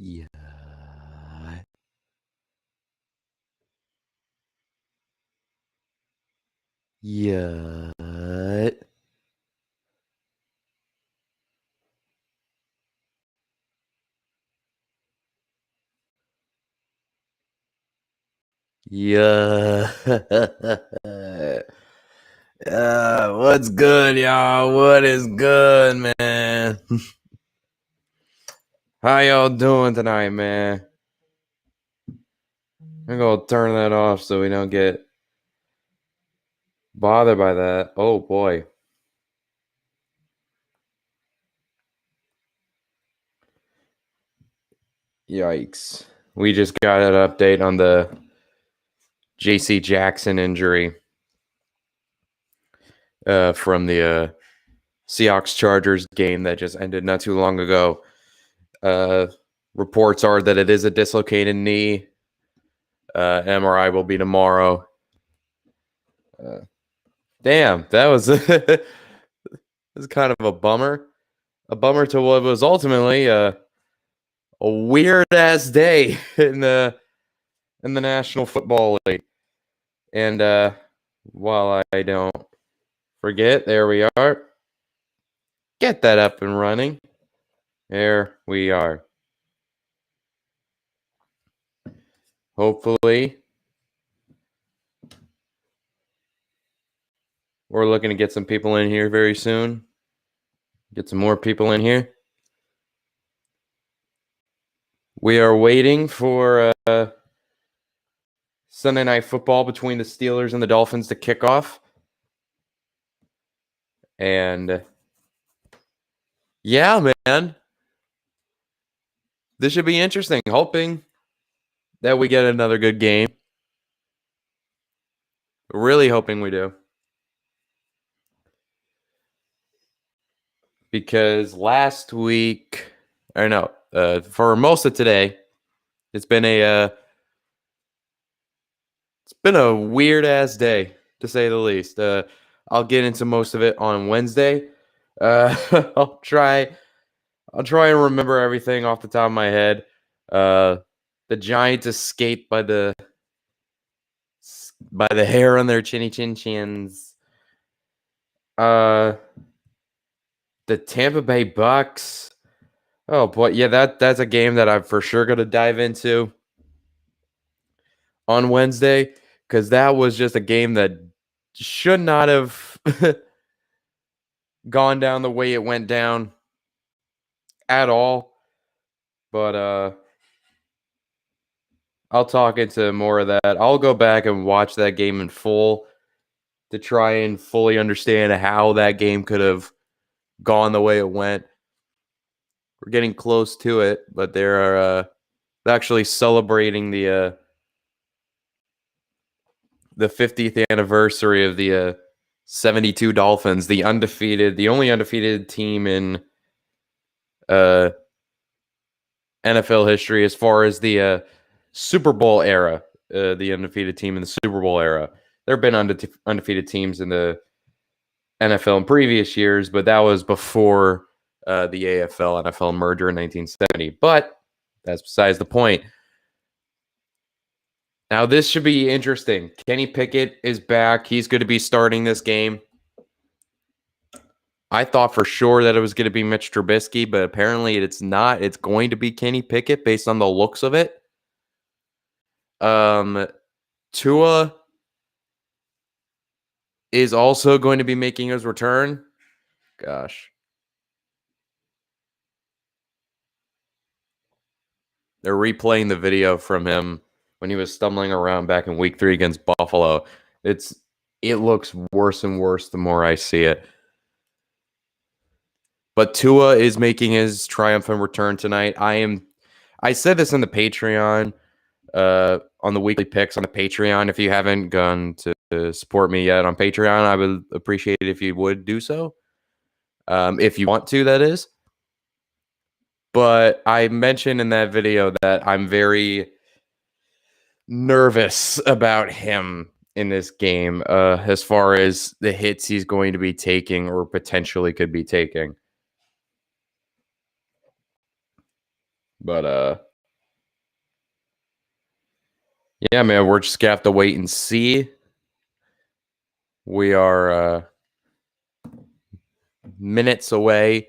Yeah. Yeah. Yeah. What's good, y'all? What is good, man? How y'all doing tonight, man? I'm gonna turn that off so we don't get bothered by that. Oh boy. Yikes. We just got an update on the JC Jackson injury from the Seahawks Chargers game that just ended not too long ago. Reports are that it is a dislocated knee. MRI will be tomorrow. Damn, that was this is kind of a bummer. A bummer to what was ultimately a weird ass day in the National Football League. And while I don't forget, there we are. Get that up and running. There we are. Hopefully, we're looking to get some people in here very soon. Get some more people in here. We are waiting for Sunday Night Football between the Steelers and the Dolphins to kick off. And yeah, man, this should be interesting. Hoping that we get another good game. Really hoping we do. Because last week, or no, for most of today, it's been a weird ass day, to say the least. I'll get into most of it on Wednesday. I'll try and remember everything off the top of my head. The Giants escaped by the hair on their chins. The Tampa Bay Bucks. Oh boy, yeah, that's a game that I'm for sure gonna dive into on Wednesday, because that was just a game that should not have gone down the way it went down at all. But I'll talk into more of that. I'll go back and watch that game in full to try and fully understand how that game could have gone the way it went. We're getting close to it, but they're actually celebrating the 50th anniversary of the 72 Dolphins, the only undefeated team in NFL history as far as the Super Bowl era, the undefeated team in the Super Bowl era. There have been undefeated teams in the NFL in previous years, but that was before the AFL NFL merger in 1970. But that's besides the point. Now, this should be interesting. Kenny Pickett is back. He's going to be starting this game. I thought for sure that it was going to be Mitch Trubisky, but apparently it's not. It's going to be Kenny Pickett based on the looks of it. Tua is also going to be making his return. Gosh. They're replaying the video from him when he was stumbling around back in week 3 against Buffalo. It looks worse and worse the more I see it. But Tua is making his triumphant return tonight. I said this in the Patreon, on the weekly picks on the Patreon. If you haven't gone to support me yet on Patreon, I would appreciate it if you would do so. If you want to, that is. But I mentioned in that video that I'm very nervous about him in this game, as far as the hits he's going to be taking or potentially could be taking. But Yeah, man, we're just gonna have to wait and see. We are minutes away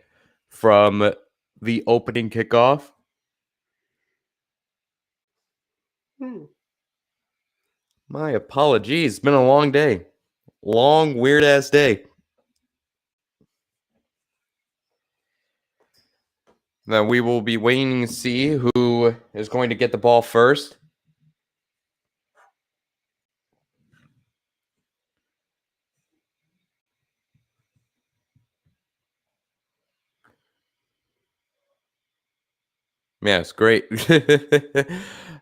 from the opening kickoff. My apologies. It's been a long day. Long, weird ass day. Then we will be waiting to see who is going to get the ball first. Yes, great.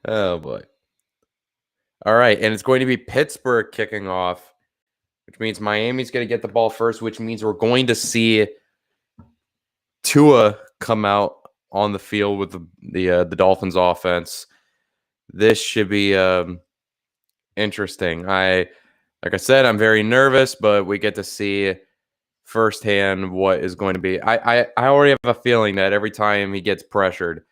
Oh boy. All right, and it's going to be Pittsburgh kicking off, which means Miami's going to get the ball first, which means we're going to see Tua come out on the field with the Dolphins offense. This should be interesting. Like I said, I'm very nervous, but we get to see firsthand what is going to be. I already have a feeling that every time he gets pressured,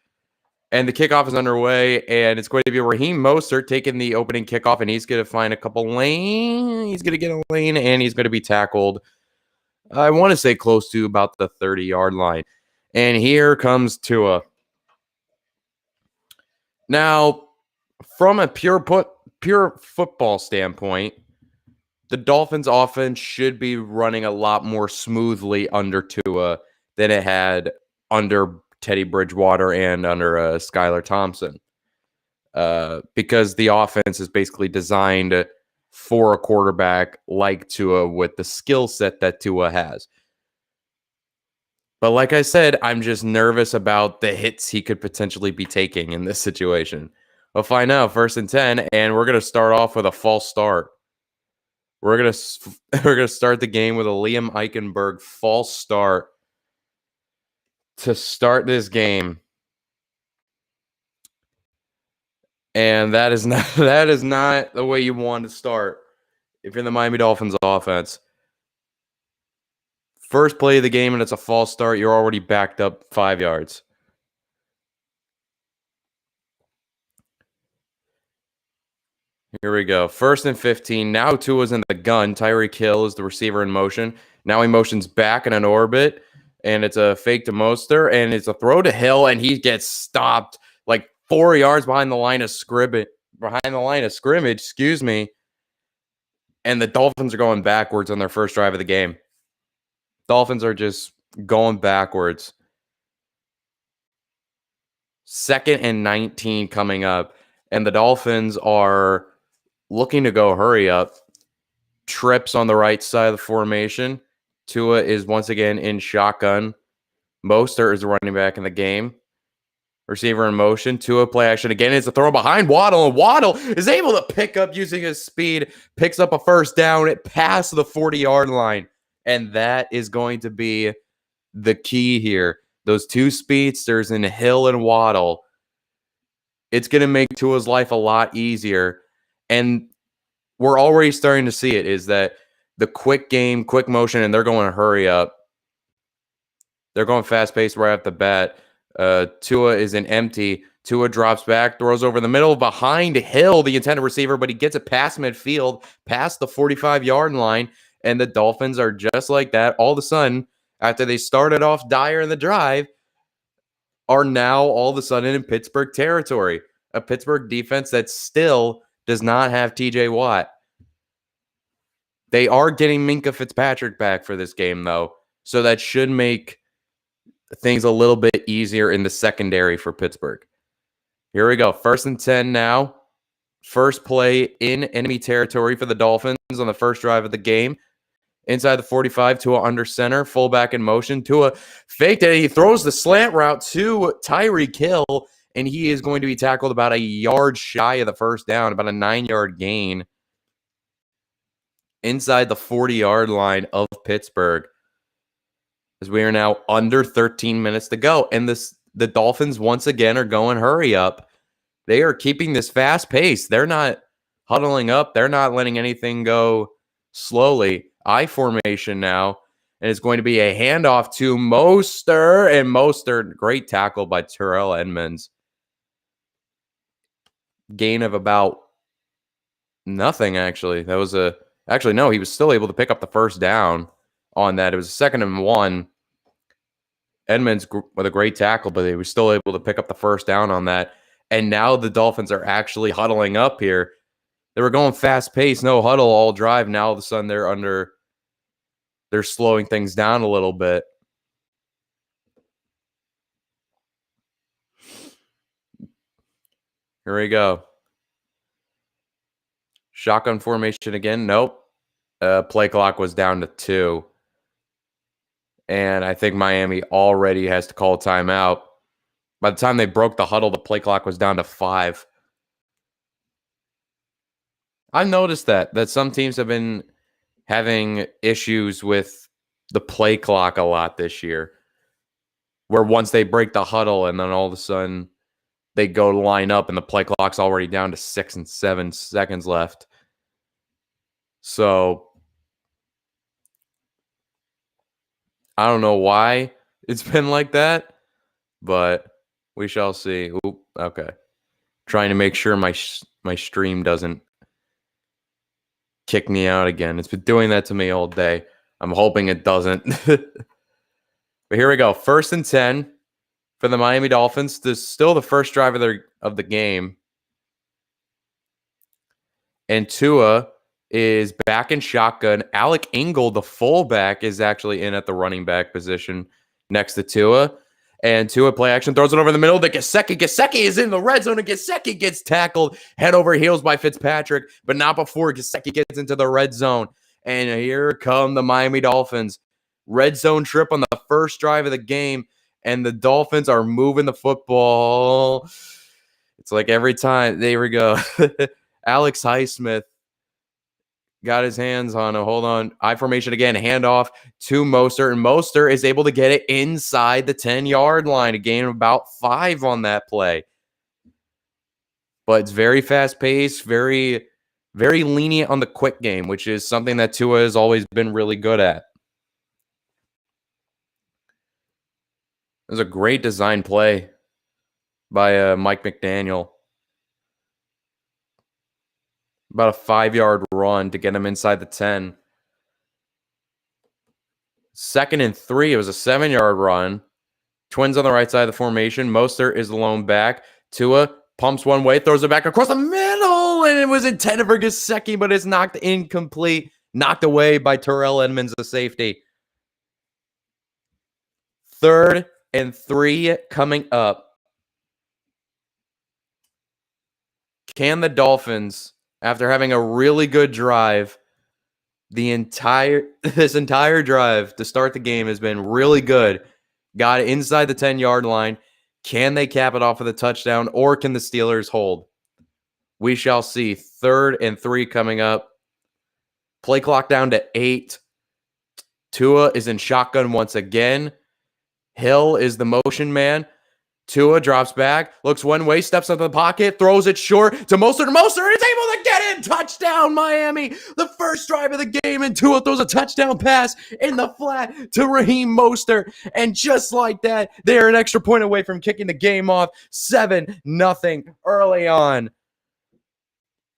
and the kickoff is underway, and it's going to be Raheem Mostert taking the opening kickoff, and he's going to find a couple lane. He's going to get a lane, and he's going to be tackled. I want to say close to about the 30-yard line. And here comes Tua. Now, from a pure football standpoint, the Dolphins offense should be running a lot more smoothly under Tua than it had under Teddy Bridgewater and under Skylar Thompson. Because the offense is basically designed for a quarterback like Tua with the skill set that Tua has. But like I said, I'm just nervous about the hits he could potentially be taking in this situation. We'll find out. 1st and 10, and we're going to start off with a false start. We're gonna start the game with a Liam Eichenberg false start to start this game, and that is not the way you want to start if you're the Miami Dolphins offense. First play of the game, and it's a false start. You're already backed up 5 yards. Here we go. 1st and 15. Now Tua's in the gun. Tyreek Hill is the receiver in motion. Now he motions back in an orbit, and it's a fake to Mostert, and it's a throw to Hill, and he gets stopped like 4 yards behind the line of scrimmage. Excuse me. And the Dolphins are going backwards on their first drive of the game. Dolphins are just going backwards. 2nd and 19 coming up, and the Dolphins are looking to go hurry up. Trips on the right side of the formation. Tua is once again in shotgun. Mostert is the running back in the game. Receiver in motion. Tua play action again. It's a throw behind Waddle, and Waddle is able to pick up using his speed. Picks up a first down. It passed the 40-yard line. And that is going to be the key here. Those two speedsters in Hill and Waddle. It's going to make Tua's life a lot easier. And we're already starting to see it, is that the quick game, quick motion, and they're going to hurry up. They're going fast-paced right off the bat. Tua is an empty. Tua drops back, throws over the middle behind Hill, the intended receiver, but he gets it past midfield, past the 45-yard line, and the Dolphins are just like that. All of a sudden, after they started off dire in the drive, are now all of a sudden in Pittsburgh territory. A Pittsburgh defense that still does not have TJ Watt. They are getting Minkah Fitzpatrick back for this game, though, so that should make things a little bit easier in the secondary for Pittsburgh. Here we go. 1st and 10 now. First play in enemy territory for the Dolphins on the first drive of the game. Inside the 45, Tua under center, fullback in motion. Tua faked it. He throws the slant route to Tyreek Hill, and he is going to be tackled about a yard shy of the first down, about a 9-yard gain inside the 40-yard line of Pittsburgh, as we are now under 13 minutes to go. And the Dolphins once again are going hurry up. They are keeping this fast pace. They're not huddling up. They're not letting anything go slowly. I formation now, and it's going to be a handoff to Mostert, and Mostert, great tackle by Terrell Edmonds. Gain of about Nothing, actually. That was actually, no, he was still able to pick up the first down on that. It was a 2nd and 1. Edmonds with a great tackle, but they were still able to pick up the first down on that. And now the Dolphins are actually huddling up here. They were going fast pace, no huddle all drive. Now all of a sudden they're slowing things down a little bit. Here we go. Shotgun formation again. Nope. Play clock was down to 2. And I think Miami already has to call timeout. By the time they broke the huddle, the play clock was down to 5. I've noticed that some teams have been having issues with the play clock a lot this year, where once they break the huddle and then all of a sudden they go to line up and the play clock's already down to 6 and 7 seconds left. So I don't know why it's been like that, but we shall see. Oop, okay. Trying to make sure my stream doesn't kick me out again. It's been doing that to me all day. I'm hoping it doesn't. But here we go. 1st and 10 for the Miami Dolphins. This is still the first drive of the game. And Tua is back in shotgun. Alec Ingold, the fullback, is actually in at the running back position next to Tua. And Tua play action, throws it over the middle to Gesicki. Gesicki is in the red zone, and Gesicki gets tackled head over heels by Fitzpatrick, but not before Gesicki gets into the red zone. And here come the Miami Dolphins. Red zone trip on the first drive of the game, and the Dolphins are moving the football. It's like every time. There we go. Alex Highsmith got his hands on it. Hold on. I formation again. Handoff to Mostert. And Mostert is able to get it inside the 10-yard line. A gain of about 5 on that play. But it's very fast-paced, very, very lenient on the quick game, which is something that Tua has always been really good at. It was a great design play by Mike McDaniel. About a 5-yard run to get him inside the 10. 2nd and 3. It was a 7-yard run. Twins on the right side of the formation. Mostert is the lone back. Tua pumps one way, throws it back across the middle, and it was intended for Gesicki, but it's knocked incomplete. Knocked away by Terrell Edmonds, the safety. 3rd and 3 coming up. Can the Dolphins, after having a really good drive, this entire drive to start the game has been really good, got it inside the 10-yard line, can they cap it off with a touchdown, or can the Steelers hold? We shall see. 3rd and 3 coming up. Play clock down to 8. Tua is in shotgun once again. Hill is the motion man. Tua drops back, looks one way, steps up the pocket, throws it short to Mostert. Mostert is able to get in. Touchdown, Miami. The first drive of the game, and Tua throws a touchdown pass in the flat to Raheem Mostert. And just like that, they're an extra point away from kicking the game off. 7-0 early on.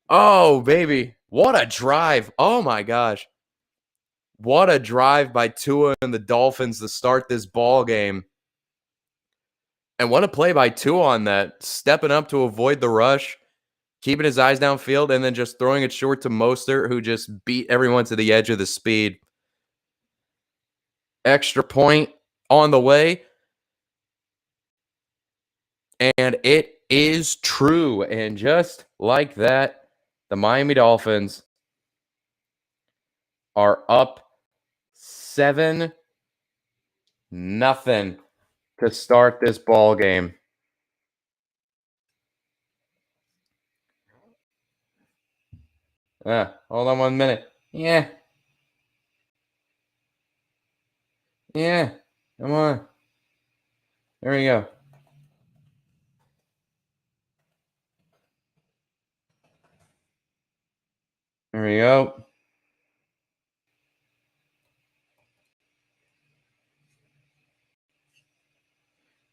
Oh, baby. What a drive. Oh, my gosh. What a drive by Tua and the Dolphins to start this ball game. And what a play by Tua on that. Stepping up to avoid the rush, keeping his eyes downfield, and then just throwing it short to Mostert, who just beat everyone to the edge of the speed. Extra point on the way. And it is true. And just like that, the Miami Dolphins are up 7-0 to start this ball game. Hold on 1 minute. Yeah. Come on. There we go. There we go.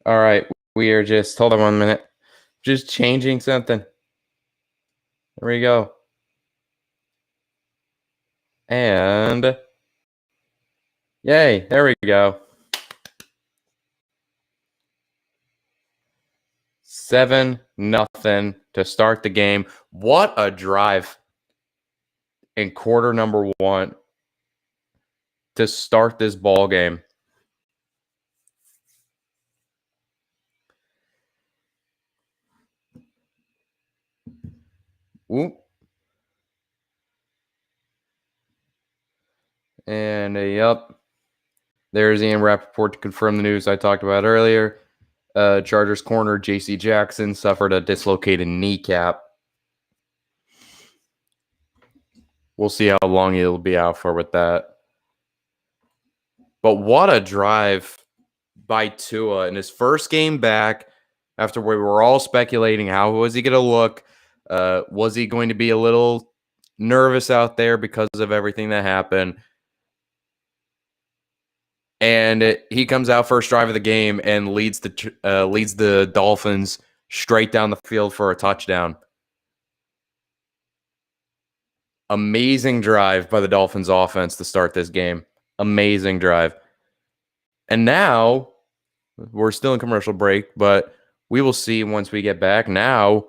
All right. We are just, hold on 1 minute. Just changing something. There we go. And yay, there we go. 7-0 to start the game. What a drive in quarter number 1 to start this ball game. Oop. And yep, there's Ian Rappaport to confirm the news I talked about earlier. Chargers corner J.C. Jackson suffered a dislocated kneecap. We'll see how long he'll be out for with that. But what a drive by Tua in his first game back after we were all speculating how was he going to look? Was he going to be a little nervous out there because of everything that happened? And he comes out first drive of the game and leads the Dolphins straight down the field for a touchdown. Amazing drive by the Dolphins offense to start this game. Amazing drive. And now we're still in commercial break, but we will see once we get back. Now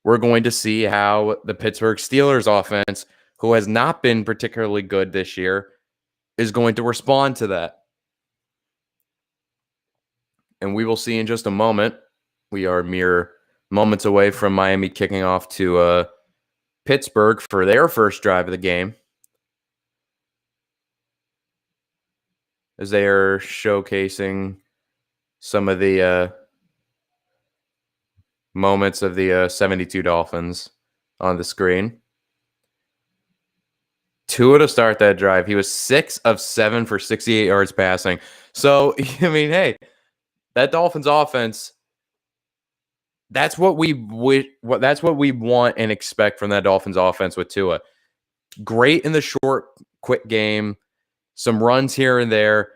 we're going to see how the Pittsburgh Steelers offense, who has not been particularly good this year, is going to respond to that. And we will see in just a moment. We are mere moments away from Miami kicking off to Pittsburgh for their first drive of the game, as they are showcasing some of the moments of the 72 Dolphins on the screen. Tua to start that drive. He was 6 of 7 for 68 yards passing. So, I mean, hey, that Dolphins offense, that's what we want and expect from that Dolphins offense with Tua. Great in the short, quick game, some runs here and there,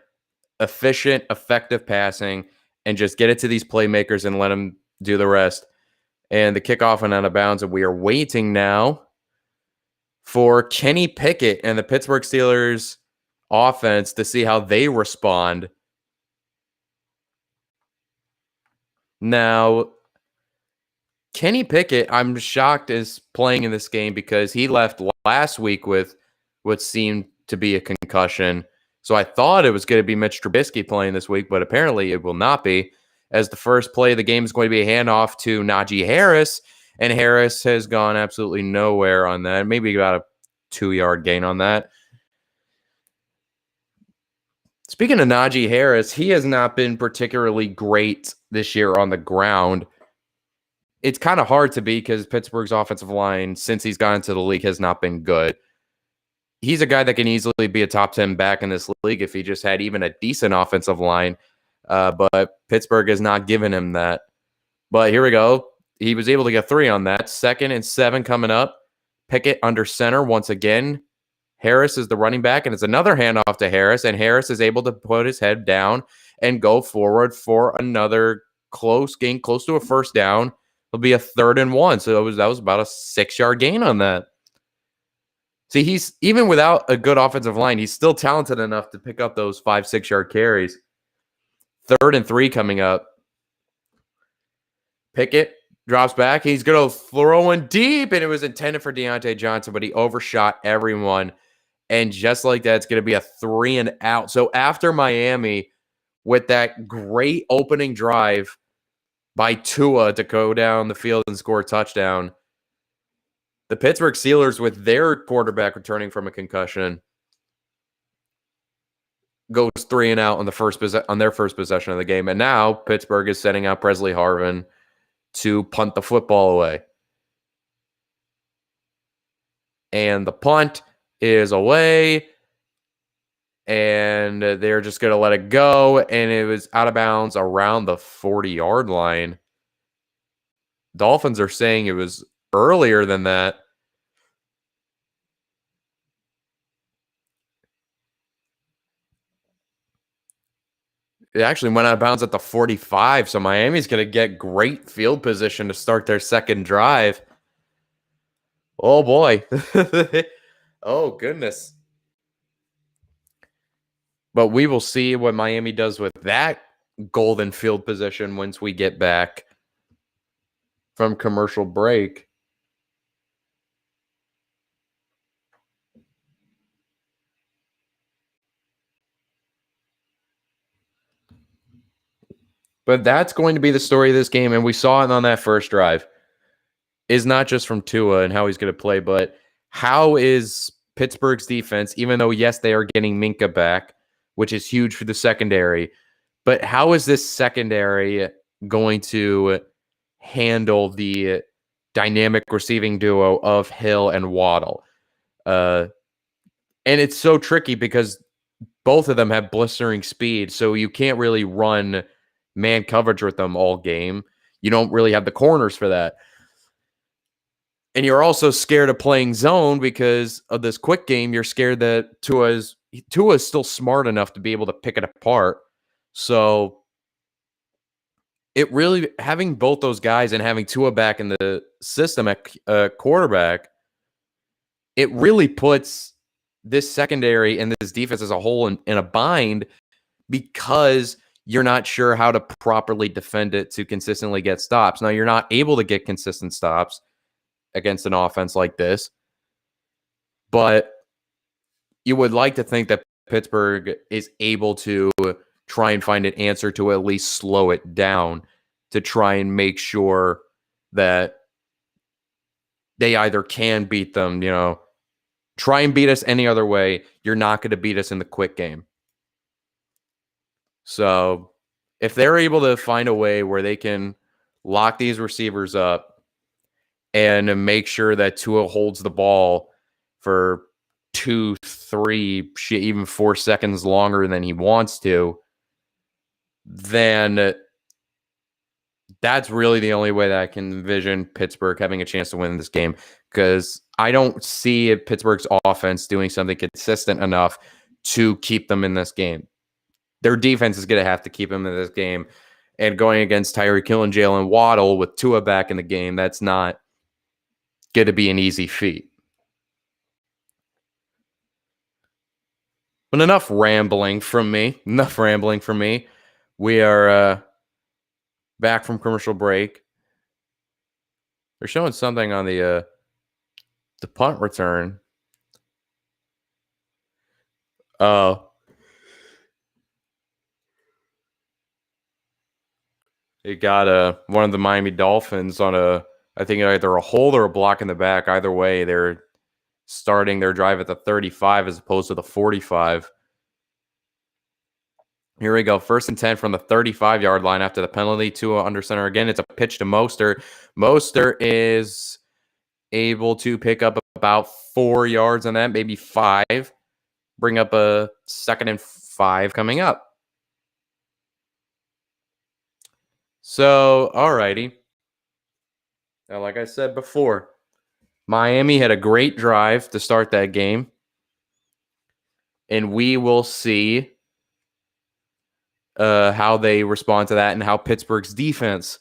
efficient, effective passing, and just get it to these playmakers and let them do the rest. And the kickoff went out of bounds, and we are waiting now for Kenny Pickett and the Pittsburgh Steelers offense to see how they respond. Now, Kenny Pickett, I'm shocked, is playing in this game because he left last week with what seemed to be a concussion. So I thought it was going to be Mitch Trubisky playing this week, but apparently it will not be, as the first play of the game is going to be a handoff to Najee Harris, and Harris has gone absolutely nowhere on that. Maybe about a 2-yard gain on that. Speaking of Najee Harris, he has not been particularly great this year on the ground. It's kind of hard to be because Pittsburgh's offensive line, since he's gone into the league, has not been good. He's a guy that can easily be a top 10 back in this league if he just had even a decent offensive line. But Pittsburgh has not given him that. But here we go. He was able to get 3 on that. 2nd and 7 coming up. Pickett under center once again. Harris is the running back, and it's another handoff to Harris, and Harris is able to put his head down and go forward for another close gain, close to a first down. It'll be a 3rd and 1, so that was about a 6-yard gain on that. See, he's even without a good offensive line, he's still talented enough to pick up those 5-6-yard carries. 3rd and 3 coming up. Pickett drops back. He's going to throw in deep, and it was intended for Deontay Johnson, but he overshot everyone. And just like that, it's going to be a 3 and out. So after Miami, with that great opening drive by Tua to go down the field and score a touchdown, the Pittsburgh Steelers, with their quarterback returning from a concussion, goes 3 and out on their first possession of the game. And now Pittsburgh is sending out Presley Harvin to punt the football away. And the punt is away, and they're just going to let it go, and it was out of bounds around the 40-yard line. Dolphins are saying it was earlier than that. It actually went out of bounds at the 45, so Miami's going to get great field position to start their second drive. Oh, boy. Oh, goodness. But we will see what Miami does with that golden field position once we get back from commercial break. But that's going to be the story of this game, and we saw it on that first drive. Is not just from Tua and how he's going to play, but how is Pittsburgh's defense, even though, yes, they are getting Minka back, which is huge for the secondary, but how is this secondary going to handle the dynamic receiving duo of Hill and Waddle? And it's so tricky because both of them have blistering speed, so you can't really run man coverage with them all game. You don't really have the corners for that. And you're also scared of playing zone because of this quick game. You're scared that Tua's still smart enough to be able to pick it apart. So it really, having both those guys and having Tua back in the system at quarterback, it really puts this secondary and this defense as a whole in a bind because you're not sure how to properly defend it to consistently get stops. Now, you're not able to get consistent stops against an offense like this, but you would like to think that Pittsburgh is able to try and find an answer to at least slow it down to try and make sure that they either can beat them, try and beat us any other way. You're not going to beat us in the quick game. So if they're able to find a way where they can lock these receivers up and make sure that Tua holds the ball for 2, 3, even 4 seconds longer than he wants to, then that's really the only way that I can envision Pittsburgh having a chance to win this game, because I don't see Pittsburgh's offense doing something consistent enough to keep them in this game. Their defense is going to have to keep them in this game, and going against Tyreek Hill and Jalen Waddle with Tua back in the game, that's not going to be an easy feat. But enough rambling from me. We are back from commercial break. They're showing something on the punt return. It got one of the Miami Dolphins on I think either a hold or a block in the back. Either way, they're starting their drive at the 35 as opposed to the 45. Here we go. 1st and 10 from the 35-yard line after the penalty. Tua under center again. It's a pitch to Mostert. Mostert is able to pick up about 4 yards on that, maybe 5. Bring up a 2nd and 5 coming up. So, alrighty. Now, like I said before, Miami had a great drive to start that game. And we will see how they respond to that and how Pittsburgh's defense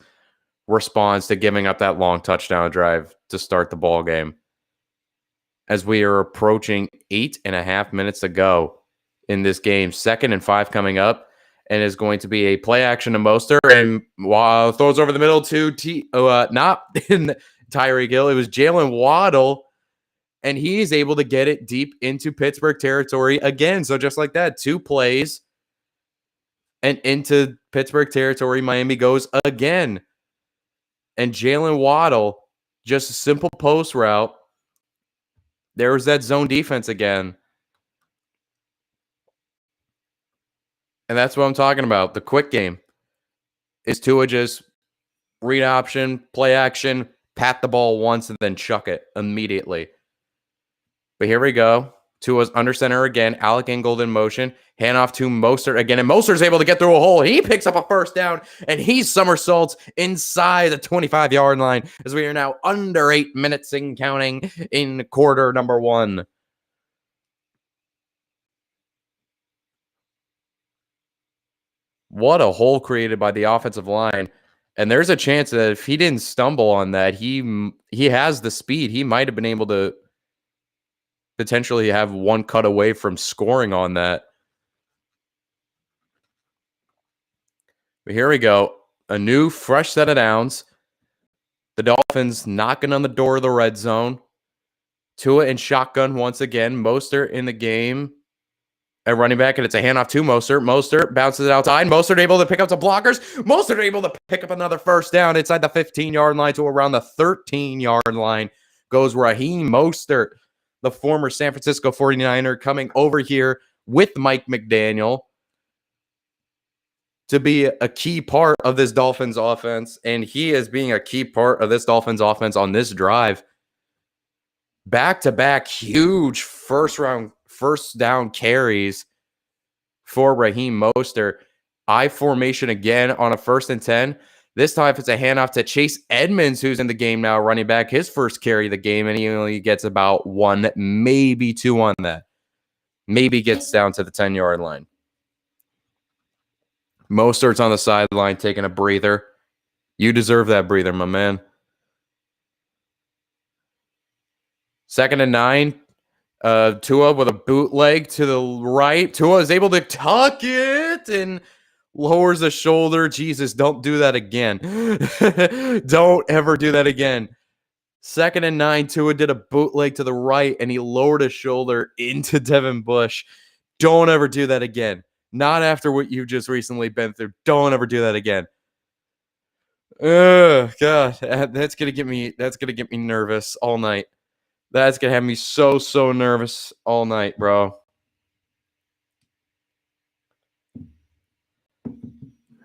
responds to giving up that long touchdown drive to start the ball game. As we are approaching 8.5 minutes to go in this game, 2nd and 5 coming up, and is going to be a play action to Mostert, and throws over the middle to not in Tyreek Hill. It was Jalen Waddle, and he's able to get it deep into Pittsburgh territory again. So just like that, 2 plays, and into Pittsburgh territory, Miami goes again. And Jalen Waddle, just a simple post route. There was that zone defense again. And that's what I'm talking about. The quick game is Tua just read option, play action, pat the ball once, and then chuck it immediately. But here we go. Tua's under center again. Alec Ingold in motion. Handoff to Mostert again. And Mostert's able to get through a hole. He picks up a 1st down, and he somersaults inside the 25-yard line as we are now under 8 minutes and counting in quarter number 1. What a hole created by the offensive line. And there's a chance that if he didn't stumble on that, he has the speed. He might have been able to potentially have one cut away from scoring on that. But here we go. A new, fresh set of downs. The Dolphins knocking on the door of the red zone. Tua in shotgun once again. Mostert in the game at running back, and it's a handoff to Mostert. Mostert bounces it outside. Mostert able to pick up some blockers. Mostert able to pick up another first down inside the 15-yard line to around the 13-yard line. Goes Raheem Mostert, the former San Francisco 49er, coming over here with Mike McDaniel to be a key part of this Dolphins offense, and he is being a key part of this Dolphins offense on this drive. Back-to-back huge first down carries for Raheem Mostert. I formation again on a 1st and 10. This time it's a handoff to Chase Edmonds, who's in the game now, running back. His first carry of the game, and he only gets about 1, maybe 2 on that. Maybe gets down to the 10-yard line. Mostert's on the sideline taking a breather. You deserve that breather, my man. 2nd and 9. Tua with a bootleg to the right. Tua is able to tuck it and lowers the shoulder. Jesus, don't do that again. Don't ever do that again. 2nd and 9. Tua did a bootleg to the right, and he lowered his shoulder into Devin Bush. Don't ever do that again. Not after what you've just recently been through. Don't ever do that again. Oh God, that's gonna get me nervous all night. That's gonna have me so nervous all night, bro.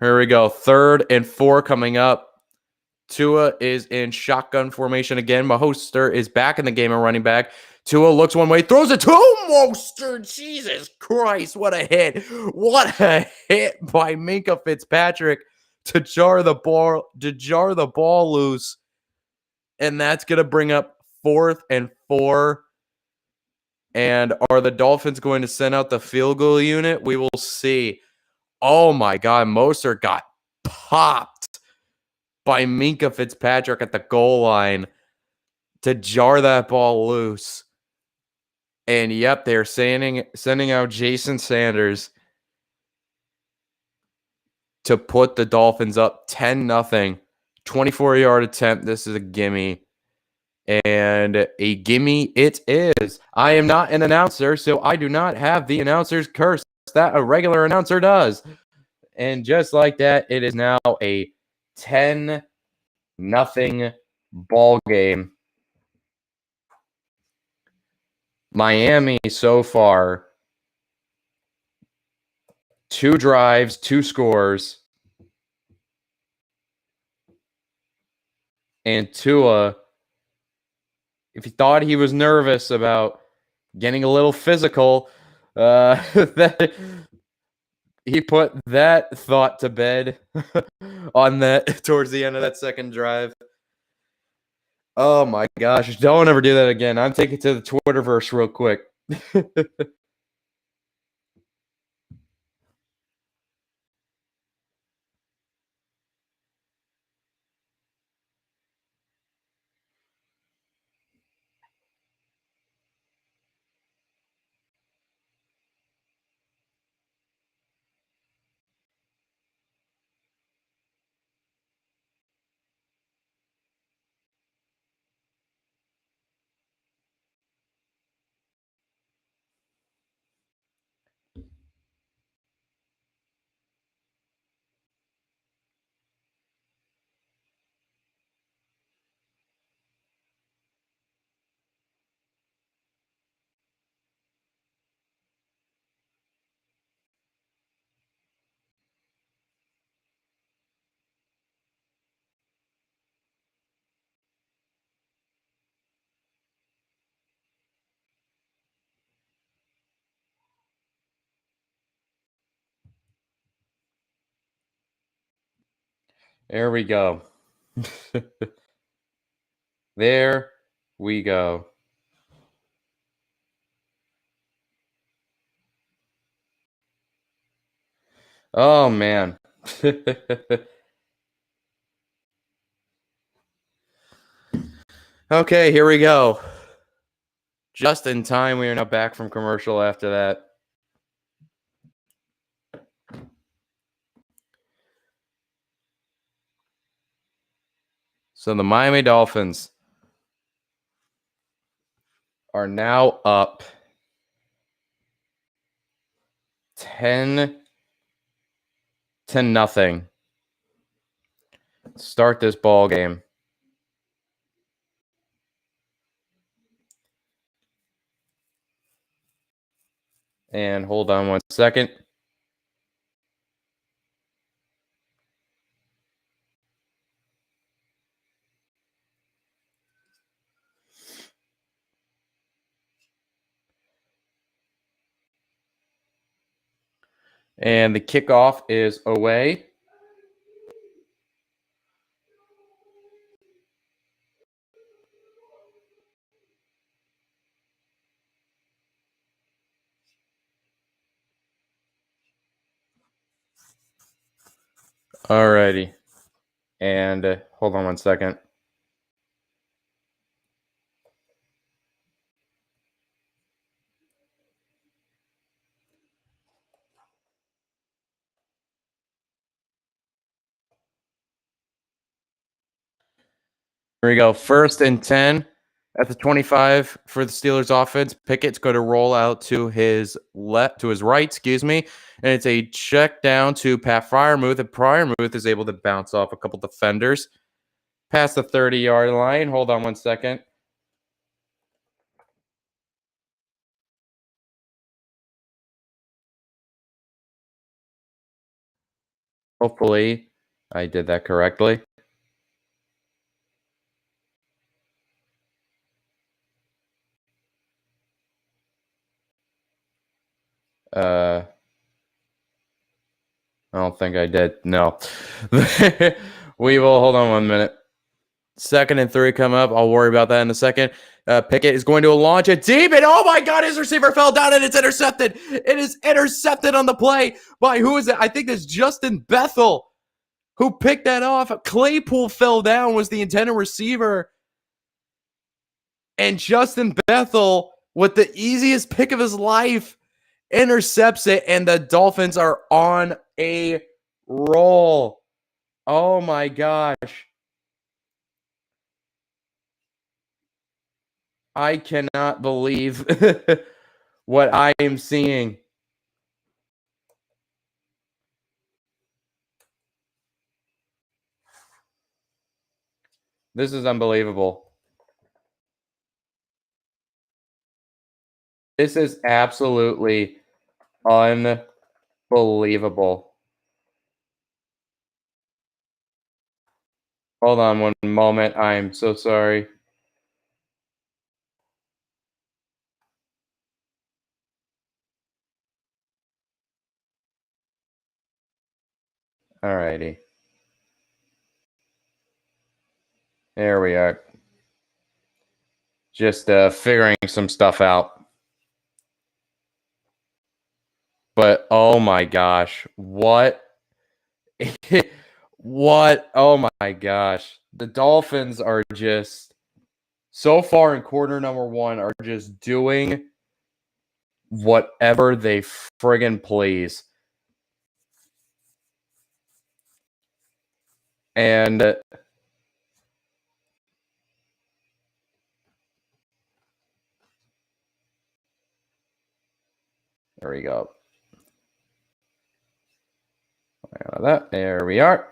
Here we go. 3rd and 4 coming up. Tua is in shotgun formation again. Mostert is back in the game and running back. Tua looks one way, throws it to Mostert. Jesus Christ, what a hit. What a hit by Minkah Fitzpatrick to jar the ball loose. And that's going to bring up 4th and 4. And are the Dolphins going to send out the field goal unit? We will see. Oh my God, Mostert got popped by Minkah Fitzpatrick at the goal line to jar that ball loose. And yep, they're sending out Jason Sanders to put the Dolphins up 10-0. 24-yard attempt. This is a gimme. And a gimme it is. I am not an announcer, so I do not have the announcer's curse that a regular announcer does. And just like that, it is now a 10-0 ball game. Miami so far, 2 drives, 2 scores. And Tua, if he thought he was nervous about getting a little physical, that he put that thought to bed on that towards the end of that 2nd drive. Oh my gosh, don't ever do that again. I'm taking it to the Twitterverse real quick. There we go. There we go. Oh, man. Okay, here we go. Just in time, we are now back from commercial after that. So the Miami Dolphins are now up 10-0. Start this ball game. And hold on one second. And the kickoff is away. Alrighty. And hold on one second. Here we go. 1st and 10 at the 25 for the Steelers offense. Pickett's going to roll out to his left, to his right, excuse me. And it's a check down to Pat Freiermuth. And Freiermuth is able to bounce off a couple defenders past the 30-yard line. Hold on one second. Hopefully, I did that correctly. I don't think I did. No. We will. Hold on 1 minute. 2nd and 3 come up. I'll worry about that in a second. Pickett is going to launch it deep, and oh my God, his receiver fell down, and it's intercepted. It is intercepted on the play by, who is it? I think it's Justin Bethel who picked that off. Claypool fell down, was the intended receiver, and Justin Bethel, with the easiest pick of his life, intercepts it, and the Dolphins are on a roll. Oh my gosh. I cannot believe what I am seeing. This is unbelievable. This is absolutely unbelievable. Hold on one moment. I am so sorry. Alrighty. There we are. Just figuring some stuff out. But oh my gosh, what? What? Oh my gosh. The Dolphins are just, so far in quarter number 1, are just doing whatever they friggin' please. And there we go. That. There we are.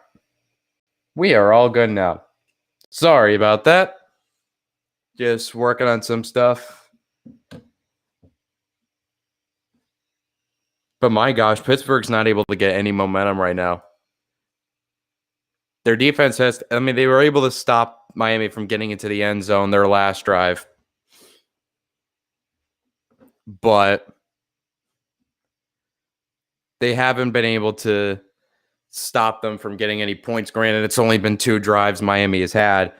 We are all good now. Sorry about that. Just working on some stuff. But my gosh, Pittsburgh's not able to get any momentum right now. Their defense has, I mean, they were able to stop Miami from getting into the end zone their last drive. But they haven't been able to stop them from getting any points. Granted, it's only been 2 drives Miami has had.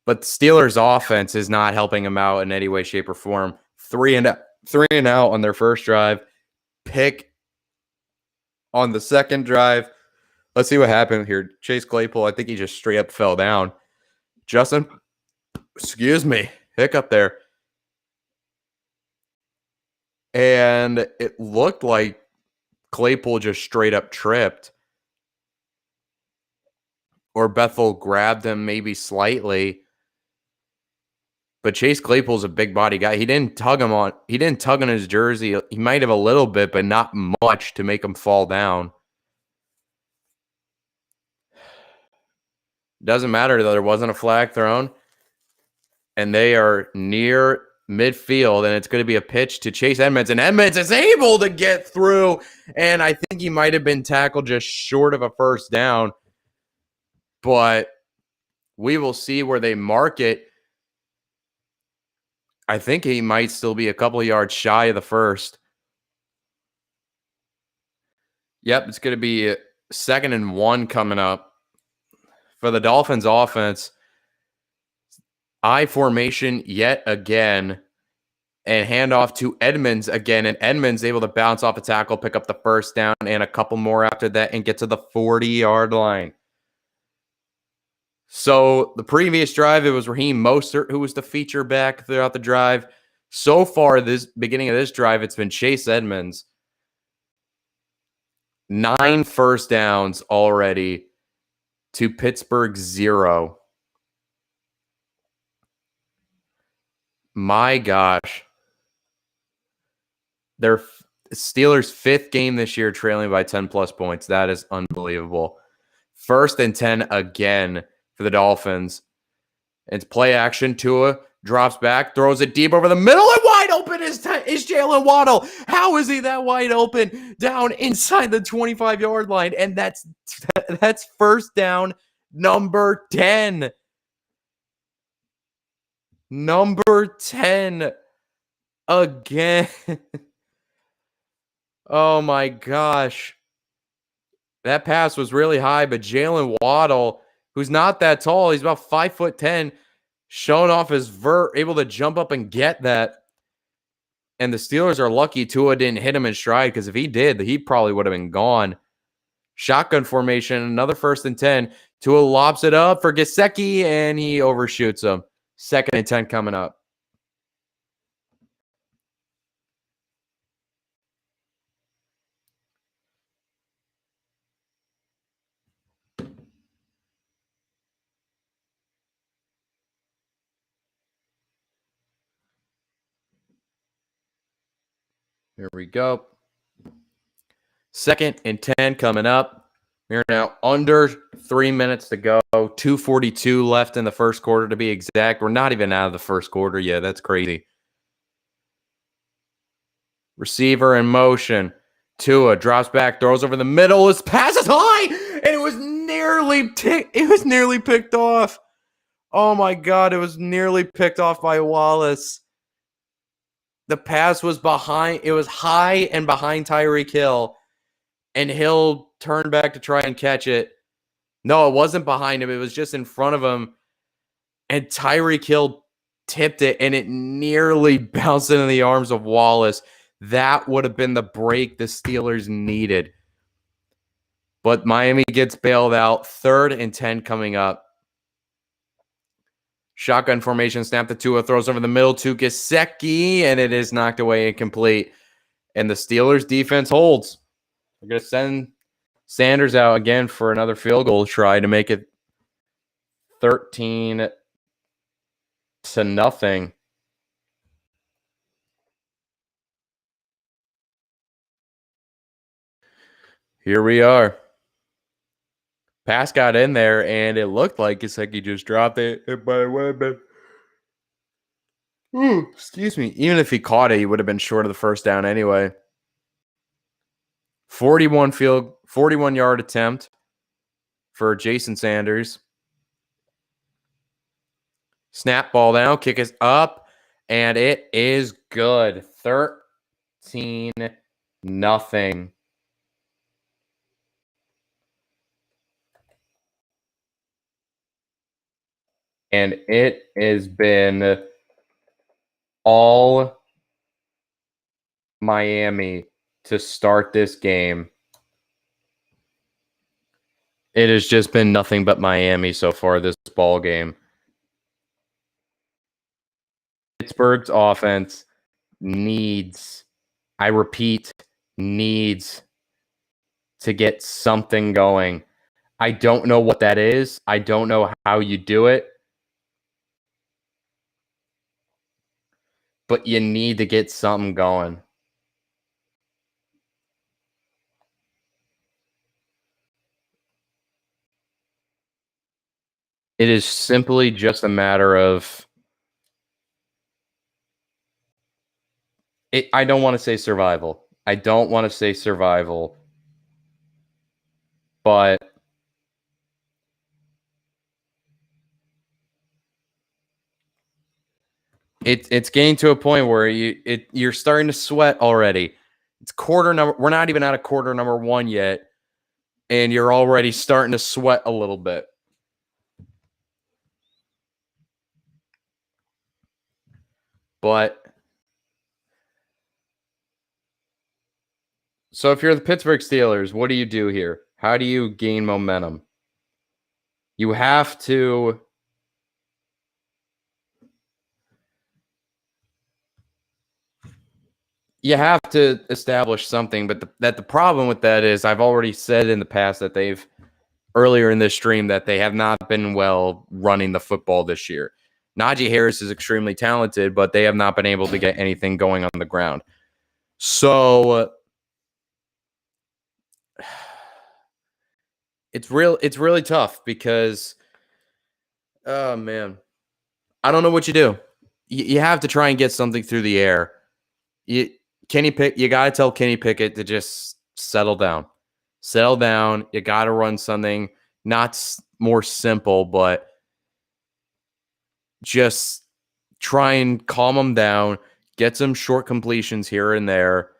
But the Steelers' offense is not helping them out in any way, shape, or form. 3 and out on their first drive. Pick on the second drive. Let's see what happened here. Chase Claypool, I think he just straight up fell down. Justin, excuse me, hiccup there. And it looked like Claypool just straight up tripped. Or Bethel grabbed him maybe slightly. But Chase Claypool's a big body guy. He didn't tug on his jersey. He might have a little bit, but not much to make him fall down. Doesn't matter though. There wasn't a flag thrown. And they are near midfield, and it's going to be a pitch to Chase Edmonds. And Edmonds is able to get through. And I think he might have been tackled just short of a first down. But we will see where they mark it. I think he might still be a couple of yards shy of the first. Yep, it's going to be 2nd and 1 coming up for the Dolphins offense. I formation yet again, and handoff to Edmonds again. And Edmonds able to bounce off a tackle, pick up the first down, and a couple more after that, and get to the 40-yard line. So the previous drive, it was Raheem Mostert who was the feature back throughout the drive. So far, this beginning of this drive, it's been Chase Edmonds. 9 first downs already to Pittsburgh 0. My gosh. Their Steelers' 5th game this year trailing by 10-plus points. That is unbelievable. 1st and 10 again for the Dolphins. It's play action. Tua drops back, throws it deep over the middle, and wide open is Jalen Waddle. How is he that wide open down inside the 25-yard line? And that's first down number 10. Number 10 again. Oh my gosh. That pass was really high, but Jalen Waddle, who's not that tall, he's about 5'10", showing off his vert, able to jump up and get that. And the Steelers are lucky Tua didn't hit him in stride, because if he did, he probably would have been gone. Shotgun formation, another 1st and 10. Tua lobs it up for Gesicki, and he overshoots him. 2nd and 10 coming up. Here we go. 2nd and 10 coming up. We're now under 3 minutes to go. 2:42 left in the first quarter to be exact. We're not even out of the first quarter yet. That's crazy. Receiver in motion. Tua drops back, throws over the middle. His pass is high, and it was nearly picked off. Oh my God, it was nearly picked off by Wallace. The pass was behind. It was high and behind Tyreek Hill, and Hill turned back to try and catch it. No, it wasn't behind him. It was just in front of him, and Tyreek Hill tipped it, and it nearly bounced into the arms of Wallace. That would have been the break the Steelers needed. But Miami gets bailed out. 3rd and 10 coming up. Shotgun formation, snap to Tua, throws over the middle to Gesicki, and it is knocked away incomplete. And the Steelers defense holds. They're going to send Sanders out again for another field goal try to make it 13-0. Here we are. Pass got in there, and it looked like Gesicki just dropped it. But it would have been... excuse me. Even if he caught it, he would have been short of the first down anyway. 41-yard attempt for Jason Sanders. Snap ball down. Kick is up, and it is good. 13-0. And it has been all Miami to start this game. It has just been nothing but Miami so far this ball game. Pittsburgh's offense needs I repeat, needs to get something going. I don't know what that is. I don't know how you do it. But you need to get something going. It is simply just a matter of I don't want to say survival. I don't want to say survival, but it's getting to a point where you're starting to sweat already. It's quarter number. We're not even out of quarter number 1 yet, and you're already starting to sweat a little bit. But so if you're the Pittsburgh Steelers, what do you do here? How do you gain momentum? You have to establish something, but the problem with that is I've already said in the past that they've earlier in this stream that they have not been well running the football this year. Najee Harris is extremely talented, but they have not been able to get anything going on the ground. So it's really tough because oh man, I don't know what you do. You have to try and get something through the air. You got to tell Kenny Pickett to just settle down. Settle down. You got to run something not more simple, but just try and calm him down, get some short completions here and there,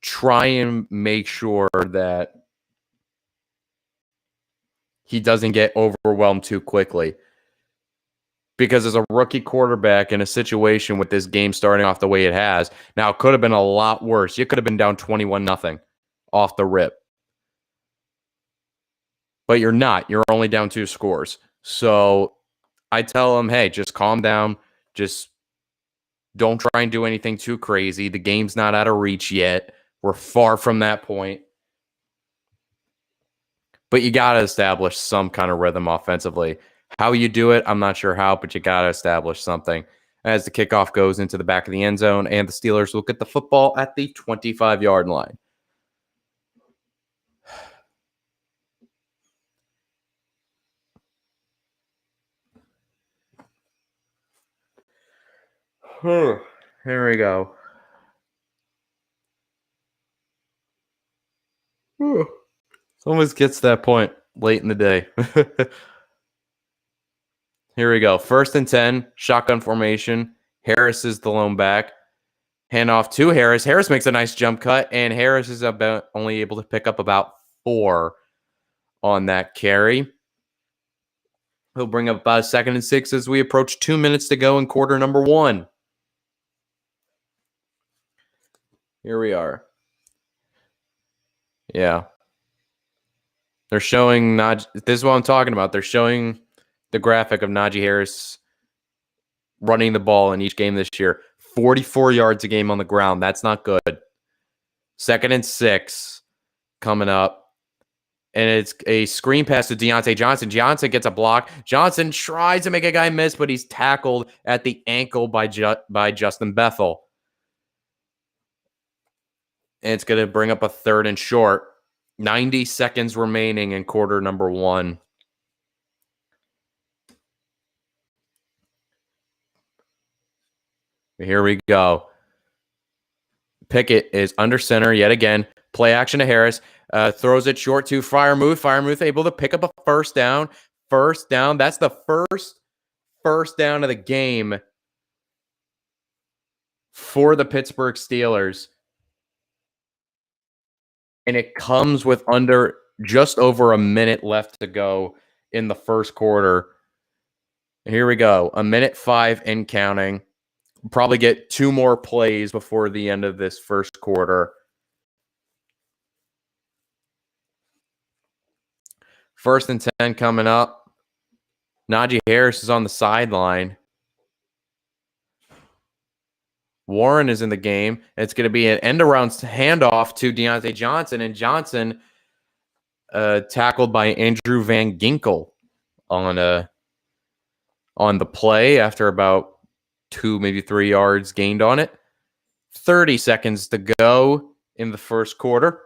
try and make sure that he doesn't get overwhelmed too quickly. Because as a rookie quarterback in a situation with this game starting off the way it has, now it could have been a lot worse. You could have been down 21-0 off the rip. But you're not. You're only down 2 scores. So I tell him, hey, just calm down. Just don't try and do anything too crazy. The game's not out of reach yet. We're far from that point. But you got to establish some kind of rhythm offensively. How you do it, I'm not sure how, but you got to establish something. As the kickoff goes into the back of the end zone, and the Steelers will get the football at the 25-yard line. Here we go. It almost gets to that point late in the day. Here we go. 1st and 10, shotgun formation. Harris is the lone back. Handoff to Harris. Harris makes a nice jump cut, and Harris is about only able to pick up about 4 on that carry. He'll bring up about a 2nd and 6 as we approach 2 minutes to go in quarter number 1. Here we are. Yeah. They're showing this is what I'm talking about. They're showing the graphic of Najee Harris running the ball in each game this year. 44 yards a game on the ground. That's not good. 2nd and 6 coming up. And it's a screen pass to Deontay Johnson. Johnson gets a block. Johnson tries to make a guy miss, but he's tackled at the ankle by Justin Bethel. And it's going to bring up a 3rd and short. 90 seconds remaining in quarter number 1. Here we go. Pickett is under center yet again. Play action to Harris. Throws it short to Freiermuth. Freiermuth able to pick up a 1st down. 1st down. That's the first down of the game for the Pittsburgh Steelers. And it comes with just over a minute left to go in the 1st quarter. Here we go. 1:05 and counting. Probably get 2 more plays before the end of this 1st quarter. 1st and 10 coming up. Najee Harris is on the sideline. Warren is in the game. It's going to be an end-around handoff to Deontay Johnson, and Johnson tackled by Andrew Van Ginkel on the play after about 2, maybe 3 yards gained on it. 30 seconds to go in the first quarter.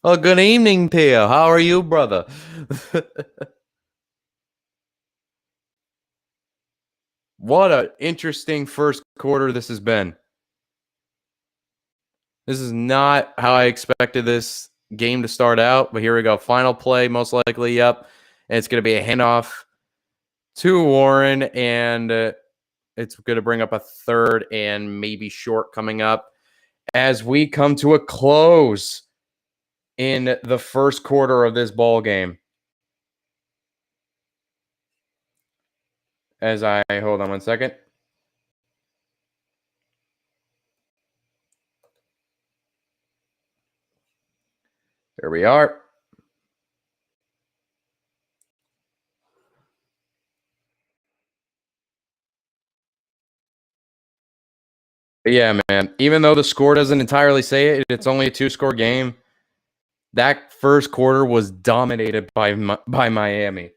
Oh, good evening, Pia. How are you, brother? What an interesting first quarter this has been. This is not how I expected this game to start out, but here we go. Final play, most likely, yep. And it's going to be a handoff to Warren, and it's going to bring up a third and maybe short coming up as we come to a close in the first quarter of this ball game. Hold on one second. Here we are. But yeah, man, even though the score doesn't entirely say it, it's only a 2-score game. That first quarter was dominated by Miami.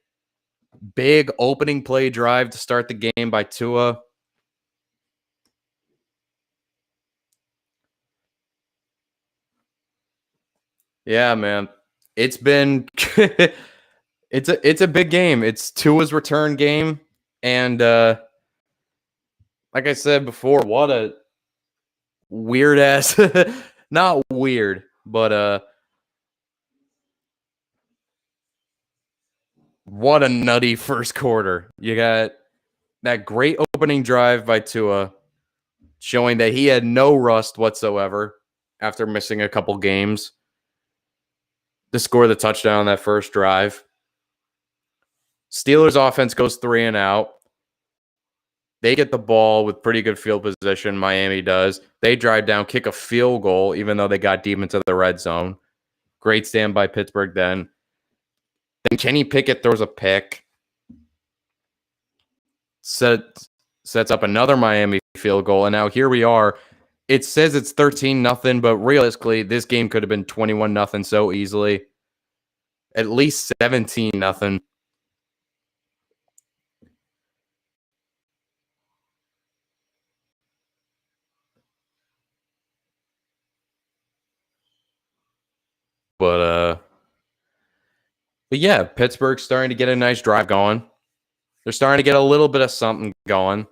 Big opening play drive to start the game by Tua. Yeah, man. It's been it's a big game. It's Tua's return game, and like I said before, what a weird ass not weird, but what a nutty first quarter. You got that great opening drive by Tua, showing that he had no rust whatsoever after missing a couple games to score the touchdown on that first drive. Steelers offense goes 3 and out. They get the ball with pretty good field position. Miami does. They drive down, kick a field goal, even though they got deep into the red zone. Great stand by Pittsburgh then. Then Kenny Pickett throws a pick. Sets up another Miami field goal. And now here we are. It says it's 13-0, but realistically, this game could have been 21-0 so easily. At least 17-0. But yeah, Pittsburgh's starting to get a nice drive going. They're starting to get a little bit of something going.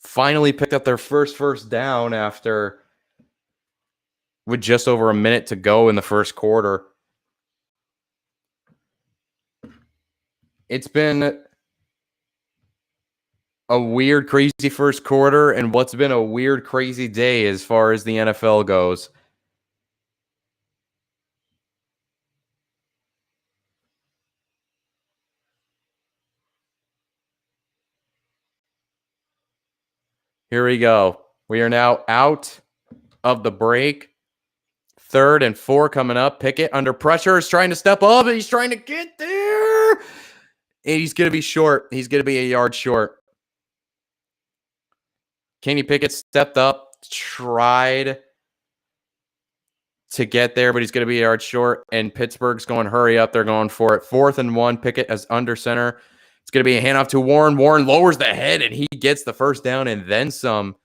Finally picked up their first down after with just over a minute to go in the first quarter. It's been a weird, crazy first quarter, and what's been a weird, crazy day as far as the NFL goes. Here we go. We are now out of the break. 3rd and 4 coming up. Pickett under pressure is trying to step up, and he's trying to get there. And he's going to be short. He's going to be a yard short. Kenny Pickett stepped up, tried to get there, but he's going to be a yard short, and Pittsburgh's going, hurry up. They're going for it. 4th and 1. Pickett as under center. It's going to be a handoff to Warren. Warren lowers the head, and he gets the first down and then some.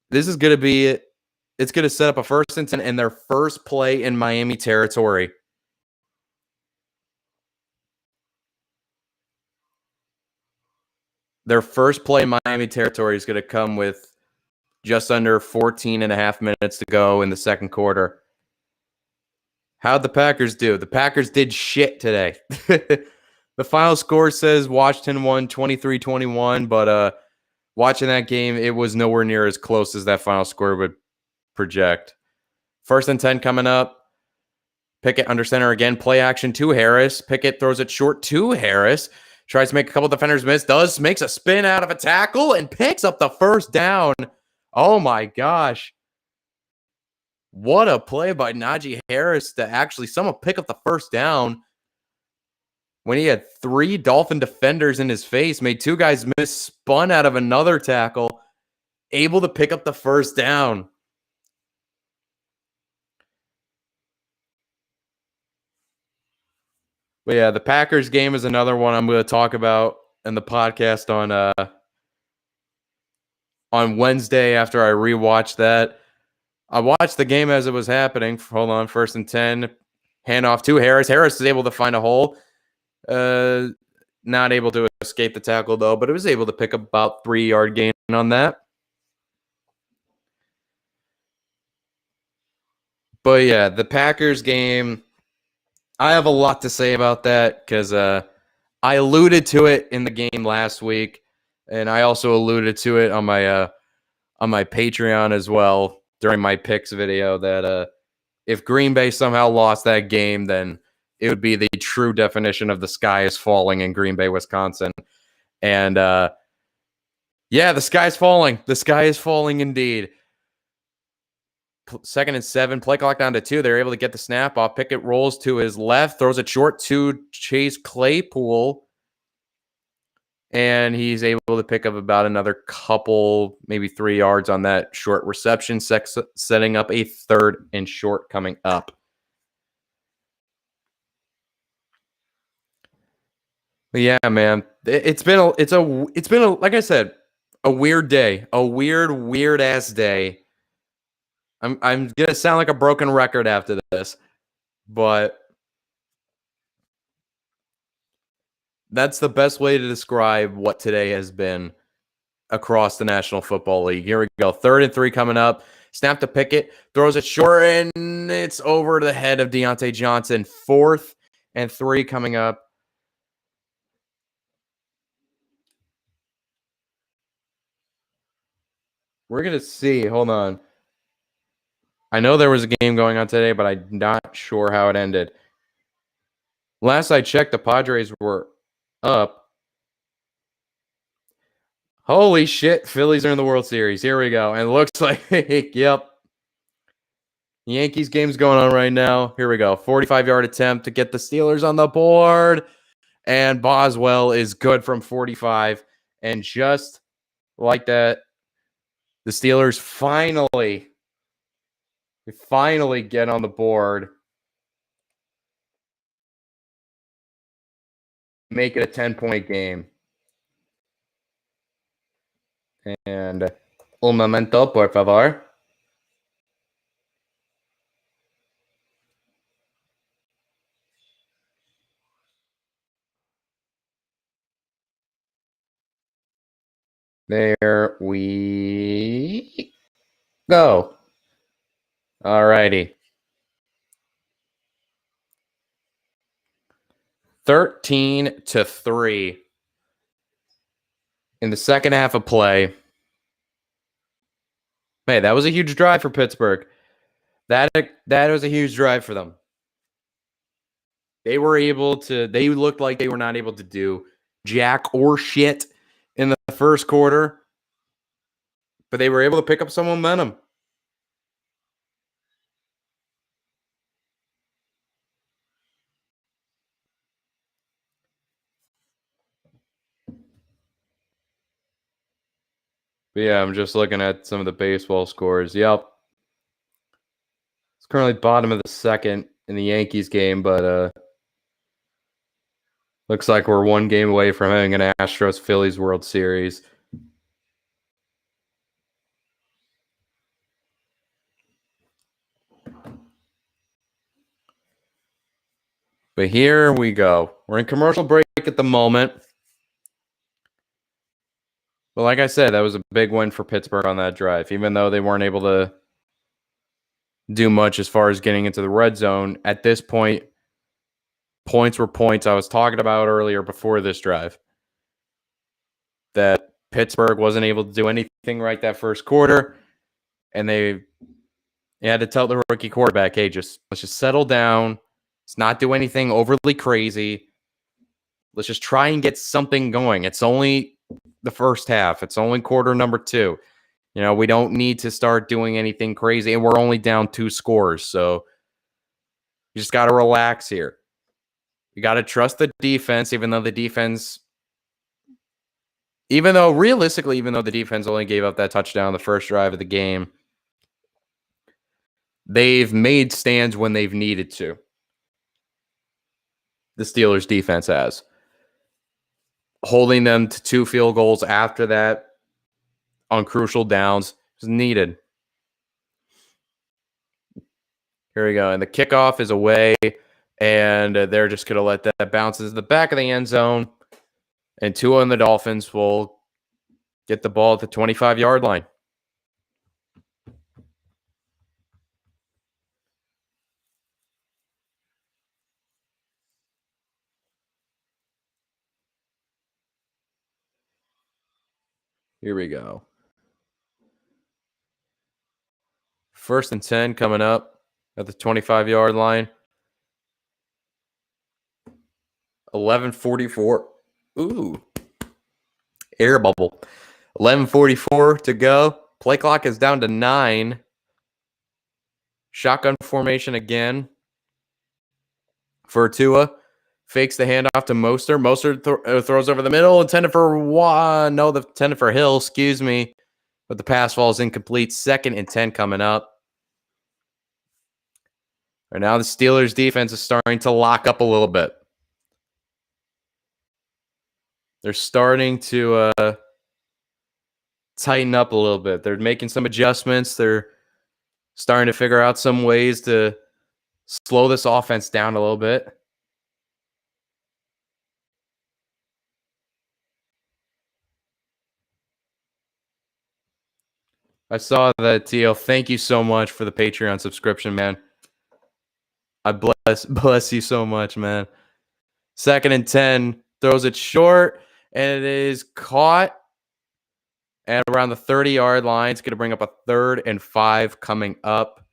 This is going to be it's going to set up a 1st and 10 and their first play in Miami territory. Their first play in Miami territory is going to come with just under 14 and a half minutes to go in the second quarter. How'd the Packers do? The Packers did shit today. The final score says Washington won 23-21, but watching that game, it was nowhere near as close as that final score would project. 1st and 10 coming up. Pickett under center again. Play action to Harris. Pickett throws it short to Harris. Tries to make a couple defenders miss. Makes a spin out of a tackle and picks up the first down. Oh my gosh. What a play by Najee Harris to actually somehow pick up the first down when he had 3 Dolphin defenders in his face, made 2 guys miss, spun out of another tackle, able to pick up the first down. But yeah, the Packers game is another one I'm going to talk about in the podcast on Wednesday after I rewatched that. I watched the game as it was happening. Hold on, 1st and 10, handoff to Harris. Harris is able to find a hole. Not able to escape the tackle, though, but it was able to pick up about 3-yard gain on that. But yeah, the Packers game, I have a lot to say about that because I alluded to it in the game last week, and I also alluded to it on my Patreon as well during my picks video that if Green Bay somehow lost that game, then it would be the true definition of the sky is falling in Green Bay, Wisconsin. And yeah, the sky's falling. The sky is falling indeed. 2nd and 7, play clock down to 2. They're able to get the snap off. Pickett rolls to his left, throws it short to Chase Claypool, and he's able to pick up about another couple, maybe 3 yards on that short reception, setting up a 3rd and short coming up. But yeah, man, it's been like I said, a weird day, a weird ass day. I'm gonna sound like a broken record after this, but that's the best way to describe what today has been across the National Football League. Here we go. 3rd and 3 coming up. Snap to Pickett, throws it short, and it's over the head of Deontay Johnson. 4th and 3 coming up. We're gonna see. Hold on. I know there was a game going on today, but I'm not sure how it ended. Last I checked, the Padres were up. Holy shit, Phillies are in the World Series. Here we go. And it looks like, yep. Yankees game's going on right now. Here we go. 45-yard attempt to get the Steelers on the board. And Boswell is good from 45. And just like that, the Steelers finally get on the board. Make it a 10-point game. And un momento, por favor. There we go. All righty. 13-3 in the second half of play. Hey, that was a huge drive for Pittsburgh. That was a huge drive for them. They looked like they were not able to do jack or shit in the first quarter, but they were able to pick up some momentum. But yeah, I'm just looking at some of the baseball scores. Yep. It's currently bottom of the second in the Yankees game, but looks like we're one game away from having an Astros-Phillies World Series. But here we go. We're in commercial break at the moment. But like I said, that was a big win for Pittsburgh on that drive. Even though they weren't able to do much as far as getting into the red zone, at this point, points were points. I was talking about earlier before this drive that Pittsburgh wasn't able to do anything right that first quarter, and they had to tell the rookie quarterback, hey, let's just settle down. Let's not do anything overly crazy. Let's just try and get something going. It's only the first half. It's only quarter number 2. You know, we don't need to start doing anything crazy, and we're only down 2 scores, so you just got to relax here. You got to trust the defense, even though realistically, even though the defense only gave up that touchdown the first drive of the game, they've made stands when they've needed to. The Steelers defense has. Holding them to 2 field goals after that on crucial downs is needed. Here we go. And the kickoff is away, and they're just going to let that bounce into the back of the end zone. And Tua and the Dolphins will get the ball at the 25-yard line. Here we go. 1st and 10 coming up at the 25-yard line. 11:44. Ooh. Air bubble. 11:44 to go. Play clock is down to 9. Shotgun formation again for Tua. Fakes the handoff to Mostert. Mostert throws over the middle, intended for Hill, excuse me. But the pass falls incomplete. 2nd and 10 coming up. Right now the Steelers defense is starting to lock up a little bit. They're starting to tighten up a little bit. They're making some adjustments. They're starting to figure out some ways to slow this offense down a little bit. I saw that, Teal. Thank you so much for the Patreon subscription, man. I bless you so much, man. 2nd and 10, throws it short, and it is caught at around the 30-yard line. It's going to bring up a 3rd and 5 coming up.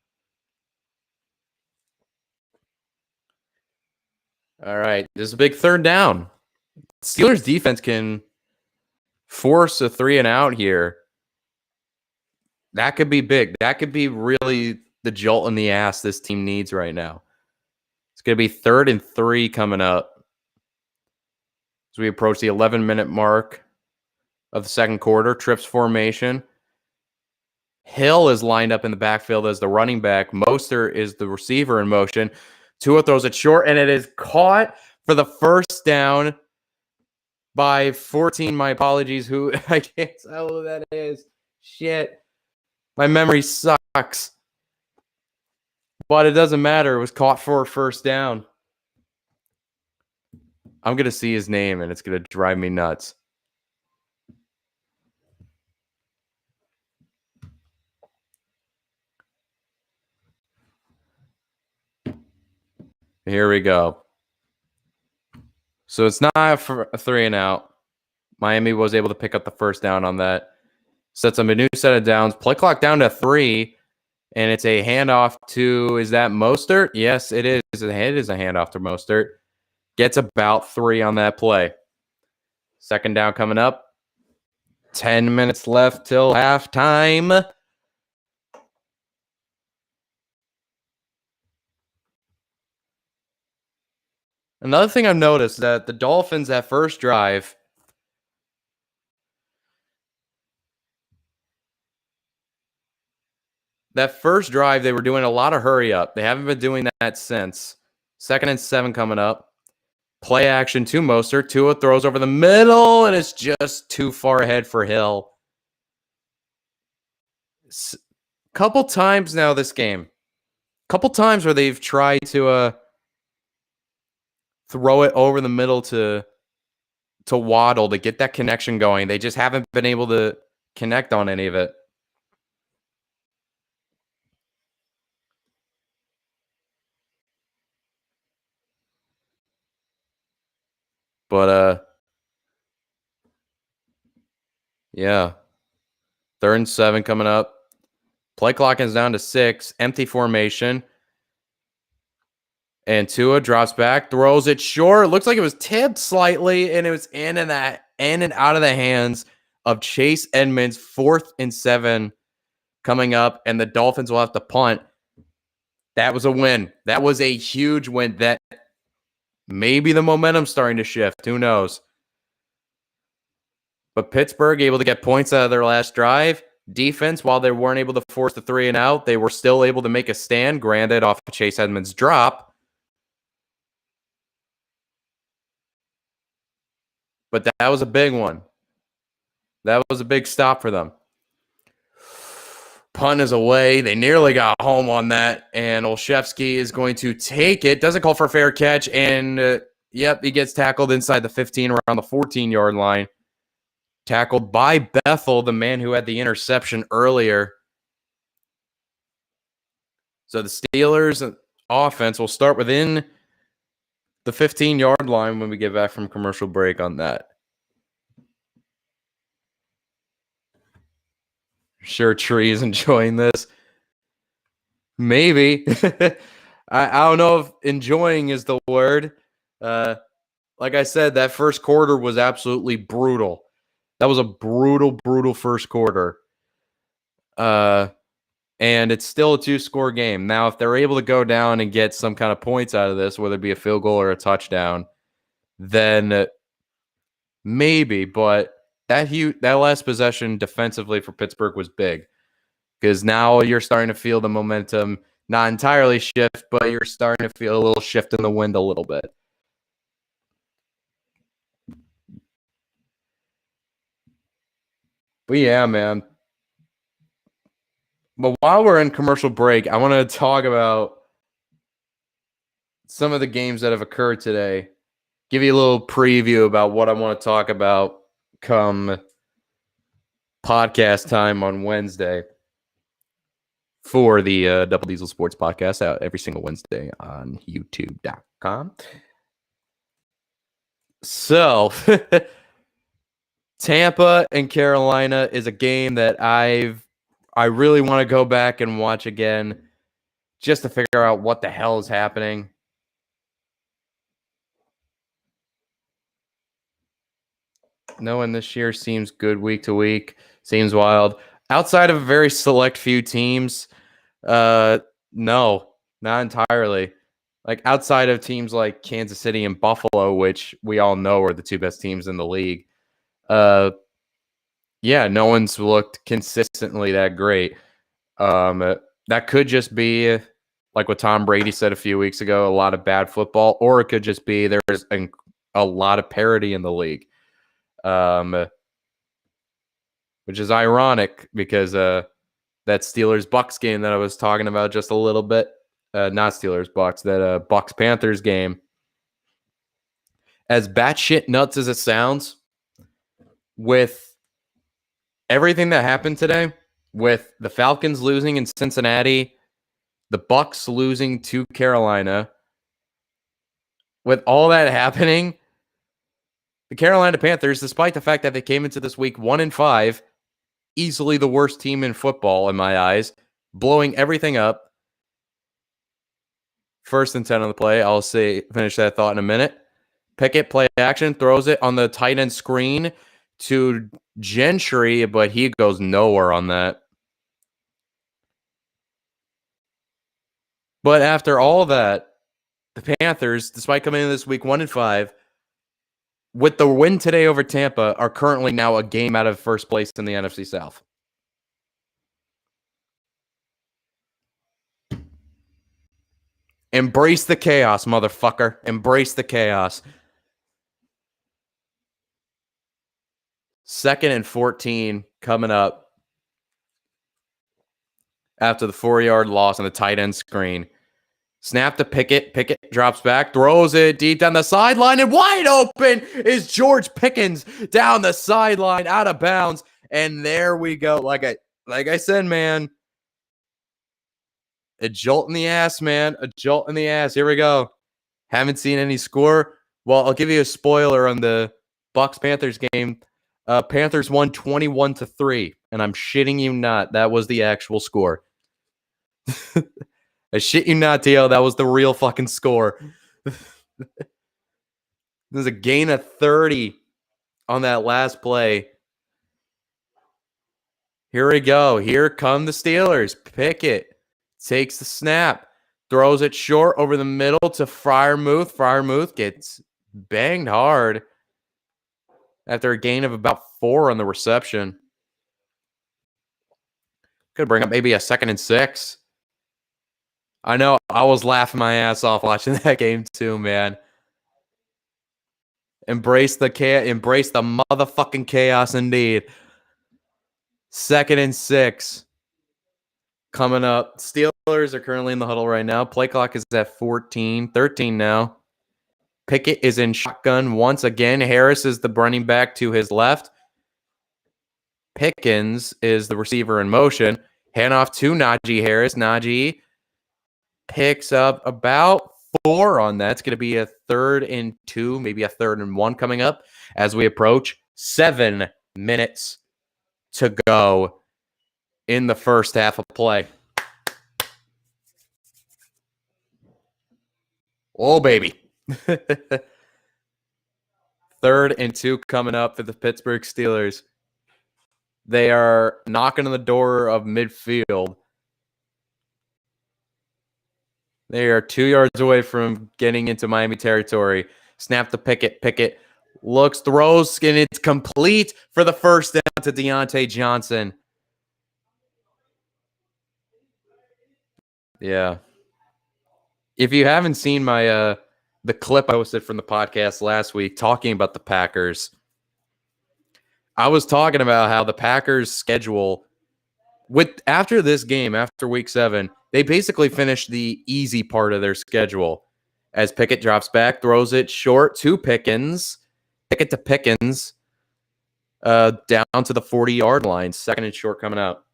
All right, this is a big 3rd down. Steelers defense can force a 3 and out here. That could be big. That could be really the jolt in the ass this team needs right now. It's going to be 3rd and 3 coming up as we approach the 11-minute mark of the 2nd quarter. Trips formation. Hill is lined up in the backfield as the running back. Mostert is the receiver in motion. Tua throws it short, and it is caught for the 1st down by 14. My apologies. Who I can't tell who that is. Shit. My memory sucks. But it doesn't matter. It was caught for a 1st down. I'm going to see his name, and it's going to drive me nuts. Here we go. So it's not a 3 and out. Miami was able to pick up the 1st down on that. Sets up a new set of downs. Play clock down to 3. And it's a handoff to, is that Mostert? Yes, it is. It is a handoff to Mostert. Gets about 3 on that play. 2nd down coming up. 10 minutes left till halftime. Another thing I've noticed that the Dolphins, that first drive, they were doing a lot of hurry up. They haven't been doing that since. 2nd and 7 coming up. Play action to Mostert. Tua throws over the middle, and it's just too far ahead for Hill. Couple times now this game. Couple times where they've tried to throw it over the middle to Waddle to get that connection going. They just haven't been able to connect on any of it. But yeah. 3rd and 7 coming up. Play clock is down to 6. Empty formation. And Tua drops back, throws it short. It looks like it was tipped slightly, and it was in and out of the hands of Chase Edmonds. 4th and 7 coming up, and the Dolphins will have to punt. That was a win. That was a huge win. Maybe the momentum's starting to shift. Who knows? But Pittsburgh able to get points out of their last drive. Defense, while they weren't able to force the 3 and out, they were still able to make a stand, granted off of Chase Edmonds' drop. But that was a big one. That was a big stop for them. Punt is away. They nearly got home on that, and Olszewski is going to take it. Doesn't call for a fair catch, and yep, he gets tackled inside the 15 around the 14-yard line. Tackled by Bethel, the man who had the interception earlier. So the Steelers offense will start within the 15-yard line when we get back from commercial break on that. Sure, Tree is enjoying this. Maybe. I don't know if enjoying is the word. Like I said, that first quarter was absolutely brutal. That was a brutal first quarter. And it's still a 2-score game. Now, if they're able to go down and get some kind of points out of this, whether it be a field goal or a touchdown, then maybe. But that last possession defensively for Pittsburgh was big, because now you're starting to feel the momentum not entirely shift, but you're starting to feel a little shift in the wind a little bit. But yeah, man. But while we're in commercial break, I want to talk about some of the games that have occurred today. Give you a little preview about what I want to talk about come podcast time on Wednesday for the Double Diesel Sports Podcast, out every single Wednesday on youtube.com. So, Tampa and Carolina is a game that I really want to go back and watch again just to figure out what the hell is happening. Knowing this year seems good week to week, seems wild. Outside of a very select few teams, no, not entirely. Like outside of teams like Kansas City and Buffalo, which we all know are the two best teams in the league. Yeah, no one's looked consistently that great. That could just be like what Tom Brady said a few weeks ago, a lot of bad football, or it could just be there's a lot of parity in the league. Which is ironic because that Steelers-Bucks game that I was talking about just a little bit, not Steelers-Bucks, that Bucks-Panthers game, as batshit nuts as it sounds, with everything that happened today, with the Falcons losing in Cincinnati, the Bucks losing to Carolina, with all that happening, the Carolina Panthers, despite the fact that they came into this week 1-5, easily the worst team in football in my eyes, blowing everything up. 1st and 10 on the play. I'll finish that thought in a minute. Pickett play action, throws it on the tight end screen to Gentry, but he goes nowhere on that. But after all that, the Panthers, despite coming in this week 1-5, with the win today over Tampa, are currently now a game out of first place in the NFC South. Embrace the chaos, motherfucker. Embrace the chaos. 2nd and 14 coming up after the 4-yard loss on the tight end screen. Snap to Pickett. Pickett drops back, throws it deep down the sideline, and wide open is George Pickens down the sideline, out of bounds. And there we go. Like I said, man, a jolt in the ass, man. A jolt in the ass. Here we go. Haven't seen any score. Well, I'll give you a spoiler on the Bucks-Panthers game. Panthers won 21-3, and I'm shitting you not. That was the actual score. I shit you not, Tio. That was the real fucking score. There's a gain of 30 on that last play. Here we go. Here come the Steelers. Pickett takes the snap. Throws it short over the middle to Freiermuth. Freiermuth gets banged hard after a gain of about 4 on the reception. Could bring up maybe a 2nd and 6. I know I was laughing my ass off watching that game too, man. Embrace the motherfucking chaos indeed. 2nd and 6 coming up. Steelers are currently in the huddle right now. Play clock is at 13 now. Pickett is in shotgun once again. Harris is the running back to his left. Pickens is the receiver in motion. Handoff to Najee Harris. Najee picks up about 4 on that. It's going to be a 3rd and 2, maybe a 3rd and 1 coming up as we approach 7 minutes to go in the first half of play. Oh, baby. 3rd and 2 coming up for the Pittsburgh Steelers. They are knocking on the door of midfield. They are 2 yards away from getting into Miami territory. Snap to Pickett. Pickett looks, throws, and it's complete for the first down to Deontay Johnson. Yeah. If you haven't seen my the clip I posted from the podcast last week talking about the Packers, I was talking about how the Packers' schedule after this game, after week 7, they basically finished the easy part of their schedule. As Pickett drops back, throws it short to Pickens. Pickett to Pickens. Down to the 40-yard line. 2nd and short coming out.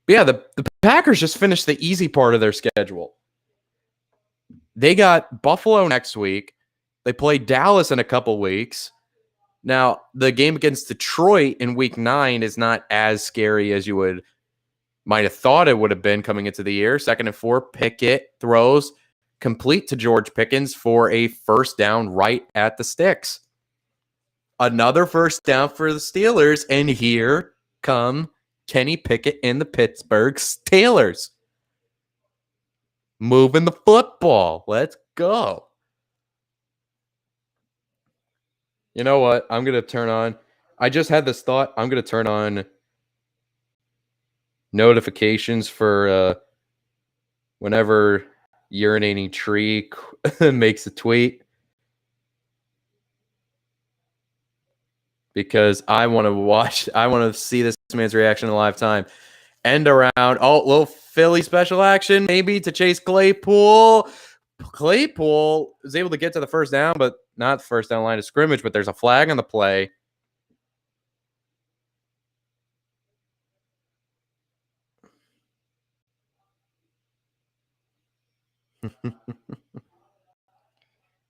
But yeah, the Packers just finished the easy part of their schedule. They got Buffalo next week. They play Dallas in a couple weeks. Now, the game against Detroit in week 9 is not as scary as you might have thought it would have been coming into the year. 2nd and 4, Pickett throws complete to George Pickens for a first down right at the sticks. Another first down for the Steelers, and here come Kenny Pickett and the Pittsburgh Steelers. Moving the football. Let's go. You know what? I'm going to turn on. I just had this thought. I'm going to turn on notifications for whenever Urinating Tree makes a tweet. Because I want to see this man's reaction in live time. End around. Oh, little Philly special action maybe to chase Claypool. Claypool is able to get to the first down, but not the first down line of scrimmage, but there's a flag on the play.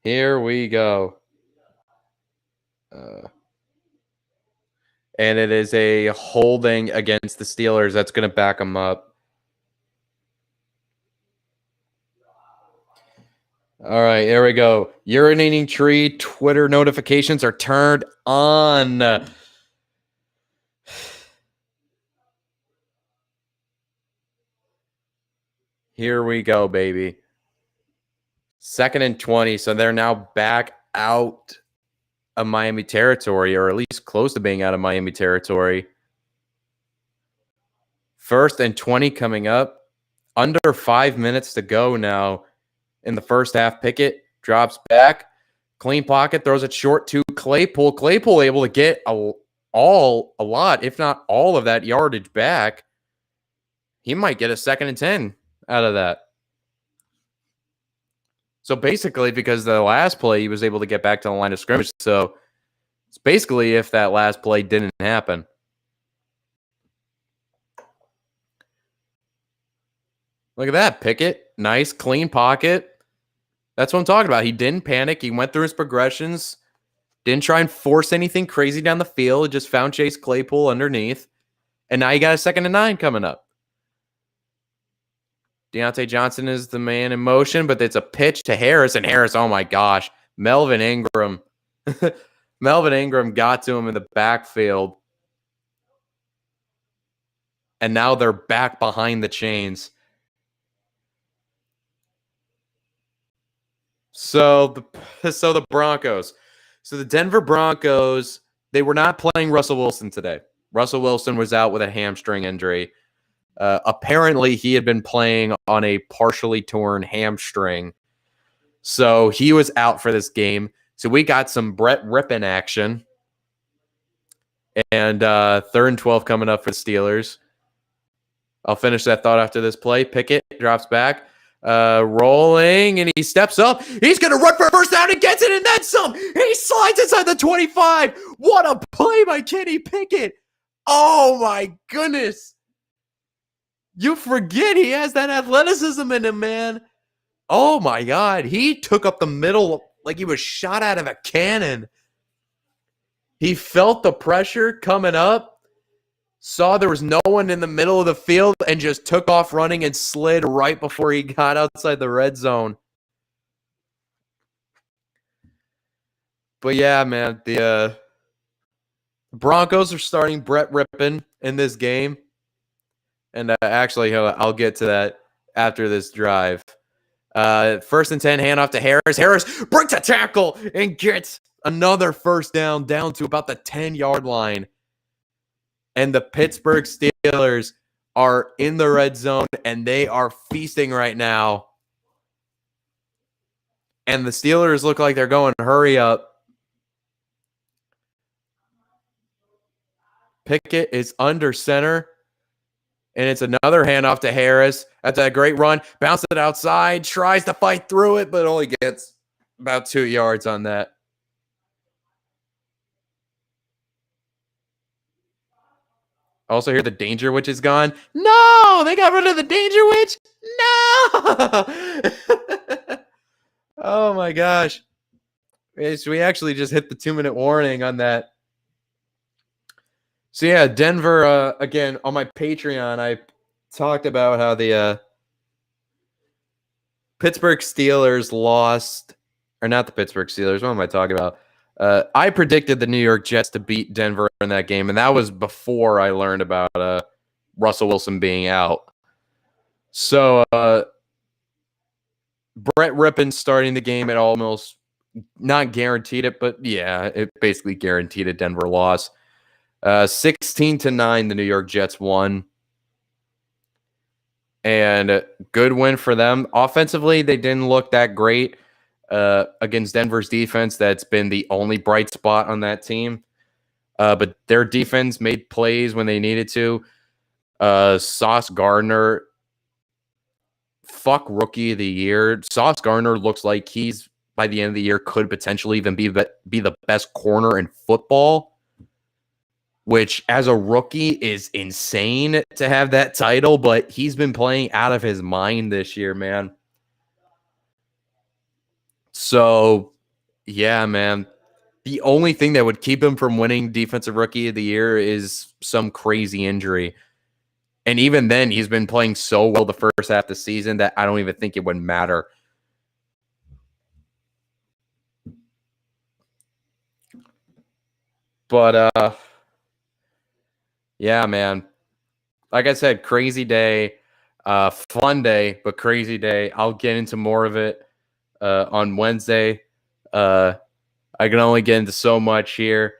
Here we go. And it is a holding against the Steelers. That's going to back them up. All right, here we go. Urinating Tree Twitter notifications are turned on. Here we go, baby. 2nd and 20. So they're now back out of Miami territory, or at least close to being out of Miami territory. 1st and 20 coming up. Under 5 minutes to go now in the first half. Pickett drops back. Clean pocket, throws it short to Claypool. Claypool able to get a lot, if not all of that yardage back. He might get a 2nd and 10 out of that. So basically, because the last play, he was able to get back to the line of scrimmage. So it's basically if that last play didn't happen. Look at that, Pickett. Nice, clean pocket. That's what I'm talking about. He didn't panic. He went through his progressions. Didn't try and force anything crazy down the field. Just found Chase Claypool underneath. And now you got a 2nd and 9 coming up. Deontay Johnson is the man in motion, but it's a pitch to Harris. And Harris, oh my gosh. Melvin Ingram. Melvin Ingram got to him in the backfield. And now they're back behind the chains. So the Broncos. So the Denver Broncos, they were not playing Russell Wilson today. Russell Wilson was out with a hamstring injury. Apparently, he had been playing on a partially torn hamstring. So he was out for this game. So we got some Brett Rippon action. And 3rd and 12 coming up for the Steelers. I'll finish that thought after this play. Pickett drops back. Rolling, and he steps up. He's going to run for a first down and gets it, and then some. He slides inside the 25. What a play by Kenny Pickett. Oh, my goodness. You forget he has that athleticism in him, man. Oh, my God. He took up the middle like he was shot out of a cannon. He felt the pressure coming up, saw there was no one in the middle of the field, and just took off running and slid right before he got outside the red zone. But yeah, man, the Broncos are starting Brett Rippon in this game. And actually, I'll get to that after this drive. 1st and 10, handoff to Harris. Harris breaks a tackle and gets another first down to about the 10-yard line. And the Pittsburgh Steelers are in the red zone, and they are feasting right now. And the Steelers look like they're going, hurry up. Pickett is under center. And it's another handoff to Harris. That's a great run. Bounce it outside. Tries to fight through it, but only gets about 2 yards on that. Also hear the danger witch is gone. No! They got rid of the danger witch? No! Oh, my gosh. We actually just hit the 2-minute warning on that. So, yeah, Denver, again, on my Patreon, I talked about how the Pittsburgh Steelers lost, or not the Pittsburgh Steelers, what am I talking about? I predicted the New York Jets to beat Denver in that game, and that was before I learned about Russell Wilson being out. So, Brett Rippon starting the game, it almost not guaranteed it, but yeah, it basically guaranteed a Denver loss. 16-9, the New York Jets won. And good win for them. Offensively, they didn't look that great against Denver's defense. That's been the only bright spot on that team. But their defense made plays when they needed to. Sauce Gardner, rookie of the year. Sauce Gardner looks like he's, by the end of the year, could potentially even be the best corner in football, which as a rookie is insane to have that title, but he's been playing out of his mind this year, man. So, yeah, man. The only thing that would keep him from winning Defensive Rookie of the Year is some crazy injury. And even then, he's been playing so well the first half of the season that I don't even think it would matter. But, yeah, man. Like I said, crazy day. Fun day, but crazy day. I'll get into more of it on Wednesday. I can only get into so much here.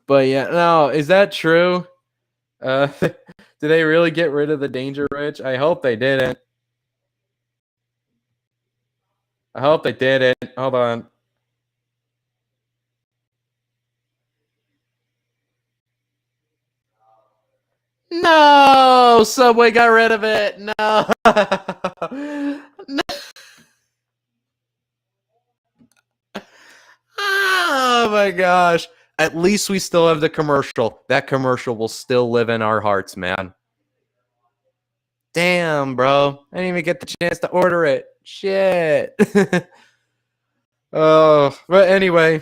But, yeah, no, is that true? Did they really get rid of the Danger Witch? I hope they didn't. Hold on. No, Subway got rid of it. No. No. Oh my gosh. At least we still have the commercial. That commercial will still live in our hearts, man. Damn, bro. I didn't even get the chance to order it. Shit. Oh, but anyway.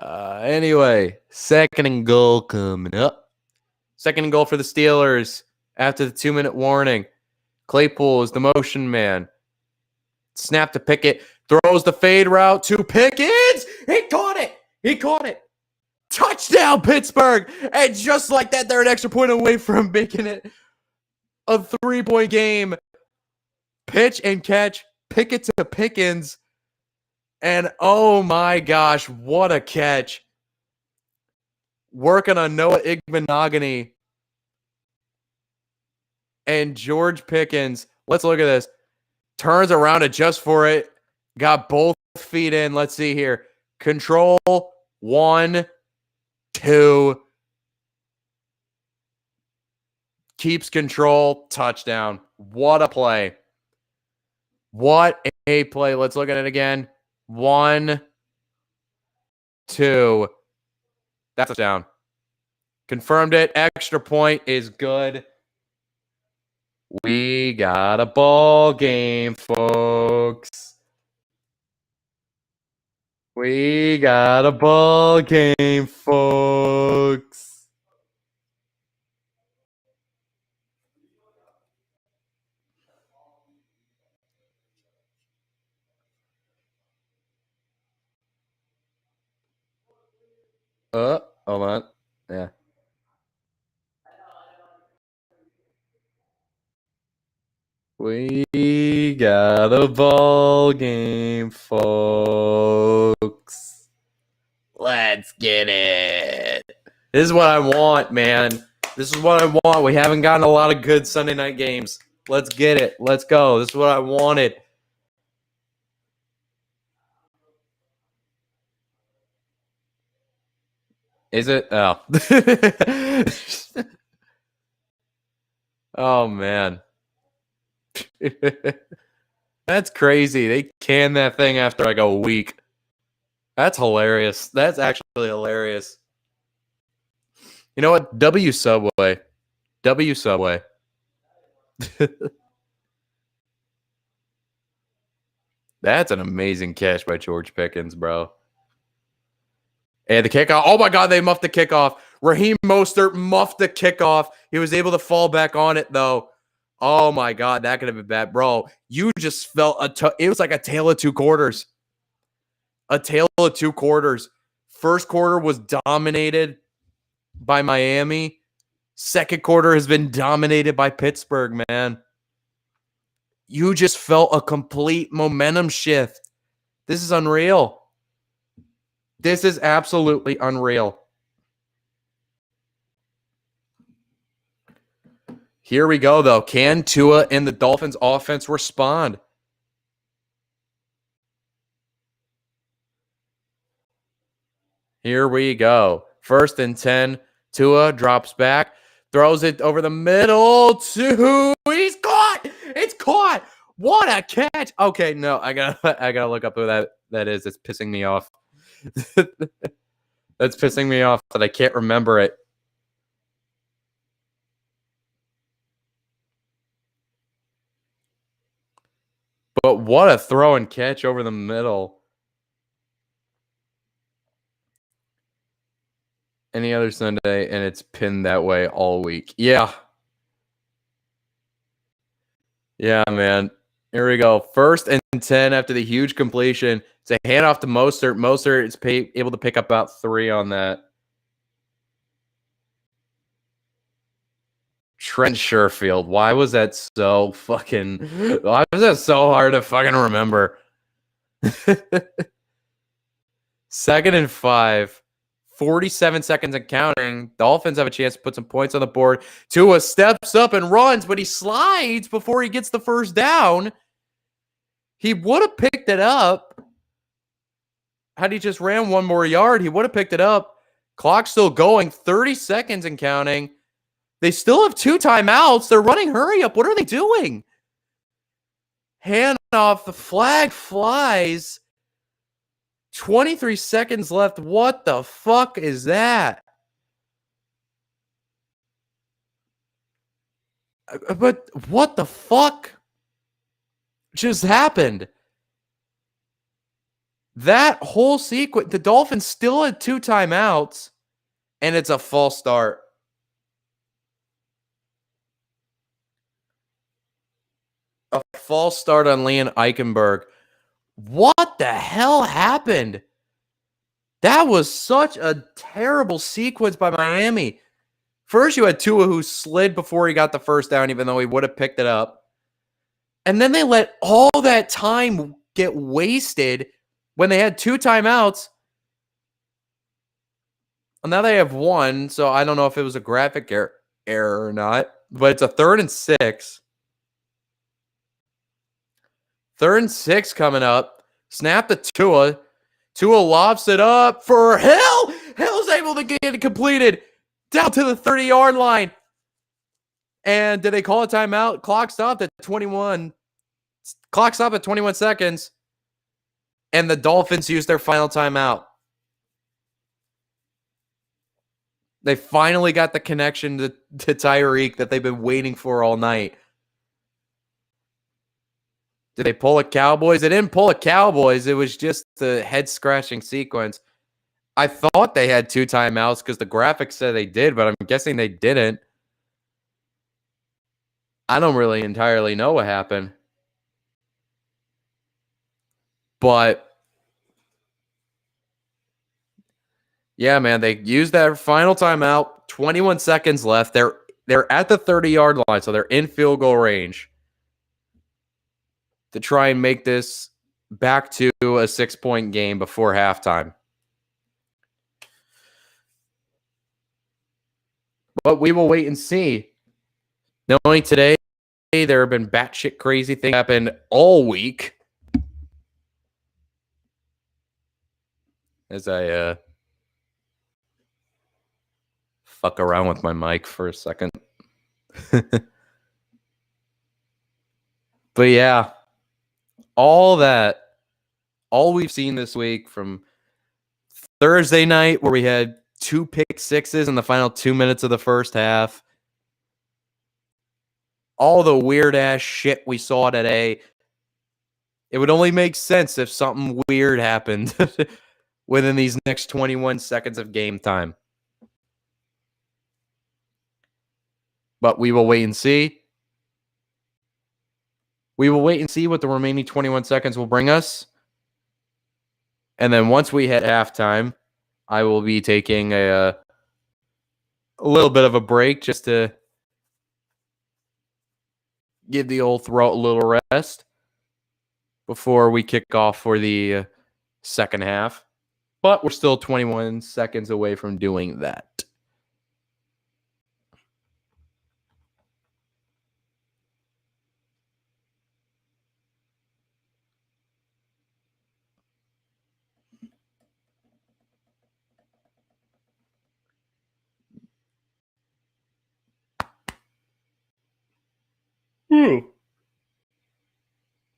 Anyway, 2nd and goal coming up. 2nd and goal for the Steelers after the 2-minute warning. Claypool is the motion man. Snap to Pickett. Throws the fade route to Pickens. He caught it. Touchdown, Pittsburgh. And just like that, they're an extra point away from making it a 3-point game. Pitch and catch, Pickett to Pickens. And oh my gosh, what a catch. Working on Noah Igbenogany and George Pickens. Let's look at this. Turns around, adjusts for it. Got both feet in. Let's see here. Control. 1, 2. Keeps control. Touchdown. What a play. What a play. Let's look at it again. 1, 2. That's a touchdown. Confirmed it. Extra point is good. We got a ball game, folks. We got a ball game, folks. Hold on. Yeah. We got a ball game, folks. Let's get it. This is what I want, man. This is what I want. We haven't gotten a lot of good Sunday night games. Let's get it. Let's go. This is what I wanted. Is it? Oh. Oh, man. That's crazy. They canned that thing after like a week. That's hilarious. That's actually hilarious. You know what? W Subway. W Subway. That's an amazing catch by George Pickens, bro. And the kickoff. Oh, my God, they muffed the kickoff. Raheem Mostert muffed the kickoff. He was able to fall back on it, though. Oh, my God, that could have been bad. Bro, you just felt it was like a tale of two quarters. A tale of two quarters. First quarter was dominated by Miami. Second quarter has been dominated by Pittsburgh, man. You just felt a complete momentum shift. This is unreal. This is absolutely unreal. Here we go, though. Can Tua and the Dolphins offense respond? Here we go. 1st and 10. Tua drops back. Throws it over the middle to he's caught. It's caught. What a catch. Okay, no, I gotta look up who that is. It's pissing me off. That's pissing me off that I can't remember it. But what a throw and catch over the middle. Any other Sunday, and it's pinned that way all week. Yeah. Yeah, man. Here we go. 1st and 10 after the huge completion. It's a handoff to Mostert. Mostert is able to pick up about 3 on that. Trent Sherfield. Why was that so hard to fucking remember? 2nd and 5. 47 seconds and counting. Dolphins have a chance to put some points on the board. Tua steps up and runs, but he slides before he gets the first down. He would have picked it up. Had he just ran one more yard, he would have picked it up. Clock's still going. 30 seconds and counting. They still have 2 timeouts. They're running hurry up. What are they doing? Hand off. The flag flies. 23 seconds left. What the fuck is that? But what the fuck just happened? That whole sequence, the Dolphins still had 2 timeouts, and it's a false start. A false start on Leon Eichenberg. What the hell happened? That was such a terrible sequence by Miami. First, you had Tua who slid before he got the first down, even though he would have picked it up. And then they let all that time get wasted when they had 2 timeouts. Well, now they have 1, so I don't know if it was a graphic error or not, but it's a 3rd and 6. 3rd and 6 coming up. Snap to Tua. Tua lobs it up for Hill. Hill's able to get it completed down to the 30-yard line. And did they call a timeout? Clock stopped at 21. Clock stopped at 21 seconds. And the Dolphins used their final timeout. They finally got the connection to Tyreek that they've been waiting for all night. Did they pull a Cowboys? They didn't pull a Cowboys. It was just the head-scratching sequence. I thought they had 2 timeouts because the graphics said they did, but I'm guessing they didn't. I don't really entirely know what happened. But yeah, man, they used that final timeout. 21 seconds left. They're at the 30-yard line, so they're in field goal range to try and make this back to a 6-point game before halftime. But we will wait and see. Knowing today, there have been batshit crazy things happen all week. As I fuck around with my mic for a second. But yeah, all we've seen this week from Thursday night where we had 2 pick sixes in the final 2 minutes of the first half. All the weird ass shit we saw today. It would only make sense if something weird happened within these next 21 seconds of game time. But we will wait and see. We will wait and see what the remaining 21 seconds will bring us. And then once we hit halftime, I will be taking a little bit of a break just to give the old throat a little rest before we kick off for the second half. But we're still 21 seconds away from doing that.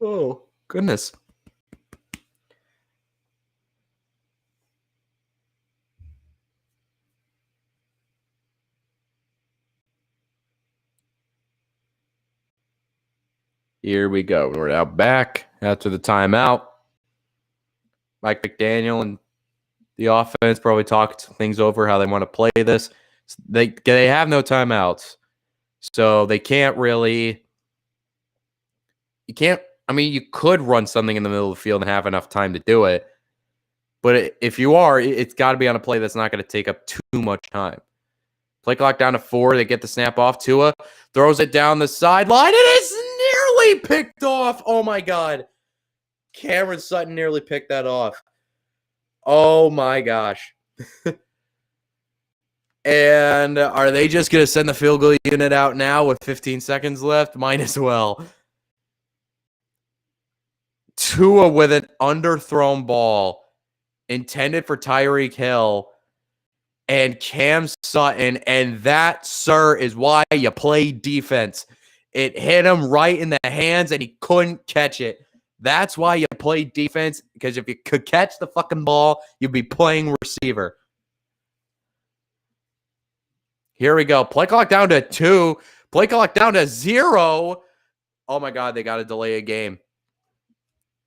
Oh, goodness. Here we go. We're now back after the timeout. Mike McDaniel and the offense probably talked things over how they want to play this. They have no timeouts, so they can't really. You can't. I mean, you could run something in the middle of the field and have enough time to do it, but if you are, it's got to be on a play that's not going to take up too much time. Play clock down to 4. They get the snap off. Tua throws it down the sideline. It is nearly picked off. Oh, my God. Cameron Sutton nearly picked that off. Oh, my gosh. And are they just going to send the field goal unit out now with 15 seconds left? Might as well. Tua with an underthrown ball intended for Tyreek Hill and Cam Sutton, and that, sir, is why you play defense. It hit him right in the hands, and he couldn't catch it. That's why you play defense, because if you could catch the fucking ball, you'd be playing receiver. Here we go. Play clock down to 2. Play clock down to 0. Oh, my God, they got to delay a game.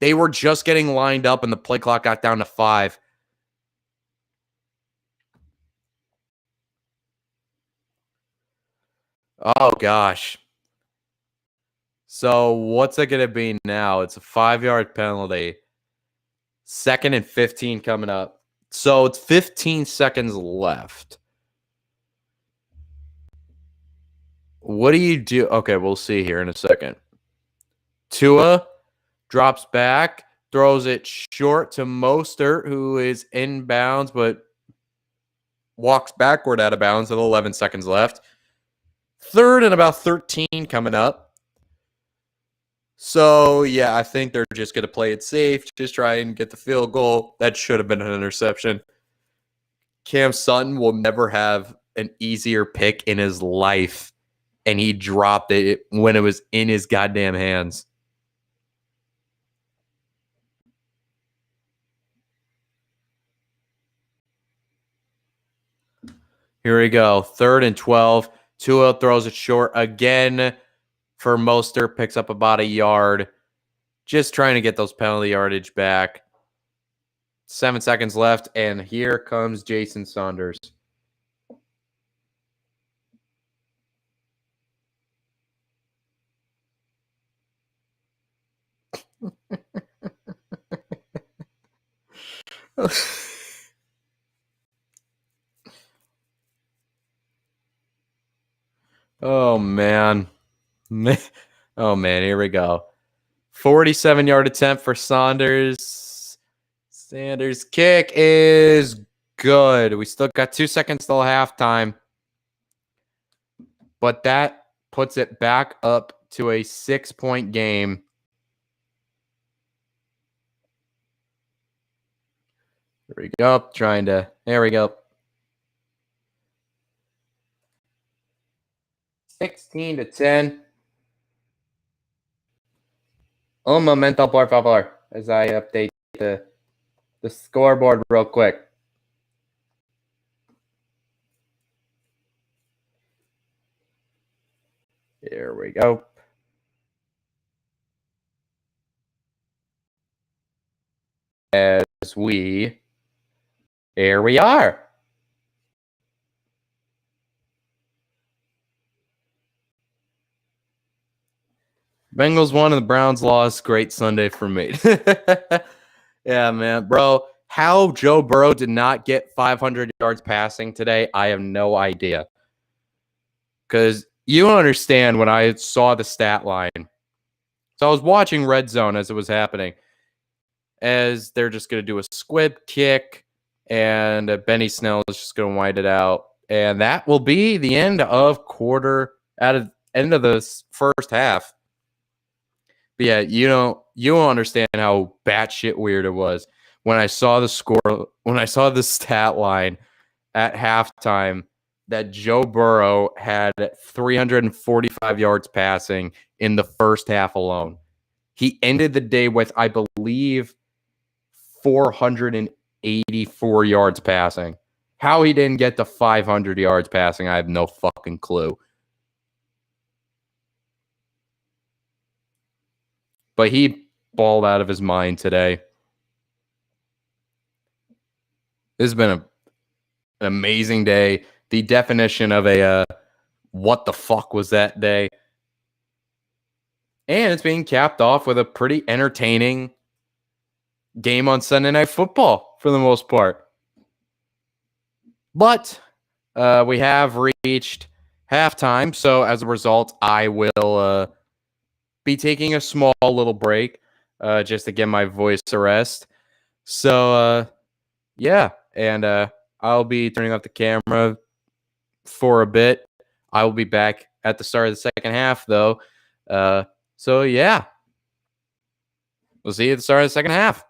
They were just getting lined up, and the play clock got down to 5. Oh, gosh. So what's it going to be now? It's a 5-yard penalty. 2nd and 15 coming up. So it's 15 seconds left. What do you do? Okay, we'll see here in a second. Tua drops back, throws it short to Mostert, who is inbounds, but walks backward out of bounds with 11 seconds left. Third and about 13 coming up. So, yeah, I think they're just going to play it safe, just try and get the field goal. That should have been an interception. Cam Sutton will never have an easier pick in his life, and he dropped it when it was in his goddamn hands. Here we go. 3rd and 12. Tua throws it short again for Mostert, picks up about a yard. Just trying to get those penalty yardage back. 7 seconds left, and here comes Jason Saunders. Oh, man. Oh, man, here we go. 47-yard attempt for Saunders. Sanders' kick is good. We still got 2 seconds till halftime. But that puts it back up to a 6-point game. There we go. There we go. 16-10. Un momento, por favor, as I update the scoreboard real quick. Here we go. Here we are. Bengals won and the Browns lost. Great Sunday for me. Yeah, man. Bro, how Joe Burrow did not get 500 yards passing today, I have no idea. Because you don't understand when I saw the stat line. So I was watching Red Zone as it was happening. As they're just going to do a squib kick, and Benny Snell is just going to wind it out. And that will be the end of end of the first half. But yeah, you don't understand how batshit weird it was when I saw the score, when I saw the stat line at halftime that Joe Burrow had 345 yards passing in the first half alone. He ended the day with, I believe, 484 yards passing. How he didn't get to 500 yards passing, I have no fucking clue. But he balled out of his mind today. This has been an amazing day. The definition of a what the fuck was that day? And it's being capped off with a pretty entertaining game on Sunday Night Football for the most part. But we have reached halftime. So as a result, I will be taking a small little break just to get my voice a rest. So, yeah. And I'll be turning off the camera for a bit. I will be back at the start of the second half, though. So, yeah. We'll see you at the start of the second half.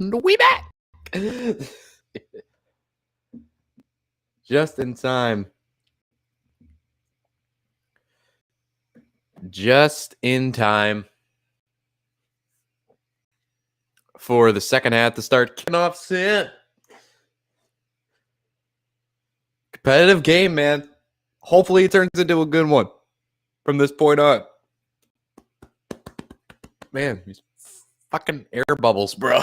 We back. Just in time. Just in time for the second half to start kicking off soon. Competitive game, man. Hopefully it turns into a good one from this point on. Man, these fucking air bubbles, bro.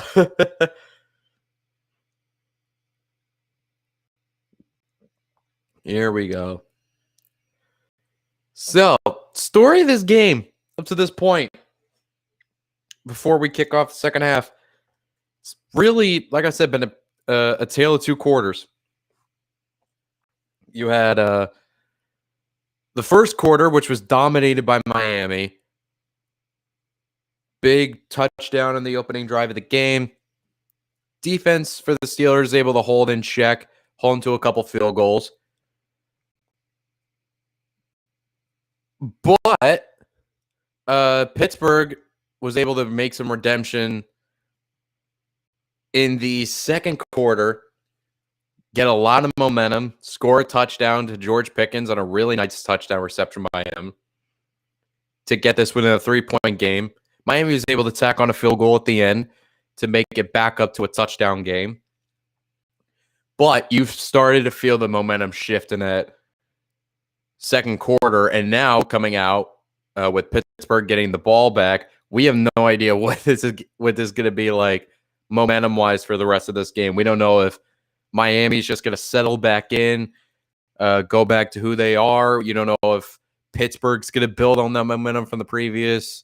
Here we go. So, story of this game up to this point, before we kick off the second half, it's really, like I said, been a tale of two quarters. You had the first quarter, which was dominated by Miami. Big touchdown in the opening drive of the game. Defense for the Steelers able to hold in check, hold them to a couple field goals. But Pittsburgh was able to make some redemption in the second quarter, get a lot of momentum, score a touchdown to George Pickens on a really nice touchdown reception by him to get this within a 3-point game. Miami was able to tack on a field goal at the end to make it back up to a touchdown game. But you've started to feel the momentum shift in that second quarter, and now coming out with Pittsburgh getting the ball back, we have no idea what this is going to be like momentum-wise for the rest of this game. We don't know if Miami's just going to settle back in, go back to who they are. You don't know if Pittsburgh's going to build on that momentum from the previous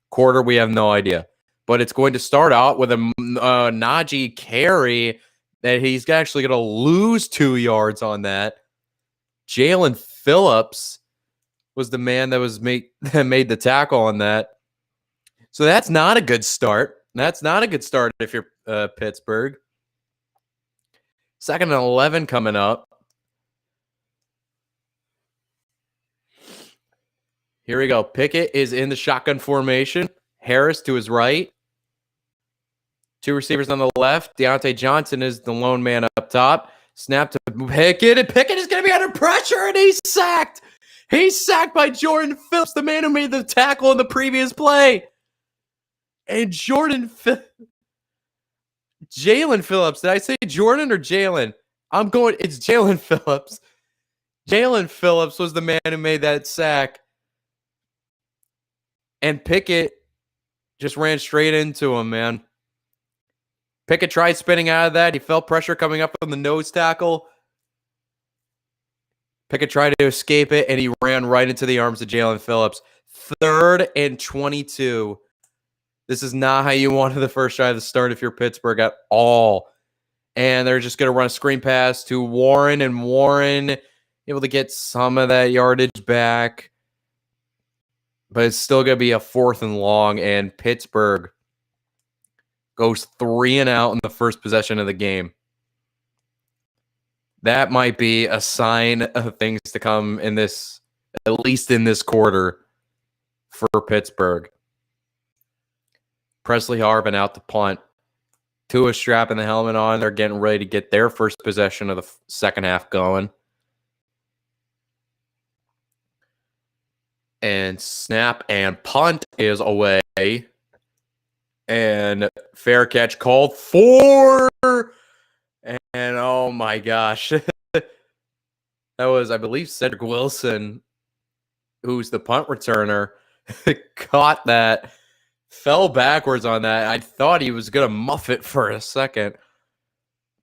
quarter. We have no idea. But it's going to start out with a Najee carry that he's actually going to lose 2 yards on that. Jalen Phillips was the man that was made the tackle on that. So that's not a good start. That's not a good start if you're Pittsburgh. 2nd and 11 coming up. Here we go. Pickett is in the shotgun formation. Harris to his right. 2 receivers on the left. Deontay Johnson is the lone man up top. Snap to Pickett, and Pickett is going to be under pressure, and he's sacked. He's sacked by Jordan Phillips, the man who made the tackle in the previous play. And Jalen Phillips. Did I say Jordan or Jalen? It's Jalen Phillips. Jalen Phillips was the man who made that sack. And Pickett just ran straight into him, man. Pickett tried spinning out of that. He felt pressure coming up from the nose tackle. Pickett tried to escape it, and he ran right into the arms of Jalen Phillips. 3rd and 22. This is not how you wanted the first drive to start if you're Pittsburgh at all. And they're just going to run a screen pass to Warren, and Warren able to get some of that yardage back. But it's still going to be a 4th and long, and Pittsburgh goes 3 and out in the first possession of the game. That might be a sign of things to come in this, at least in this quarter, for Pittsburgh. Presley Harvin out to punt. Tua strapping the helmet on. They're getting ready to get their first possession of the second half going. And snap and punt is away. And fair catch called for. And oh my gosh. That was, I believe, Cedric Wilson, who's the punt returner, caught that, fell backwards on that. I thought he was going to muff it for a second.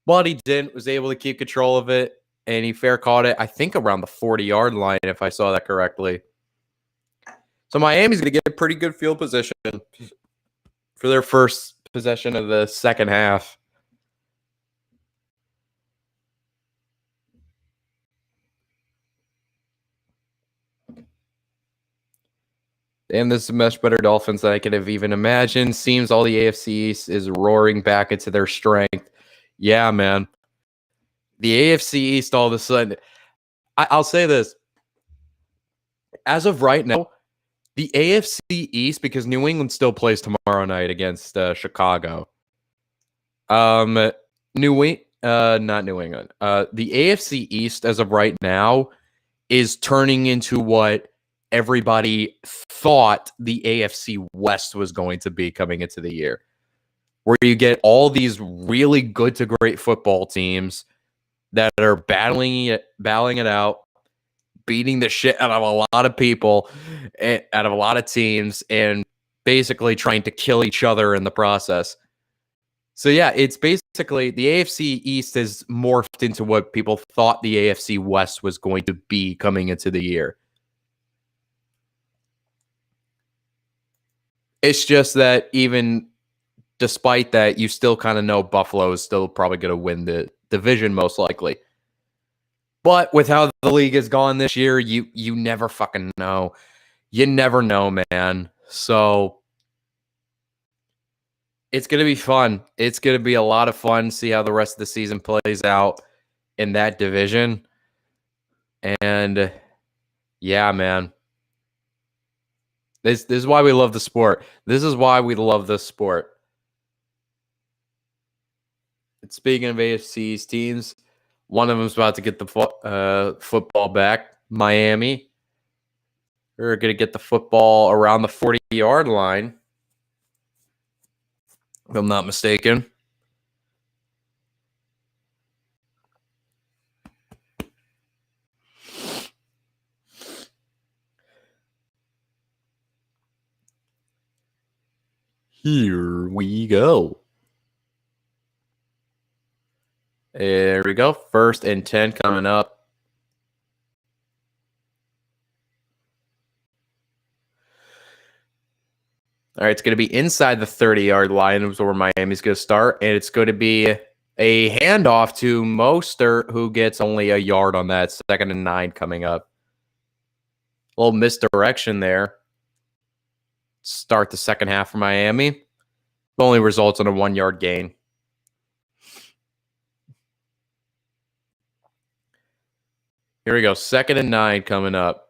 But he didn't, was able to keep control of it. And he fair caught it, I think, around the 40-yard line, if I saw that correctly. So Miami's going to get a pretty good field position for their first possession of the second half. And this is a much better Dolphins than I could have even imagined. Seems all the AFC East is roaring back into their strength. Yeah, man. The AFC East all of a sudden. I'll say this. As of right now, the AFC East, because New England still plays tomorrow night against Chicago. Not New England. The AFC East as of right now is turning into what everybody thought the AFC West was going to be coming into the year, where you get all these really good to great football teams that are battling it out, beating the shit out of a lot of people, out of a lot of teams, and basically trying to kill each other in the process. So yeah, it's basically the AFC East has morphed into what people thought the AFC West was going to be coming into the year. It's just that even despite that, you still kind of know Buffalo is still probably going to win the division most likely. But with how the league has gone this year, you never fucking know. You never know, man. So it's going to be fun. It's going to be a lot of fun. See how the rest of the season plays out in that division. And yeah, man. This is why we love the sport. This is why we love this sport. And speaking of AFC's teams, one of them's about to get the football back. Miami. They're going to get the football around the 40-yard line, if I'm not mistaken. Here we go. There we go. 1st and 10 coming up. All right, it's going to be inside the 30-yard line is where Miami's going to start, and it's going to be a handoff to Mostert, who gets only a yard on that. 2nd and 9 coming up. A little misdirection there. Start the second half for Miami. Only results in a 1-yard gain. Here we go. 2nd and 9 coming up.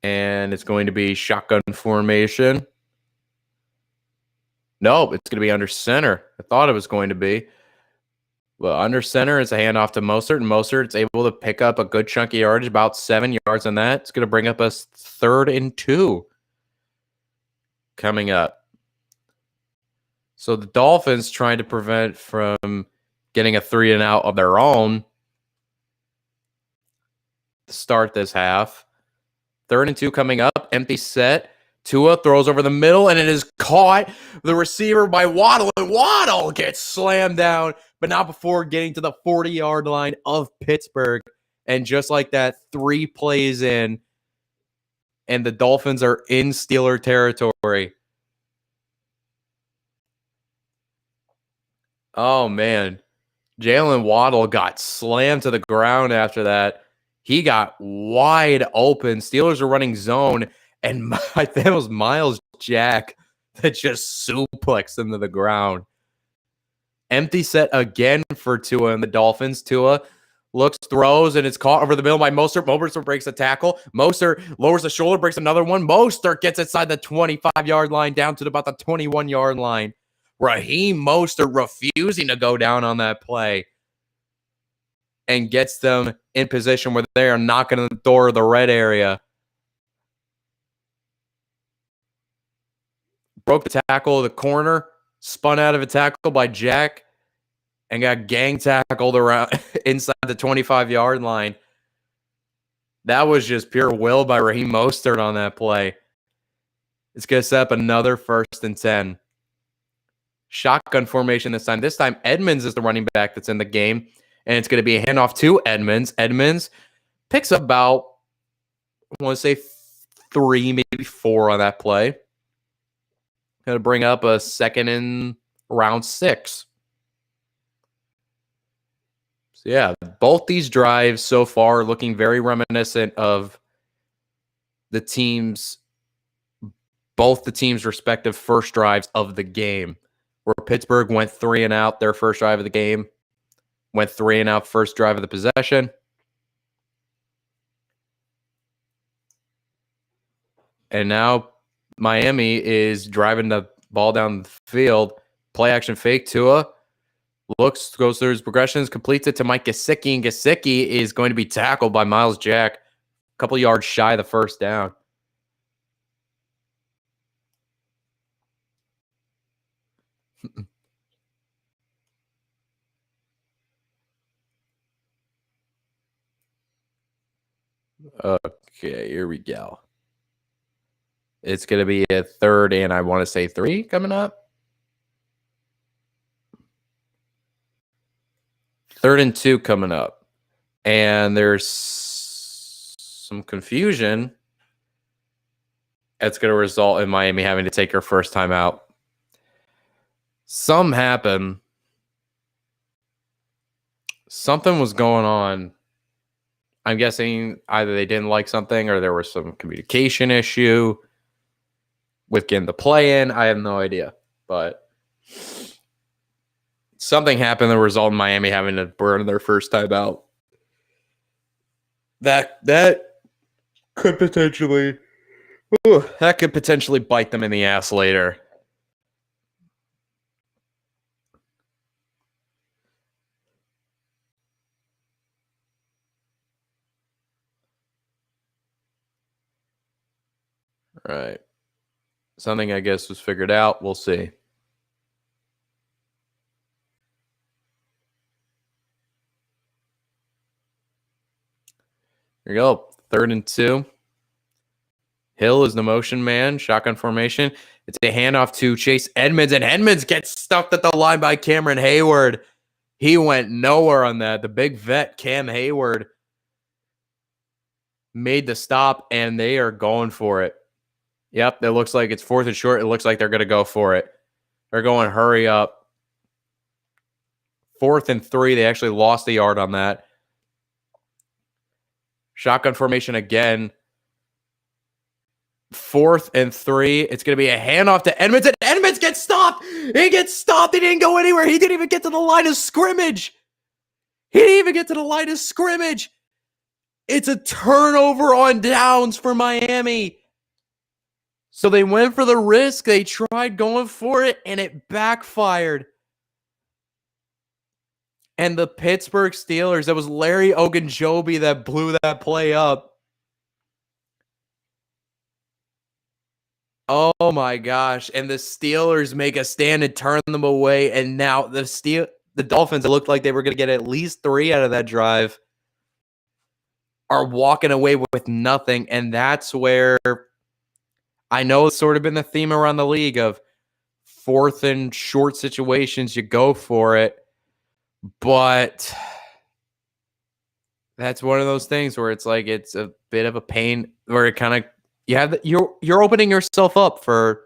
And it's going to be shotgun formation. Nope, it's going to be under center. I thought it was going to be. Well, under center is a handoff to Mostert, and Mostert's able to pick up a good chunk of yardage, about 7 yards on that. It's going to bring up us 3rd and 2 coming up. So the Dolphins trying to prevent from getting a 3 and out of their own to start this half. 3rd and 2 coming up, empty set. Tua throws over the middle, and it is caught. The receiver by Waddle, and Waddle gets slammed down, but not before getting to the 40-yard line of Pittsburgh. And just like that, 3 plays in, and the Dolphins are in Steeler territory. Oh, man. Jalen Waddle got slammed to the ground after that. He got wide open. Steelers are running zone, and I think it was Miles Jack that just suplexed him to the ground. Empty set again for Tua and the Dolphins. Tua looks, throws, and it's caught over the middle by Mostert. Mostert breaks a tackle. Mostert lowers the shoulder, breaks another one. Mostert gets inside the 25-yard line down to about the 21-yard line. Raheem Mostert refusing to go down on that play and gets them in position where they are knocking on the door of the red area. Broke the tackle of the corner, spun out of a tackle by Jack, and got gang tackled around inside the 25-yard line. That was just pure will by Raheem Mostert on that play. It's going to set up another 1st and 10. Shotgun formation this time. This time, Edmonds is the running back that's in the game, and it's going to be a handoff to Edmonds. Edmonds picks up about, I want to say 3, maybe 4 on that play. Going to bring up a 2nd and round 6. So yeah, both these drives so far looking very reminiscent of both the teams' respective first drives of the game, where Pittsburgh went 3 and out their first drive of the game, went 3 and out first drive of the possession. And now Miami is driving the ball down the field, Play action fake. Tua looks, goes through his progressions, completes it to Mike Gesicki, and Gesicki is going to be tackled by Miles Jack, a couple yards shy of the first down. Okay, here we go. It's going to be a 3rd and I want to say 3 coming up. 3rd and 2 coming up. And there's some confusion. That's going to result in Miami having to take her first time out. Something happened. Something was going on. I'm guessing either they didn't like something or there was some communication issue with getting the play in. I have no idea. But something happened that resulted in Miami having to burn their first time out. That could potentially bite them in the ass later. All right. Something, I guess, was figured out. We'll see. Here you go. 3rd and 2. Hill is the motion man. Shotgun formation. It's a handoff to Chase Edmonds, and Edmonds gets stuffed at the line by Cameron Hayward. He went nowhere on that. The big vet, Cam Hayward, made the stop, and they are going for it. Yep, it looks like it's 4th and short. It looks like they're going to go for it. They're going hurry up. 4th and 3. They actually lost a yard on that. Shotgun formation again. 4th and 3. It's going to be a handoff to Edmonds, and Edmonds gets stopped. He gets stopped. He didn't go anywhere. He didn't even get to the line of scrimmage. It's a turnover on downs for Miami. So they went for the risk. They tried going for it, and it backfired. And the Pittsburgh Steelers, that was Larry Ogunjobi that blew that play up. Oh my gosh. And the Steelers make a stand and turn them away. And now the Dolphins, it looked like they were going to get at least 3 out of that drive, are walking away with nothing. And that's where I know it's sort of been the theme around the league of 4th and short situations, you go for it. But that's one of those things where it's like it's a bit of a pain where it kind of you're opening yourself up for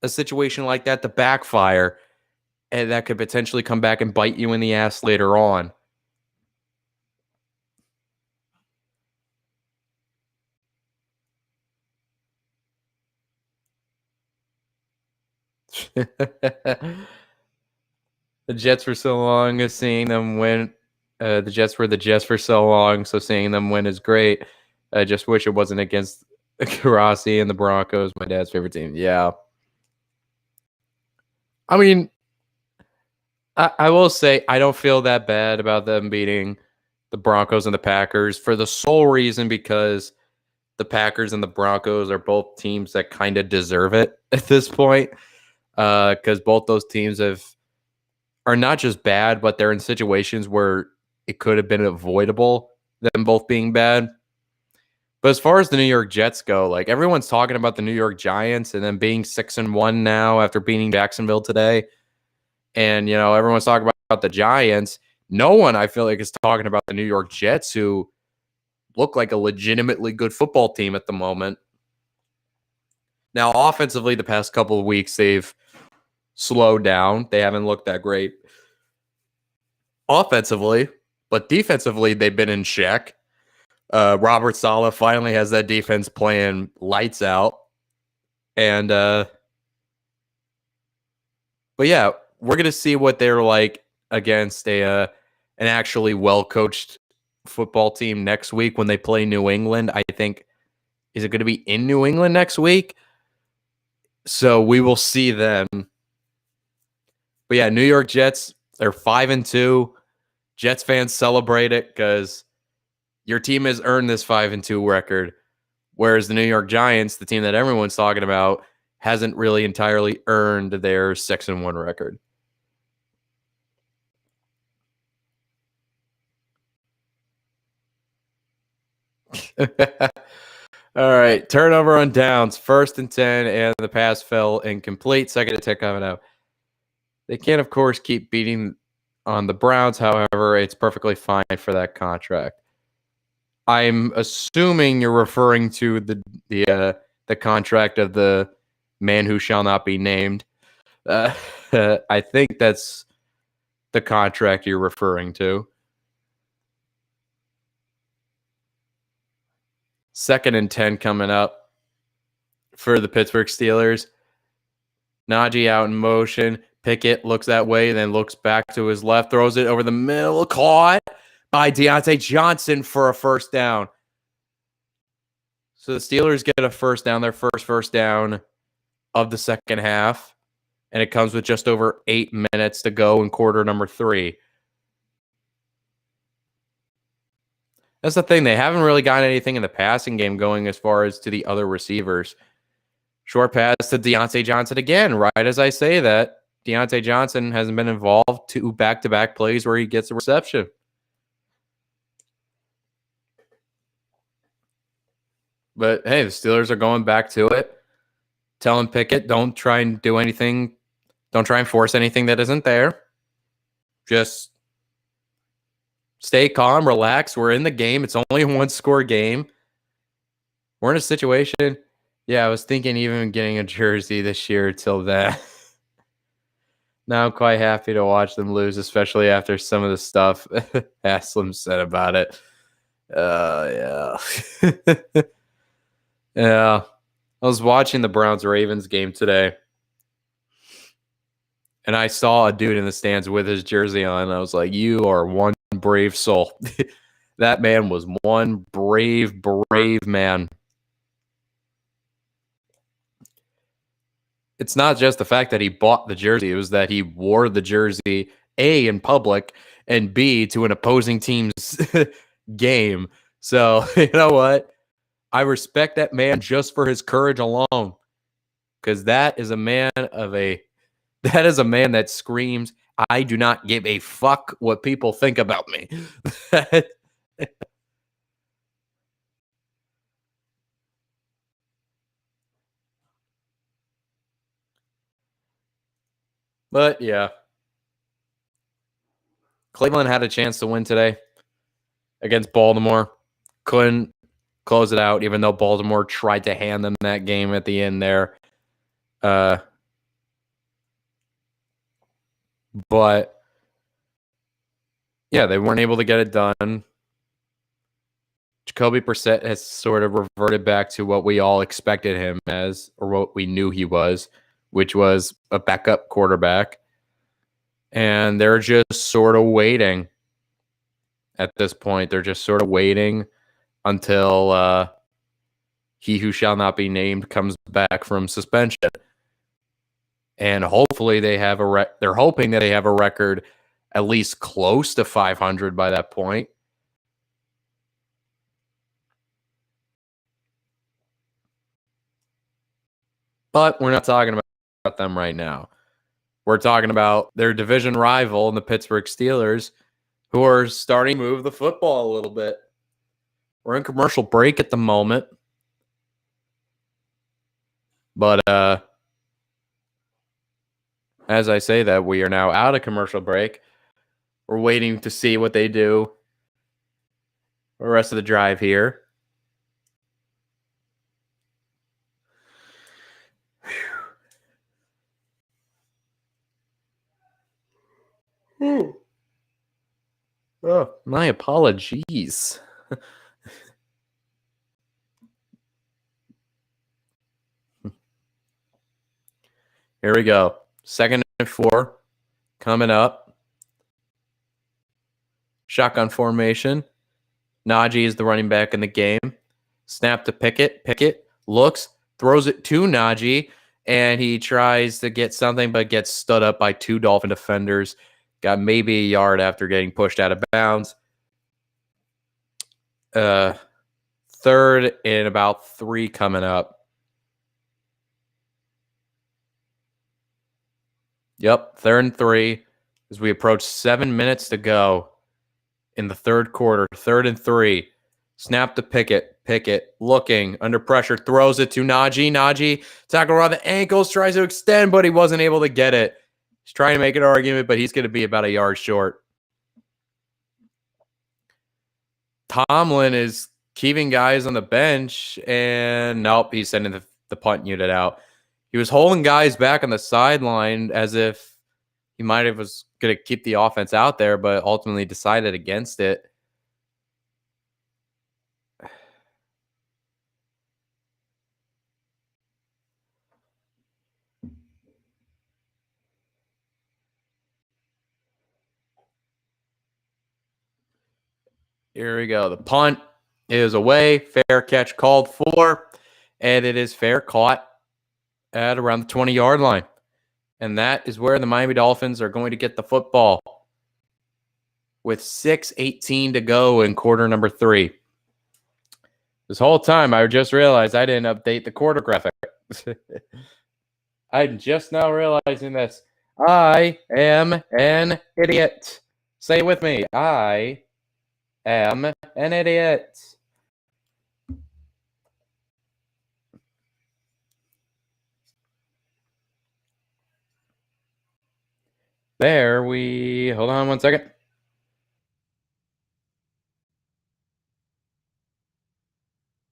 a situation like that to backfire, and that could potentially come back and bite you in the ass later on. The Jets for so long, seeing them win. The Jets were the Jets for so long, so seeing them win is great. I just wish it wasn't against Karasi and the Broncos, my dad's favorite team. Yeah. I mean, I will say I don't feel that bad about them beating the Broncos and the Packers for the sole reason because the Packers and the Broncos are both teams that kind of deserve it at this point, because both those teams are not just bad, but they're in situations where it could have been avoidable, them both being bad. But as far as the New York Jets go, like everyone's talking about the New York Giants and them being 6-1 now after beating Jacksonville today. And, you know, everyone's talking about the Giants. No one, I feel like, is talking about the New York Jets, who look like a legitimately good football team at the moment. Now, offensively, the past couple of weeks, they've slowed down. They haven't looked that great offensively, but defensively, they've been in check. Robert Saleh finally has that defense playing lights out. And, but yeah, we're going to see what they're like against an actually well-coached football team next week when they play New England. I think, is it going to be in New England next week? So we will see then But yeah, New York Jets, they're 5-2. Jets fans celebrate it because your team has earned this 5-2 record. Whereas the New York Giants, the team that everyone's talking about, hasn't really entirely earned their 6-1 record. All right, turnover on downs, 1st and 10, and the pass fell incomplete. Second and 10 coming up. They can't, of course, keep beating on the Browns. However, it's perfectly fine for that contract. I'm assuming you're referring to the contract of the man who shall not be named. I think that's the contract you're referring to. 2nd and 10 coming up for the Pittsburgh Steelers. Najee out in motion. Pickett looks that way, then looks back to his left, throws it over the middle, caught by Deontay Johnson for a first down. So the Steelers get a first down, their first down of the second half, and it comes with just over 8 minutes to go in quarter number 3. That's the thing. They haven't really gotten anything in the passing game going as far as to the other receivers. Short pass to Deontay Johnson again. Right as I say that, Deontay Johnson hasn't been involved to back-to-back plays where he gets a reception. But, hey, the Steelers are going back to it. Telling Pickett, don't try and do anything. Don't try and force anything that isn't there. Just stay calm, relax. We're in the game. It's only a one-score game. We're in a situation. Yeah, I was thinking even getting a jersey this year till then. Now I'm quite happy to watch them lose, especially after some of the stuff Haslam said about it. Yeah. Yeah. I was watching the Browns-Ravens game today, and I saw a dude in the stands with his jersey on, and I was like, you are one brave soul. That man was one brave man. It's not just the fact that he bought the jersey. It was that he wore the jersey, A, in public, and B, to an opposing team's game. So, you know what? I respect that man just for his courage alone. Because that is a man that screams, I do not give a fuck what people think about me. But yeah, Cleveland had a chance to win today against Baltimore. Couldn't close it out, even though Baltimore tried to hand them that game at the end there. But yeah, they weren't able to get it done. Jacoby Brissett has sort of reverted back to what we all expected him as, or what we knew he was, which was a backup quarterback. And they're just sort of waiting at this point. They're just sort of waiting until he who shall not be named comes back from suspension. And hopefully they're hoping that they have a record at least close to 500 by that point. But we're not talking about them right now. We're talking about their division rival in the Pittsburgh Steelers, who are starting to move the football a little bit. We're in commercial break at the moment. But as I say that, we are now out of commercial break. We're waiting to see what they do for the rest of the drive here. Oh, my apologies. Here we go. 2nd and 4 coming up. Shotgun formation. Najee is the running back in the game. Snap to Pickett. Pickett looks, throws it to Najee, and he tries to get something, but gets stood up by 2 Dolphin defenders. Got maybe a yard after getting pushed out of bounds. Third and about 3 coming up. Yep, 3rd and 3 as we approach 7 minutes to go in the third quarter. 3rd and 3. Snap to Pickett. Pickett looking under pressure, throws it to Najee. Najee tackle around the ankles, tries to extend, but he wasn't able to get it. He's trying to make an argument, but he's going to be about a yard short. Tomlin is keeping guys on the bench, and nope, he's sending the punt unit out. He was holding guys back on the sideline as if he might have was going to keep the offense out there, but ultimately decided against it. Here we go. The punt is away. Fair catch called for, and it is fair caught at around the 20-yard line. And that is where the Miami Dolphins are going to get the football with 6:18 to go in quarter number 3. This whole time, I just realized I didn't update the quarter graphic. I'm just now realizing this. I am an idiot. Say it with me. I am an idiot. There we... Hold on one second.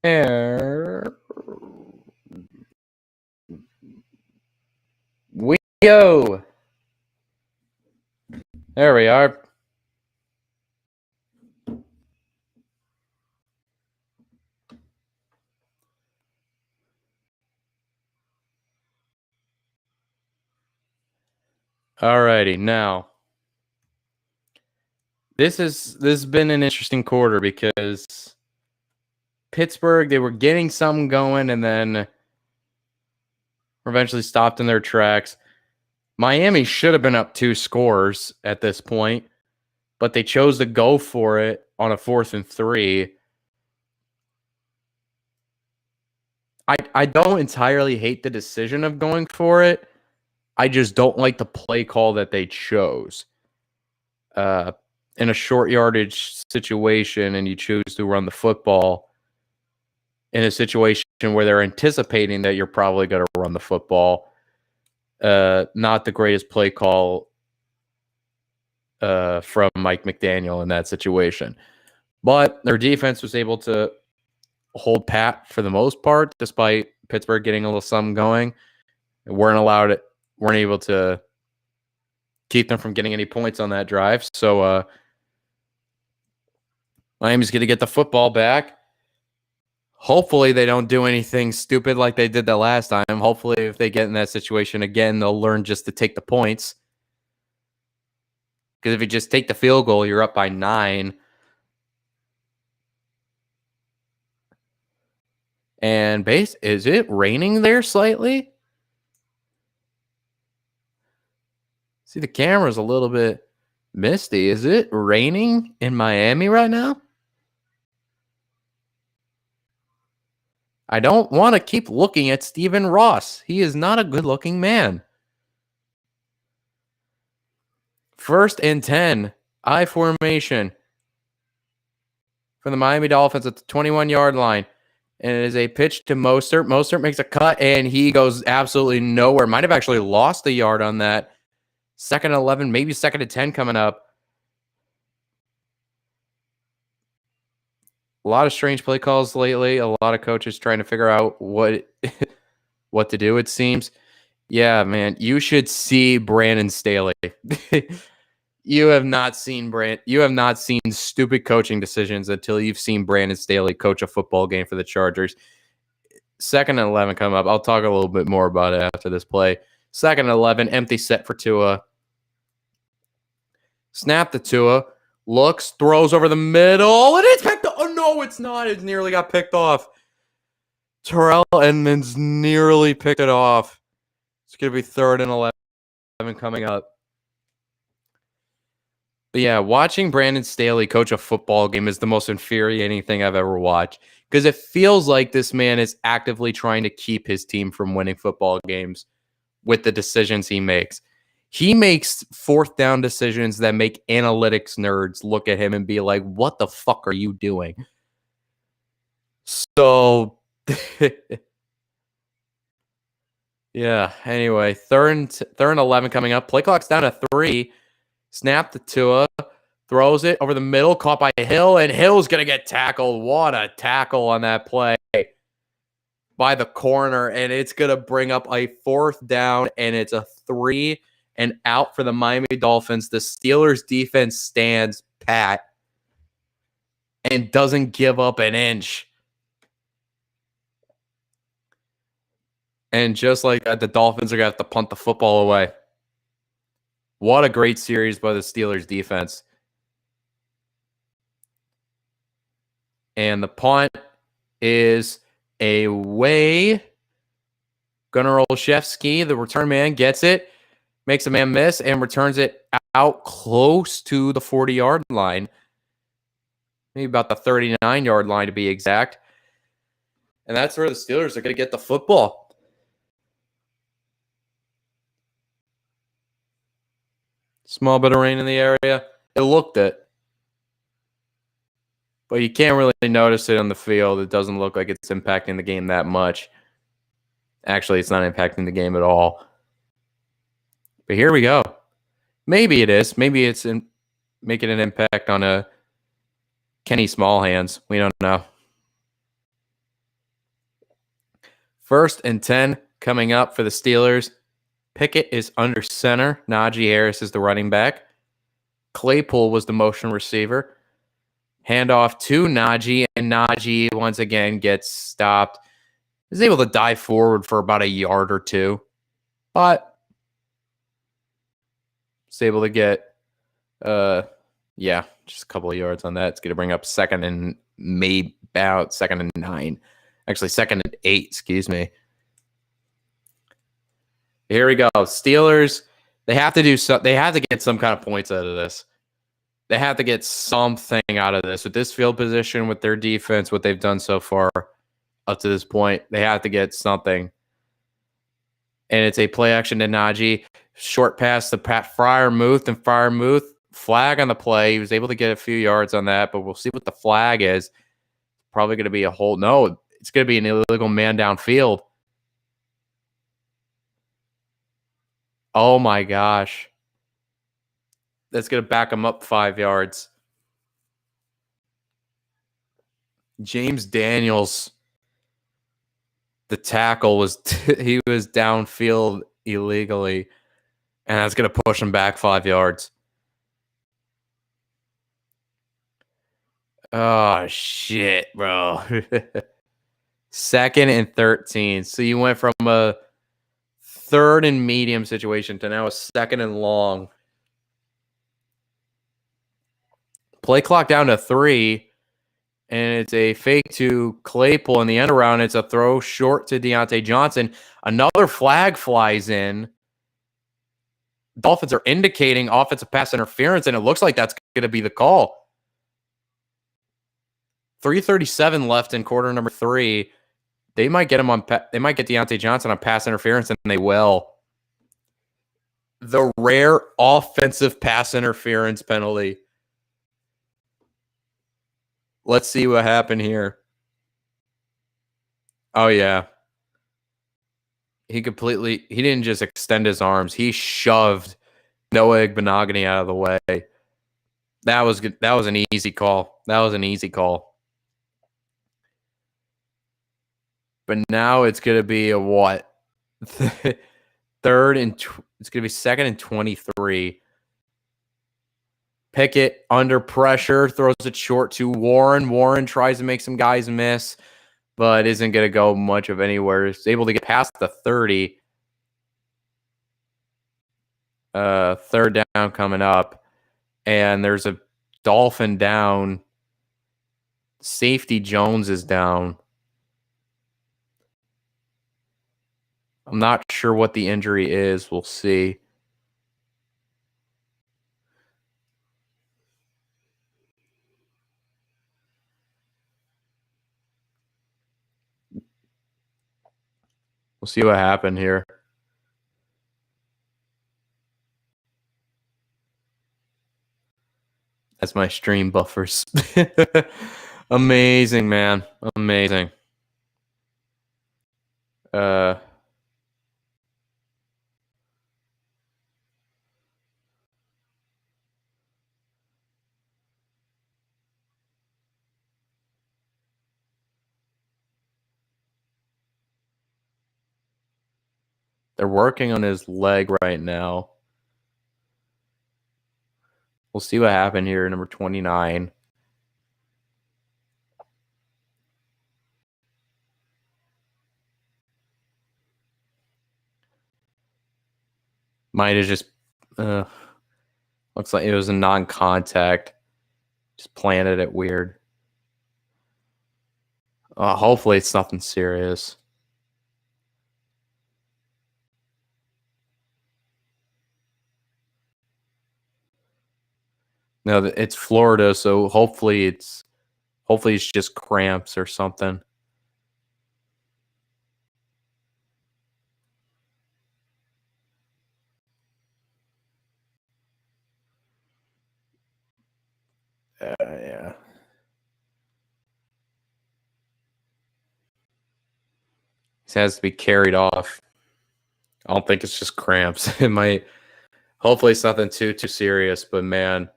There we go. There we are. Alrighty, now this has been an interesting quarter because Pittsburgh, they were getting something going and then were eventually stopped in their tracks. Miami should have been up 2 scores at this point, but they chose to go for it on a 4th and 3. I don't entirely hate the decision of going for it. I just don't like the play call that they chose. In a short yardage situation and you choose to run the football in a situation where they're anticipating that you're probably going to run the football, not the greatest play call from Mike McDaniel in that situation. But their defense was able to hold pat for the most part, despite Pittsburgh getting a little something going. They weren't able to keep them from getting any points on that drive. So Miami's going to get the football back. Hopefully they don't do anything stupid like they did the last time. Hopefully if they get in that situation again, they'll learn just to take the points. Because if you just take the field goal, you're up by 9. And is it raining there slightly? See, the camera's a little bit misty. Is it raining in Miami right now? I don't want to keep looking at Stephen Ross. He is not a good-looking man. 1st and 10. I formation for the Miami Dolphins at the 21-yard line. And it is a pitch to Mostert. Mostert makes a cut, and he goes absolutely nowhere. Might have actually lost a yard on that. 2nd and 11, maybe 2nd and 10 coming up. A lot of strange play calls lately. A lot of coaches trying to figure out what to do, it seems. Yeah, man, you should see Brandon Staley. You have not seen stupid coaching decisions until you've seen Brandon Staley coach a football game for the Chargers. 2nd and 11 come up. I'll talk a little bit more about it after this play. 2nd and 11, empty set for Tua. Snap to Tua. Looks, throws over the middle, and it's picked up. Oh, no, it's not. It nearly got picked off. Terrell Edmonds nearly picked it off. It's going to be 3rd and 11 coming up. But yeah, watching Brandon Staley coach a football game is the most infuriating thing I've ever watched, because it feels like this man is actively trying to keep his team from winning football games with the decisions he makes. He makes 4th down decisions that make analytics nerds look at him and be like, what the fuck are you doing? So, yeah, anyway, 3rd and 11 coming up. Play clock's down to 3. Snap to Tua. Throws it over the middle, caught by Hill, and Hill's going to get tackled. What a tackle on that play by the corner, and it's going to bring up a 4th down, and it's a 3 and out for the Miami Dolphins. The Steelers defense stands pat and doesn't give up an inch. And just like that, the Dolphins are going to have to punt the football away. What a great series by the Steelers defense. And the punt is away. Gunnar Olszewski, the return man, gets it, makes a man miss, and returns it out close to the 40-yard line. Maybe about the 39-yard line to be exact. And that's where the Steelers are going to get the football. Small bit of rain in the area. It looked it. But you can't really notice it on the field. It doesn't look like it's impacting the game that much. Actually, it's not impacting the game at all. But here we go. Maybe it is. Maybe it's making an impact on a Kenny Smallhands. We don't know. 1st and 10 coming up for the Steelers. Pickett is under center. Najee Harris is the running back. Claypool was the motion receiver. Handoff to Najee, and Najee once again gets stopped. Is able to dive forward for about a yard or 2, but is able to get, just a couple of yards on that. It's going to bring up 2nd and maybe about 2nd and 9. Actually, 2nd and 8, excuse me. Here we go. Steelers, they have to get some kind of points out of this. They have to get something out of this. With this field position, with their defense, what they've done so far up to this point, they have to get something. And it's a play action to Najee. Short pass to Pat Freiermuth, and Freiermuth, flag on the play. He was able to get a few yards on that, but we'll see what the flag is. Probably going to be a hold. No, it's going to be an illegal man downfield. Oh, my gosh. That's going to back him up 5 yards. James Daniels, the tackle, he was downfield illegally, and that's going to push him back 5 yards. Oh, shit, bro. 2nd and 13. So you went from a 3rd and medium situation to now a 2nd and long. Play clock down to 3, and it's a fake to Claypool in the end around. It's a throw short to Deontay Johnson. Another flag flies in. Dolphins are indicating offensive pass interference, and it looks like that's going to be the call. 3:37 left in quarter number 3. They might get they might get Deontay Johnson on pass interference, and they will. The rare offensive pass interference penalty. Let's see what happened here. Oh, yeah. He didn't just extend his arms. He shoved Noah Igbenogany out of the way. That was good. That was an easy call. But now it's going to be a what? It's going to be 2nd and 23. Pickett under pressure, throws it short to Warren. Warren tries to make some guys miss, but isn't going to go much of anywhere. He's able to get past the 30. 3rd down coming up, and there's a Dolphin down. Safety Jones is down. I'm not sure what the injury is. We'll see. We'll see what happened here. That's my stream buffers. Amazing, man. Amazing. They're working on his leg right now. We'll see what happened here, number 29. Might have just looks like it was a non-contact. Just planted it weird. Hopefully it's nothing serious. No, it's Florida, so hopefully it's just cramps or something. Yeah. He has to be carried off. I don't think it's just cramps. It might. Hopefully it's nothing too serious, but man,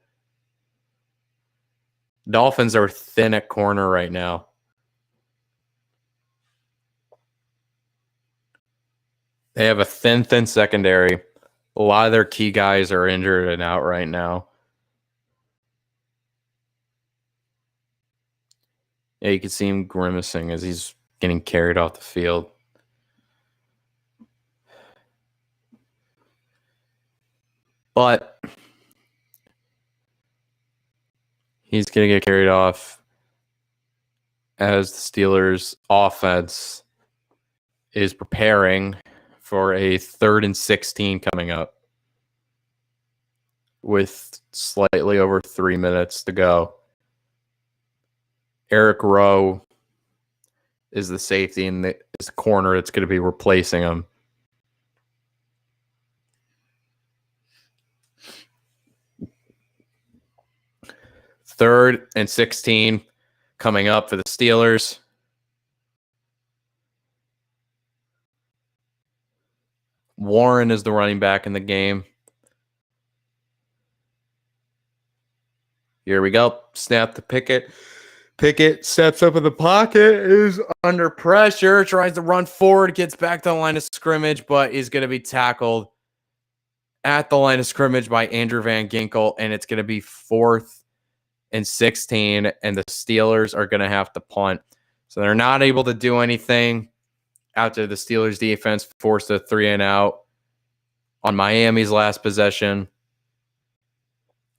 Dolphins are thin at corner right now. They have a thin secondary. A lot of their key guys are injured and out right now. Yeah, you can see him grimacing as he's getting carried off the field. But he's going to get carried off as the Steelers' offense is preparing for a 3rd and 16 coming up with slightly over 3 minutes to go. Eric Rowe is the safety and is the corner that's going to be replacing him. Third and 16 coming up for the Steelers. Warren is the running back in the game. Here we go. Snap to Pickett. Pickett steps up in the pocket, is under pressure, tries to run forward, gets back to the line of scrimmage, but is going to be tackled at the line of scrimmage by Andrew Van Ginkel, and it's going to be 4th and 16, and the Steelers are going to have to punt. So they're not able to do anything after the Steelers defense forced a 3-and-out on Miami's last possession.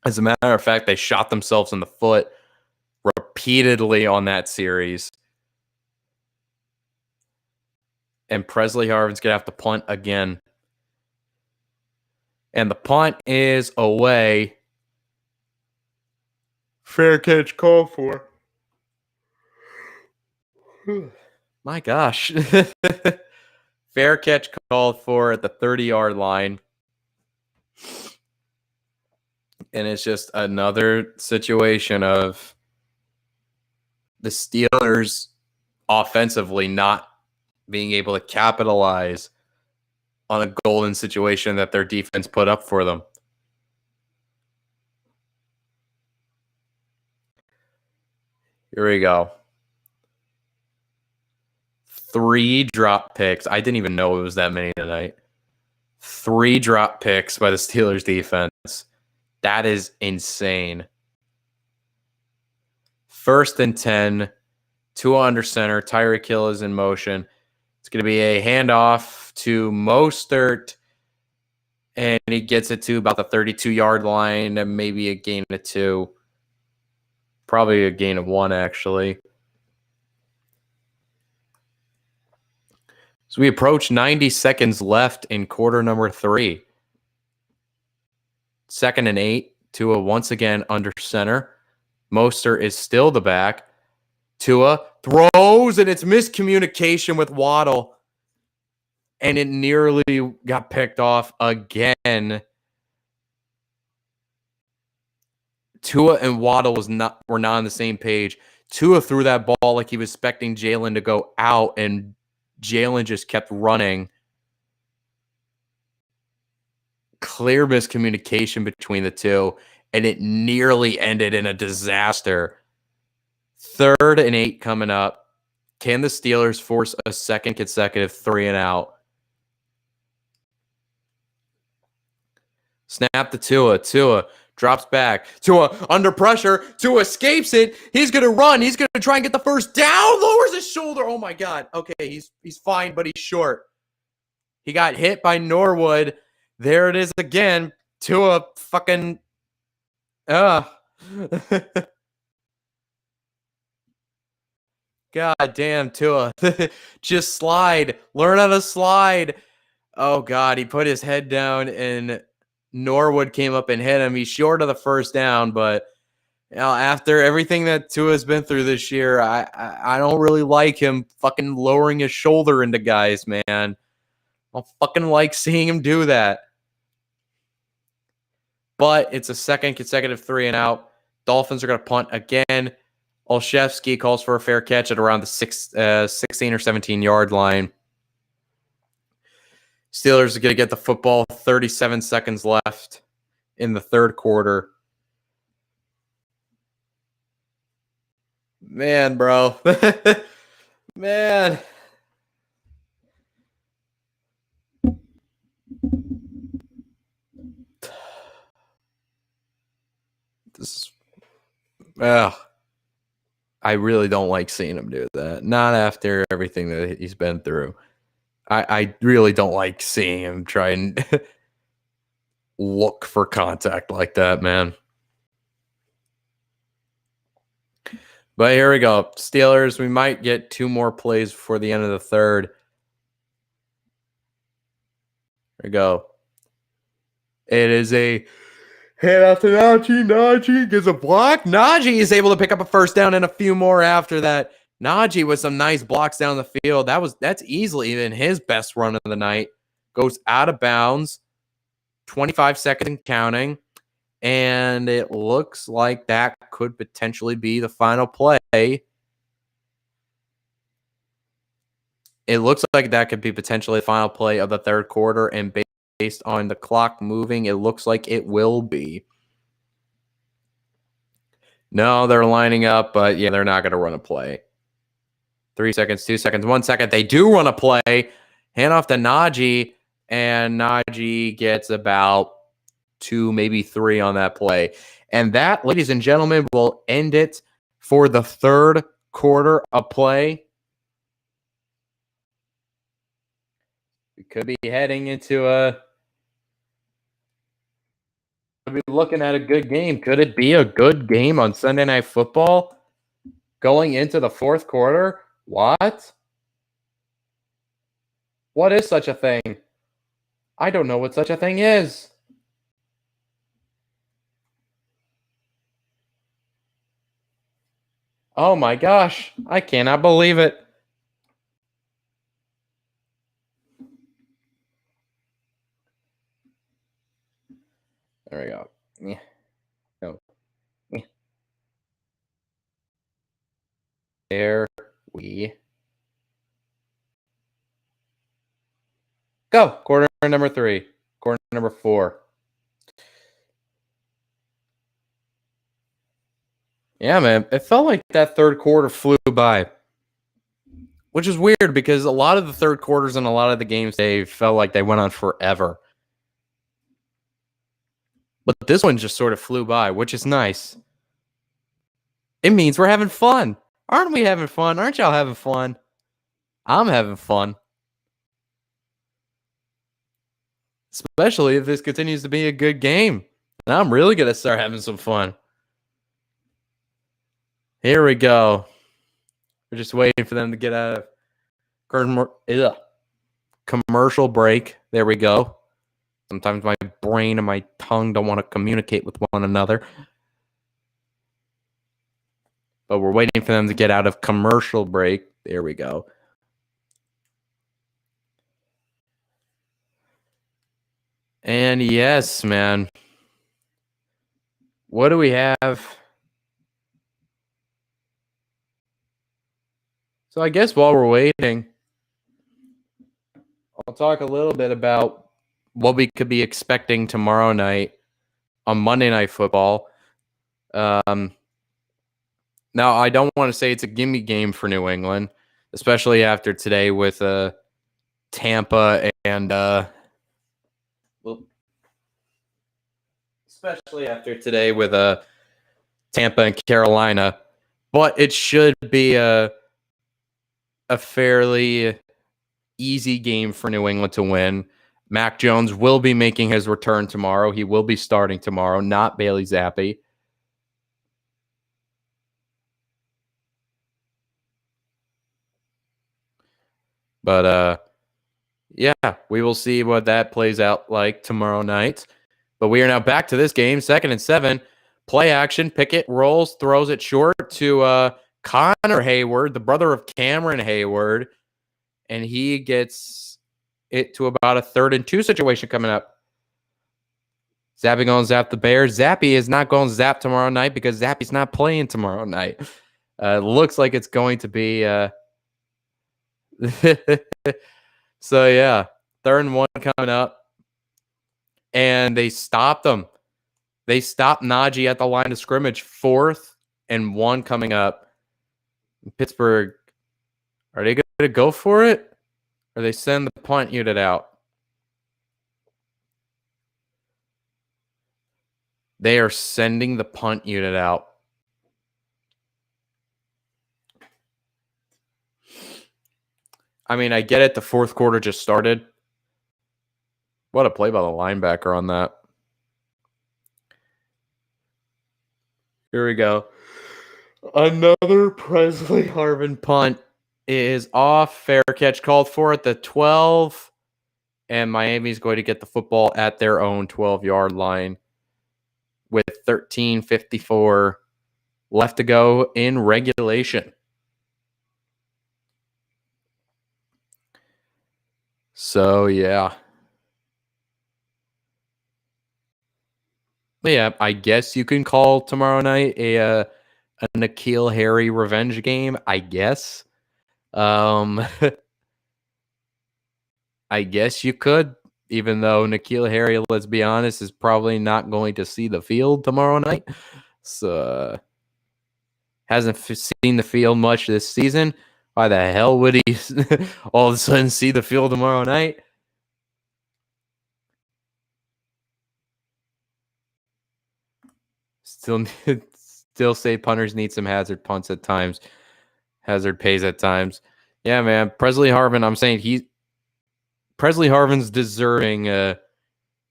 As a matter of fact, they shot themselves in the foot repeatedly on that series. And Presley Harvin's going to have to punt again. And the punt is away. Fair catch called for. My gosh. Fair catch called for at the 30-yard line. And it's just another situation of the Steelers offensively not being able to capitalize on a golden situation that their defense put up for them. Here we go. 3 drop picks. I didn't even know it was that many tonight. 3 drop picks by the Steelers defense. That is insane. 1st and 10. 2 under center. Tyreek Hill is in motion. It's going to be a handoff to Mostert. And he gets it to about the 32-yard line and maybe a gain of 2. Probably a gain of 1, actually. So we approach 90 seconds left in quarter number 3. 2nd and 8. Tua once again under center. Mostert is still the back. Tua throws, and it's miscommunication with Waddle. And it nearly got picked off again. Tua and Waddle were not on the same page. Tua threw that ball like he was expecting Jalen to go out, and Jalen just kept running. Clear miscommunication between the two, and it nearly ended in a disaster. 3rd and 8 coming up. Can the Steelers force a second consecutive 3-and-out? Snap to Tua. Tua drops back. Tua under pressure. Tua escapes it. He's going to run. He's going to try and get the first down. Lowers his shoulder. Oh, my God. Okay, he's fine, but he's short. He got hit by Norwood. There it is again. Tua fucking... God damn, Tua. Just slide. Learn how to slide. Oh, God. He put his head down, and Norwood came up and hit him. He's short of the first down, but after everything that Tua's been through this year, I don't really like him fucking lowering his shoulder into guys, man. I don't fucking like seeing him do that. But it's a second consecutive 3-and-out. Dolphins are going to punt again. Olszewski calls for a fair catch at around the 16 or 17-yard line. Steelers are going to get the football. 37 seconds left in the third quarter. Man, bro. Man. I really don't like seeing him do that. Not after everything that he's been through. I really don't like seeing him try and look for contact like that, man. But here we go. Steelers, we might get 2 more plays before the end of the third. Here we go. It is a hand out to Najee. Najee gets a block. Najee is able to pick up a first down and a few more after that. Najee with some nice blocks down the field. That's easily even his best run of the night. Goes out of bounds. 25 seconds counting. And it looks like that could potentially be the final play. It looks like that could be potentially the final play of the third quarter. And based on the clock moving, it looks like it will be. No, they're lining up, but yeah, they're not going to run a play. 3 seconds, 2 seconds, 1 second. They do run a play. Hand off to Najee, and Najee gets about 2, maybe 3 on that play. And that, ladies and gentlemen, will end it for the third quarter of play. We could be heading into could be looking at a good game. Could it be a good game on Sunday Night Football going into the fourth quarter? What? What is such a thing? I don't know what such a thing is. Oh my gosh. I cannot believe it. There we go. Yeah. No. Yeah. There we go. Quarter number 3. Quarter number 4. Yeah, man. It felt like that third quarter flew by. Which is weird because a lot of the third quarters and a lot of the games, they felt like they went on forever. But this one just sort of flew by, which is nice. It means we're having fun. Aren't we having fun? Aren't y'all having fun? I'm having fun. Especially if this continues to be a good game. And I'm really going to start having some fun. Here we go. We're just waiting for them to get out of curtain. commercial break. There we go. Sometimes my brain and my tongue don't want to communicate with one another. But we're waiting for them to get out of commercial break. There we go. And yes, man. What do we have? So I guess while we're waiting, I'll talk a little bit about what we could be expecting tomorrow night on Monday Night Football. Now, I don't want to say it's a gimme game for New England, especially after today with Tampa and especially after today with Tampa and Carolina. But it should be a fairly easy game for New England to win. Mac Jones will be making his return tomorrow. He will be starting tomorrow, not Bailey Zappi. But yeah, we will see what that plays out like tomorrow night. But we are now back to this game, 2nd and 7. Play action. Pickett rolls, throws it short to Connor Hayward, the brother of Cameron Hayward. And he gets it to about a 3rd and 2 situation coming up. Zappy going to zap the Bears. Zappy is not going to zap tomorrow night because Zappy's not playing tomorrow night. Looks like it's going to be... So, yeah, 3rd and 1 coming up. And they stopped them. They stopped Najee at the line of scrimmage. 4th and 1 coming up. Pittsburgh, are they going to go for it? Or they send the punt unit out? They are sending the punt unit out. I mean, I get it. The 4th quarter just started. What a play by the linebacker on that. Here we go. Another Presley Harvin punt is off. Fair catch called for at the 12. And Miami's going to get the football at their own 12-yard line with 13:54 left to go in regulation. So, yeah. Yeah, I guess you can call tomorrow night a N'Keal Harry revenge game, I guess. I guess you could, even though N'Keal Harry, let's be honest, is probably not going to see the field tomorrow night. So, hasn't seen the field much this season. Why the hell would he all of a sudden see the field tomorrow night? Still say punters need some hazard punts at times. Hazard pays at times. Yeah, man. Presley Harvin, I'm saying Presley Harvin's deserving.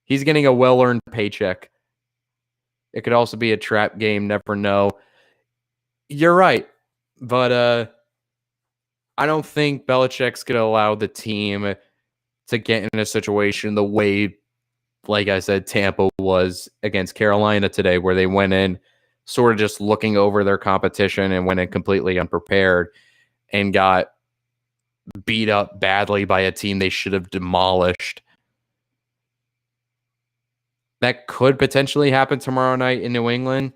He's getting a well-earned paycheck. It could also be a trap game. Never know. You're right. But I don't think Belichick's going to allow the team to get in a situation the way, like I said, Tampa was against Carolina today, where they went in sort of just looking over their competition and went in completely unprepared and got beat up badly by a team they should have demolished. That could potentially happen tomorrow night in New England.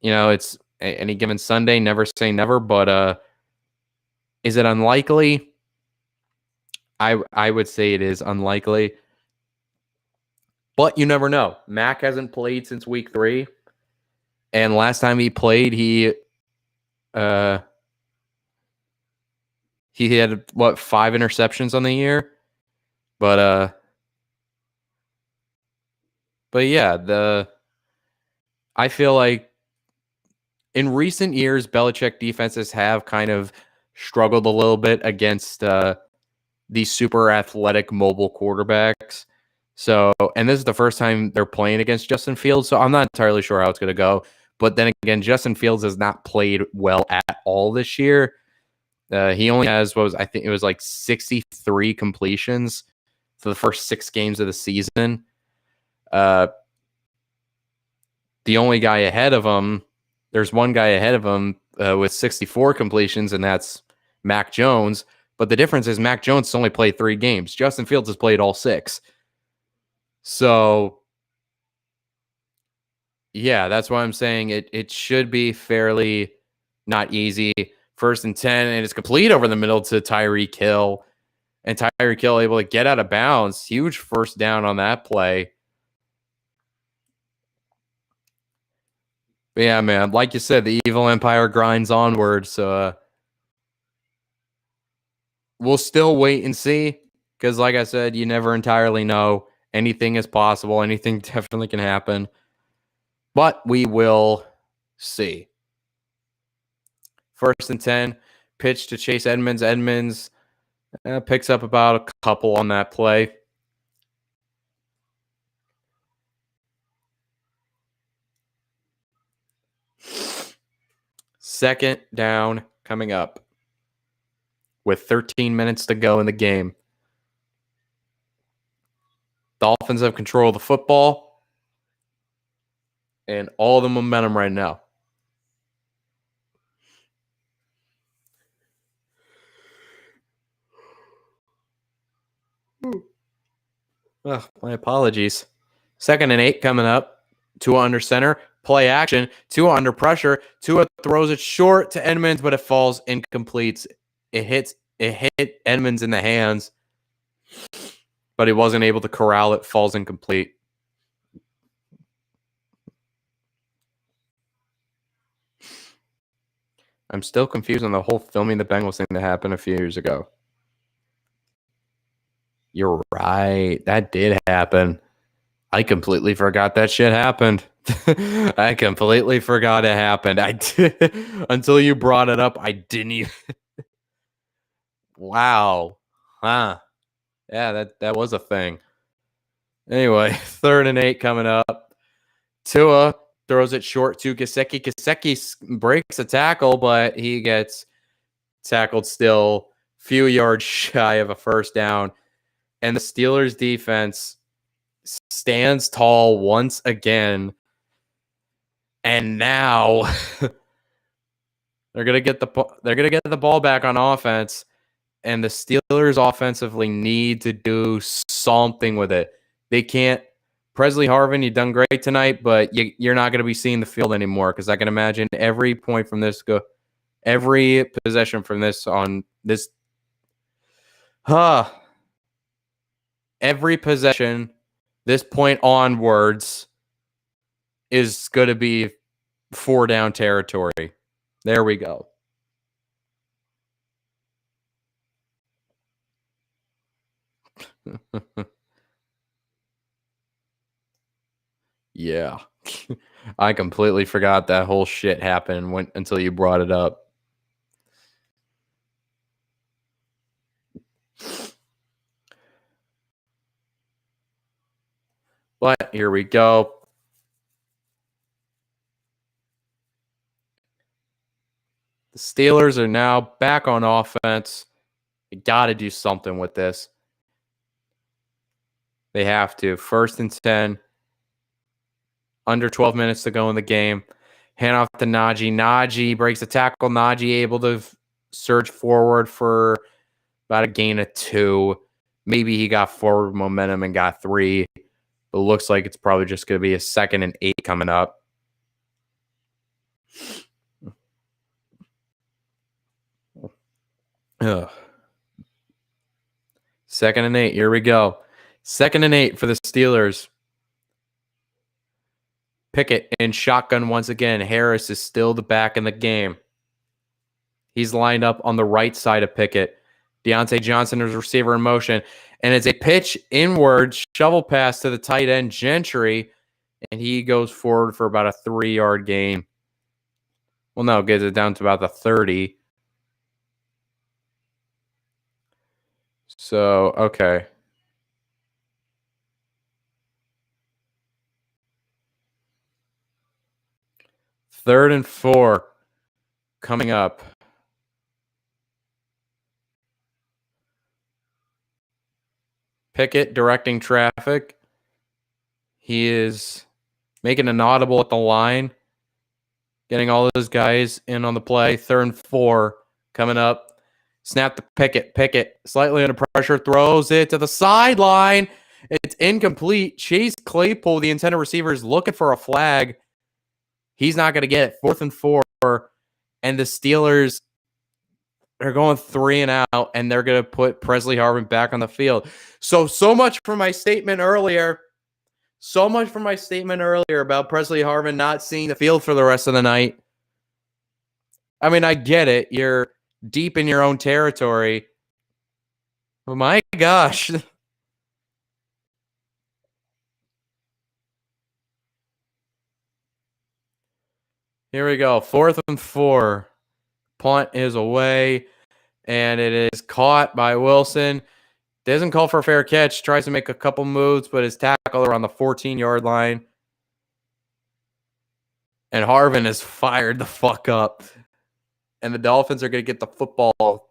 You know, it's any given Sunday, never say never, but is it unlikely? I would say it is unlikely. But you never know. Mac hasn't played since week 3. And last time he played, he had, 5 interceptions on the year? But yeah, I feel like in recent years, Belichick defenses have kind of struggled a little bit against these super athletic mobile quarterbacks. So, and this is the first time they're playing against Justin Fields, so I'm not entirely sure how it's going to go. But then again, Justin Fields has not played well at all this year. He only has I think it was like 63 completions for the first 6 games of the season. The only guy ahead of him, there's one guy ahead of him with 64 completions, and that's Mac Jones. But the difference is Mac Jones has only played 3 games. Justin Fields has played all 6. So, yeah, that's why I'm saying it should be fairly not easy. 1st and 10, and it's complete over the middle to Tyreek Hill. And Tyreek Hill able to get out of bounds. Huge first down on that play. But yeah, man, like you said, the evil empire grinds onward. So we'll still wait and see. Because like I said, you never entirely know. Anything is possible. Anything definitely can happen. But we will see. 1st and 10, pitch to Chase Edmonds. Edmonds picks up about a couple on that play. Second down coming up with 13 minutes to go in the game. Dolphins have control of the football and all the momentum right now. Oh, my apologies. 2nd and 8 coming up. Tua under center. Play action. Tua under pressure. Tua throws it short to Edmonds, but it falls incomplete. It hit Edmonds in the hands, but he wasn't able to corral it. Falls incomplete. I'm still confused on the whole filming the Bengals thing that happened a few years ago. You're right. That did happen. I completely forgot that shit happened. I completely forgot it happened. I did until you brought it up. I didn't even. Wow. Huh. Yeah, that was a thing. Anyway, 3rd and 8 coming up. Tua throws it short to Gesicki. Gesicki breaks a tackle, but he gets tackled still few yards shy of a first down. And the Steelers defense stands tall once again. And now they're gonna get the ball back on offense, and the Steelers offensively need to do something with it. They can't. Presley Harvin, you've done great tonight, but you're not going to be seeing the field anymore because I can imagine every point from this every possession from this on this, every possession this point onwards is going to be 4 down territory. There we go. Yeah. I completely forgot that whole shit happened until you brought it up. But here we go. The Steelers are now back on offense. They got to do something with this. They have to. 1st and 10. Under 12 minutes to go in the game. Hand off to Najee. Najee breaks the tackle. Najee able to surge forward for about a gain of 2. Maybe he got forward momentum and got 3. But it looks like it's probably just going to be a 2nd and 8 coming up. Ugh. 2nd and 8. Here we go. 2nd and 8 for the Steelers. Pickett in shotgun once again. Harris is still the back in the game. He's lined up on the right side of Pickett. Deontay Johnson is receiver in motion. And it's a pitch inward, shovel pass to the tight end, Gentry. And he goes forward for about a 3-yard gain. Well, no, gets it down to about the 30. So, okay. Third and 4 coming up. Pickett directing traffic. He is making an audible at the line, getting all those guys in on the play. 3rd and 4 coming up. Snap to Pickett. Pickett slightly under pressure, throws it to the sideline. It's incomplete. Chase Claypool, the intended receiver, is looking for a flag. He's not going to get it. 4th and 4. And the Steelers are going 3 and out, and they're going to put Presley Harvin back on the field. So much for my statement earlier. So much for my statement earlier about Presley Harvin not seeing the field for the rest of the night. I mean, I get it. You're deep in your own territory. Oh my gosh. Here we go. 4th and 4. Punt is away, and it is caught by Wilson. Doesn't call for a fair catch. Tries to make a couple moves, but his tackle around the 14-yard line. And Harvin is fired the fuck up. And the Dolphins are going to get the football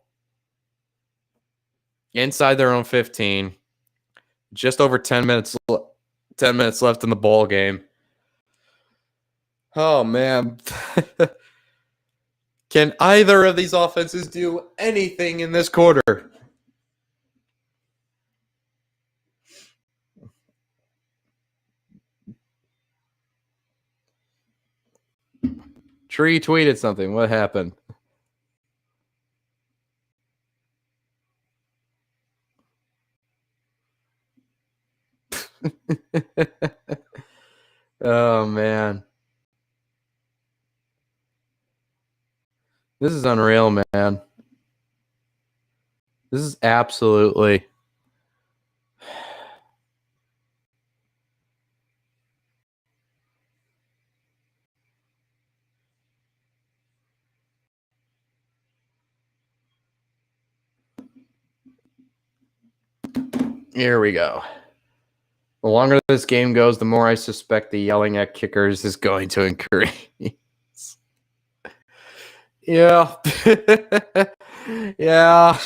inside their own 15. Just over 10 minutes left in the ball game. Oh, man. Can either of these offenses do anything in this quarter? Tree tweeted something. What happened? Oh, man. This is unreal, man. This is absolutely... Here we go. The longer this game goes, the more I suspect the yelling at kickers is going to increase. Yeah. Yeah.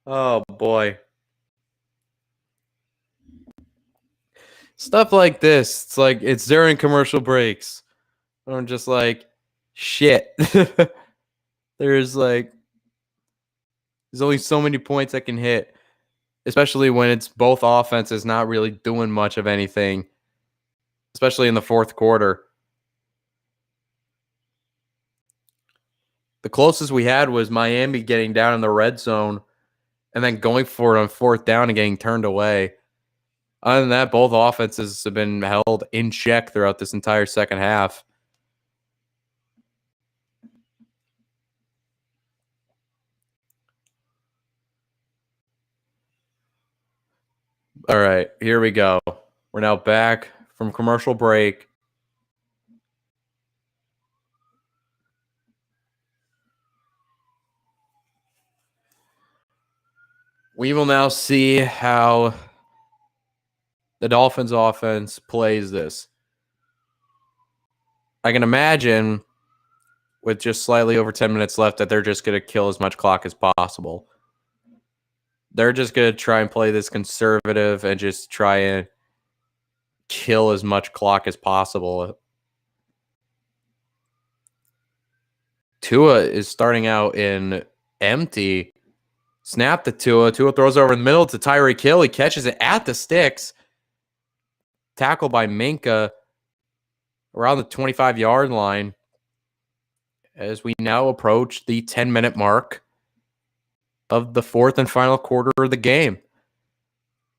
Oh, boy. Stuff like this. It's like, it's during commercial breaks. I'm just like, shit. There's only so many points I can hit, especially when it's both offenses not really doing much of anything, especially in the 4th quarter. The closest we had was Miami getting down in the red zone and then going for it on 4th down and getting turned away. Other than that, both offenses have been held in check throughout this entire second half. All right, here we go. We're now back from commercial break. We will now see how the Dolphins offense plays this. I can imagine with just slightly over 10 minutes left that they're just going to kill as much clock as possible. They're just going to try and play this conservative and just try and kill as much clock as possible. Tua is starting out in empty. Snap to Tua. Tua throws over in the middle to Tyreek Hill. He catches it at the sticks. Tackle by Minka around the 25-yard line as we now approach the 10-minute mark of the 4th and final quarter of the game.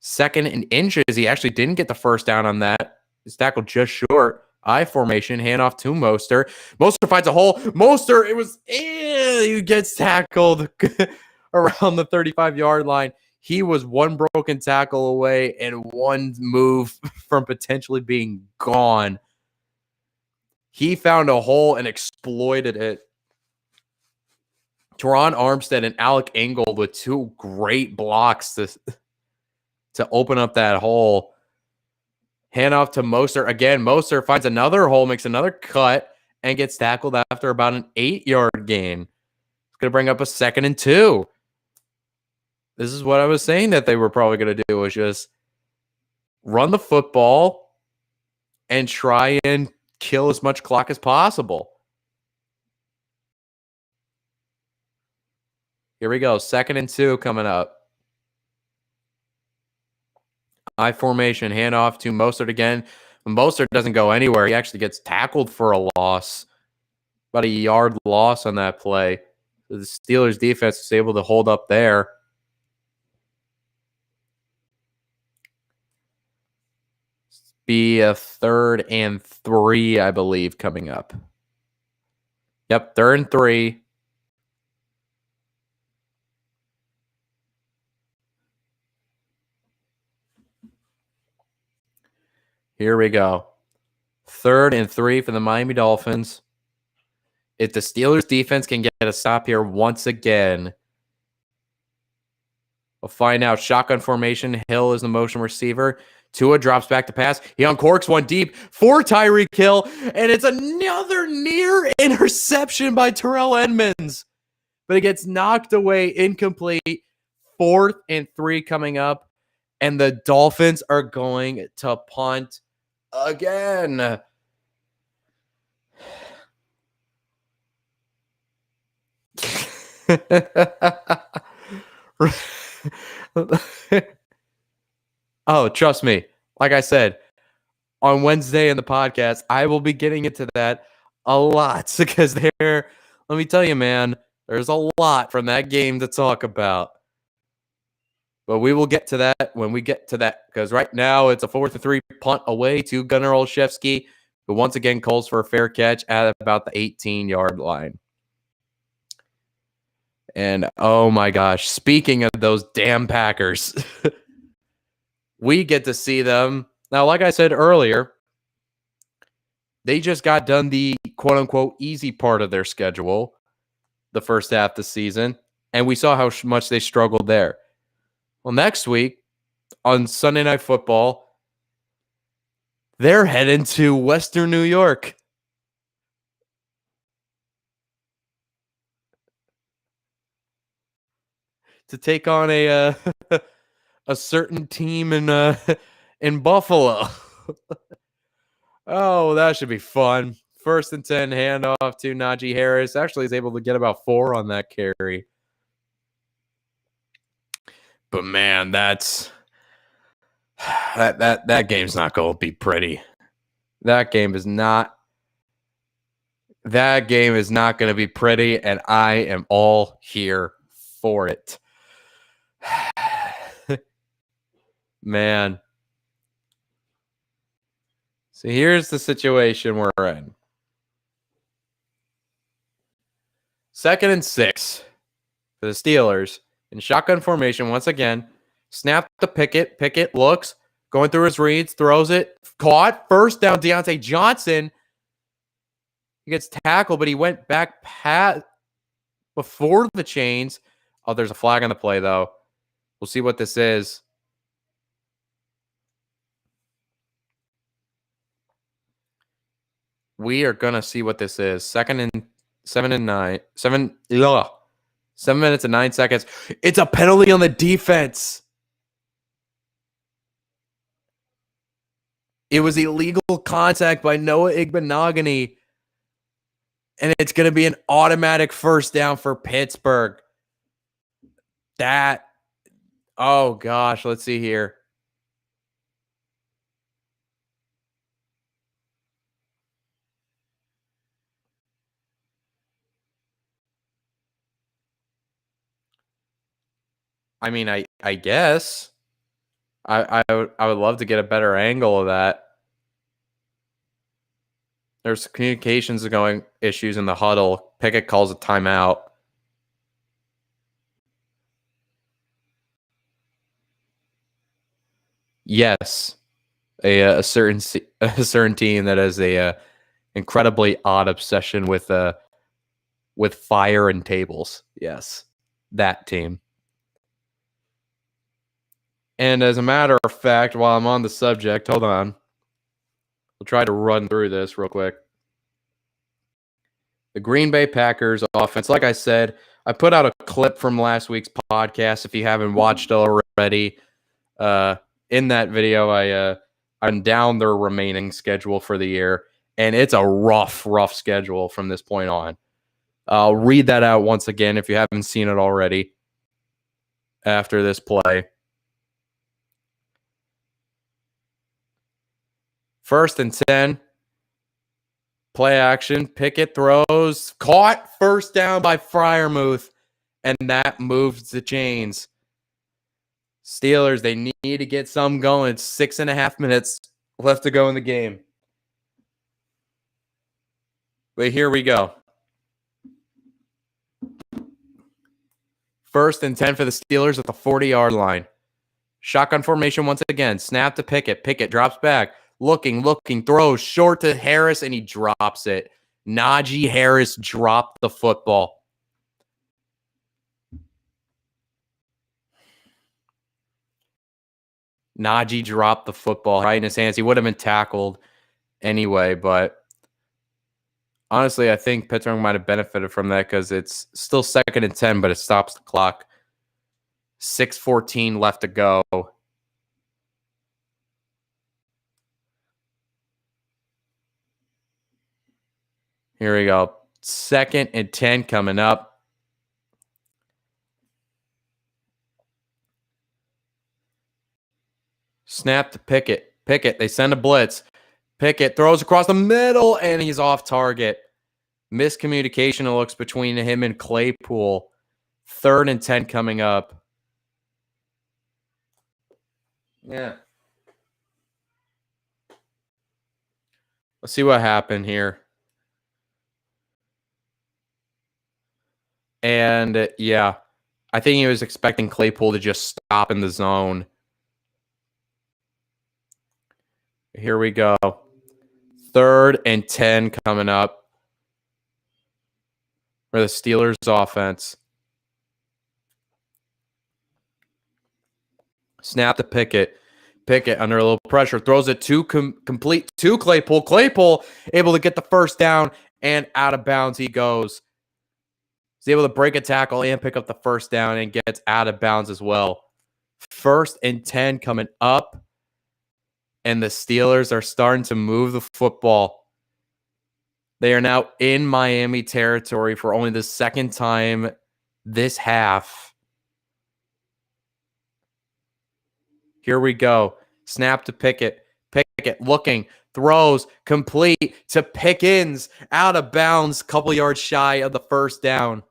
2nd and inches. He actually didn't get the first down on that. His tackle just short. I formation, handoff to Mostert. Mostert finds a hole. Mostert, he gets tackled around the 35-yard line. He was one broken tackle away and one move from potentially being gone. He found a hole and exploited it. Teron Armstead and Alec Ingold with 2 great blocks to open up that hole. Handoff to Mostert. Again, Mostert finds another hole, makes another cut, and gets tackled after about an 8-yard gain. It's going to bring up a 2nd and 2. This is what I was saying that they were probably going to do, was just run the football and try and kill as much clock as possible. Here we go. 2nd and 2 coming up. I formation, handoff to Mostert again. Mostert doesn't go anywhere. He actually gets tackled for a loss. About a yard loss on that play. The Steelers defense was able to hold up there. Be a 3rd and 3, I believe, coming up. Yep, 3rd and 3. Here we go. 3rd and 3 for the Miami Dolphins. If the Steelers defense can get a stop here once again, we'll find out. Shotgun formation. Hill is the motion receiver. Tua drops back to pass. He uncorks one deep for Tyreek Hill, and it's another near interception by Terrell Edmonds. But it gets knocked away, incomplete. 4th and 3 coming up, and the Dolphins are going to punt again. Oh, trust me. Like I said, on Wednesday in the podcast, I will be getting into that a lot because let me tell you, man, there's a lot from that game to talk about. But we will get to that when we get to that, because right now it's a 4th and 3 punt away to Gunnar Olszewski, who once again calls for a fair catch at about the 18-yard line. And oh my gosh, speaking of those damn Packers, we get to see them. Now, like I said earlier, they just got done the quote-unquote easy part of their schedule, the first half of the season, and we saw how much they struggled there. Well, next week, on Sunday Night Football, they're heading to Western New York. To take on a certain team in Buffalo. Oh, that should be fun. 1st and 10, handoff to Najee Harris. Actually, he's able to get about 4 on that carry. But man, that game's not going to be pretty. That game is not going to be pretty, and I am all here for it. Man. So here's the situation we're in. 2nd and 6 for the Steelers in shotgun formation once again. Snap to Pickett. Pickett looks, going through his reads, throws it, caught. 1st down, Deontay Johnson. He gets tackled, but he went back past before the chains. Oh, there's a flag on the play, though. We'll see what this is. We are going to see what this is. 2nd and 7 and 9. 7 minutes and 9 seconds. It's a penalty on the defense. It was illegal contact by Noah Igbenogany. And it's going to be an automatic 1st down for Pittsburgh. Oh gosh, let's see here. I mean, I guess. I would love to get a better angle of that. There's communications going issues in the huddle. Pickett calls a timeout. Yes, a certain team that has a incredibly odd obsession with fire and tables. Yes, that team. And as a matter of fact, while I'm on the subject, hold on. We'll try to run through this real quick. The Green Bay Packers offense, like I said, I put out a clip from last week's podcast. If you haven't watched it already, in that video, I'm down their remaining schedule for the year, and it's a rough schedule from this point on. I'll read that out once again if you haven't seen it already after this play. 1st and 10. Play action. Pickett throws. Caught. First down by Freiermuth. And that moves the chains. Steelers, they need to get some going. 6.5 minutes left to go in the game. But here we go. 1st and 10 for the Steelers at the 40-yard line. Shotgun formation once again. Snap to Pickett. Pickett drops back. Looking, throws short to Harris, and he drops it. Najee Harris dropped the football. Najee dropped the football right in his hands. He would have been tackled anyway, but honestly, I think Pittsburgh might have benefited from that because it's still 2nd and 10, but it stops the clock. 6:14 left to go. Here we go. 2nd and 10 coming up. Snap to Pickett. Pickett, they send a blitz. Pickett throws across the middle, and he's off target. Miscommunication, it looks, between him and Claypool. 3rd and 10 coming up. Yeah. Let's see what happened here. And, yeah, I think he was expecting Claypool to just stop in the zone. Here we go. 3rd and 10 coming up for the Steelers offense. Snap to Pickett. Pickett under a little pressure. Throws it to complete to Claypool. Claypool able to get the first down, and out of bounds he goes. He's able to break a tackle and pick up the first down and gets out of bounds as well. 1st and 10 coming up. And the Steelers are starting to move the football. They are now in Miami territory for only the 2nd time this half. Here we go. Snap to Pickett. Pickett looking, throws, complete to Pickens. Out of bounds, couple yards shy of the first down.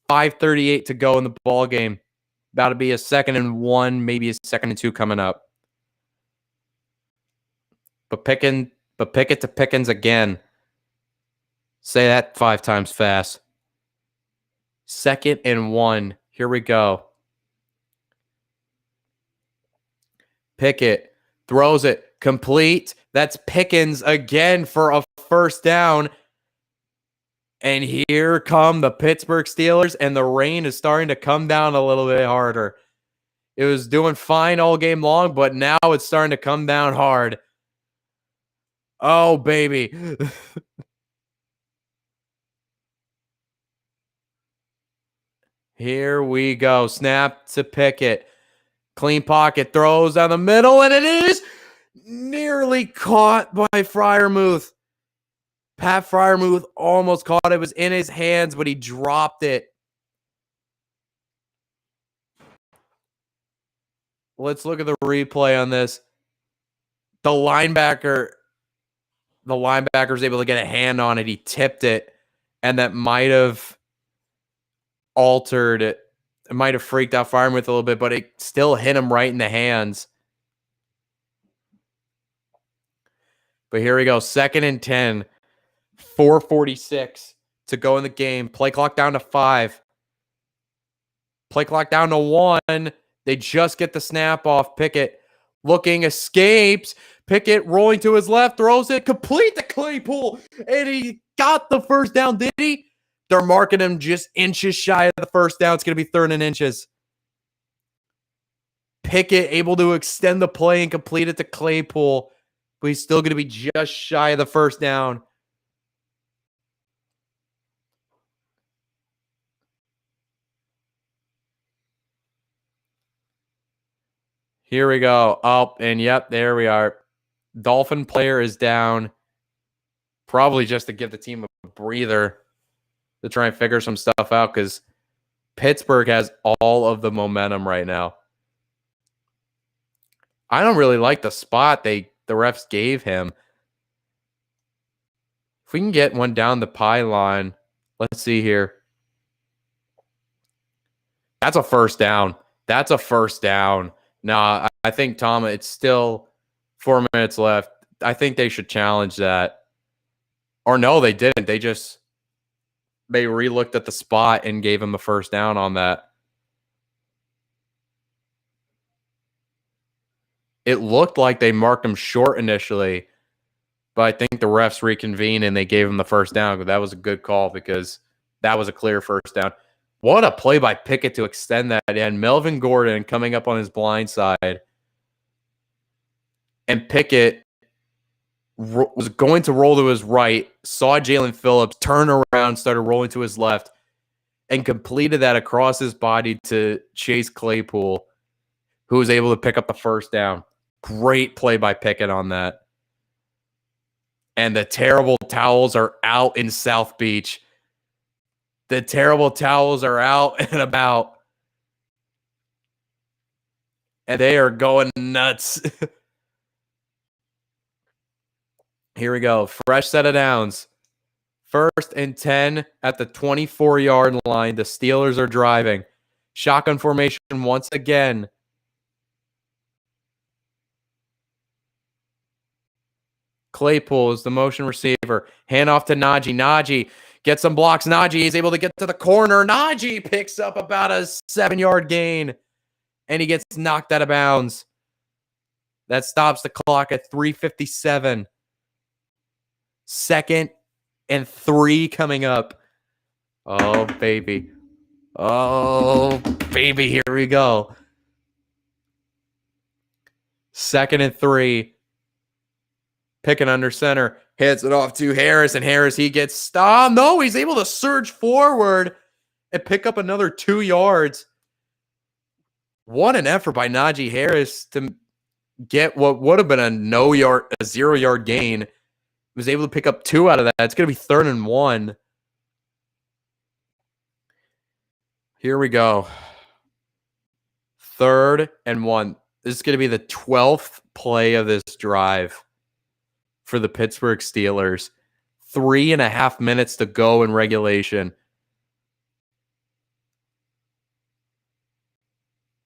5:38 to go in the ball game. About to be a 2nd and 1, maybe a 2nd and 2 coming up. But Pickett to Pickens again. Say that 5 times fast. 2nd and 1. Here we go. Pickett throws it complete. That's Pickens again for a first down. And here come the Pittsburgh Steelers, and the rain is starting to come down a little bit harder. It was doing fine all game long, but now it's starting to come down hard. Oh, baby. Here we go. Snap to Pickett. Clean pocket. Throws down the middle, and it is nearly caught by Freiermuth. Pat Freiermuth almost caught it. It was in his hands, but he dropped it. Let's look at the replay on this. The linebacker was able to get a hand on it. He tipped it, and that might have altered it. It might have freaked out Freiermuth a little bit, but it still hit him right in the hands. But here we go. 2nd and 10. 4:46 to go in the game. Play clock down to 5. Play clock down to 1. They just get the snap off. Pickett looking, escapes. Pickett rolling to his left, throws it complete to Claypool, and he got the first down, did he? They're marking him just inches shy of the first down. It's going to be 3rd and inches. Pickett able to extend the play and complete it to Claypool, but he's still going to be just shy of the first down. Here we go. Oh, and yep, there we are. Dolphin player is down. Probably just to give the team a breather to try and figure some stuff out because Pittsburgh has all of the momentum right now. I don't really like the spot the refs gave him. If we can get one down the pylon, let's see here. That's a first down. That's a first down. Nah, I think, Tom, it's still 4 minutes left. I think they should challenge that. Or no, they didn't. They re-looked at the spot and gave him the first down on that. It looked like they marked him short initially, but I think the refs reconvened and they gave him the first down. But that was a good call because that was a clear first down. What a play by Pickett to extend that. And Melvin Gordon coming up on his blind side. And Pickett was going to roll to his right, saw Jalen Phillips, turn around, started rolling to his left, and completed that across his body to Chase Claypool, who was able to pick up the first down. Great play by Pickett on that. And the terrible towels are out in South Beach. The terrible towels are out and about. And they are going nuts. Here we go. Fresh set of downs. 1st and 10 at the 24-yard line. The Steelers are driving. Shotgun formation once again. Claypool is the motion receiver. Hand off to Najee. Najee gets some blocks. Najee is able to get to the corner. Najee picks up about a 7-yard gain. And he gets knocked out of bounds. That stops the clock at 3:57. 2nd and 3 coming up. Oh, baby. Oh, baby. Here we go. 2nd and 3. Picking under center. Hits it off to Harris. And Harris, he gets stopped. No, he's able to surge forward and pick up another 2 yards. What an effort by Najee Harris to get what would have been a 0-yard gain. Was able to pick up 2 out of that. It's going to be 3rd and 1. Here we go. 3rd and 1. This is going to be the 12th play of this drive for the Pittsburgh Steelers. 3.5 minutes to go in regulation.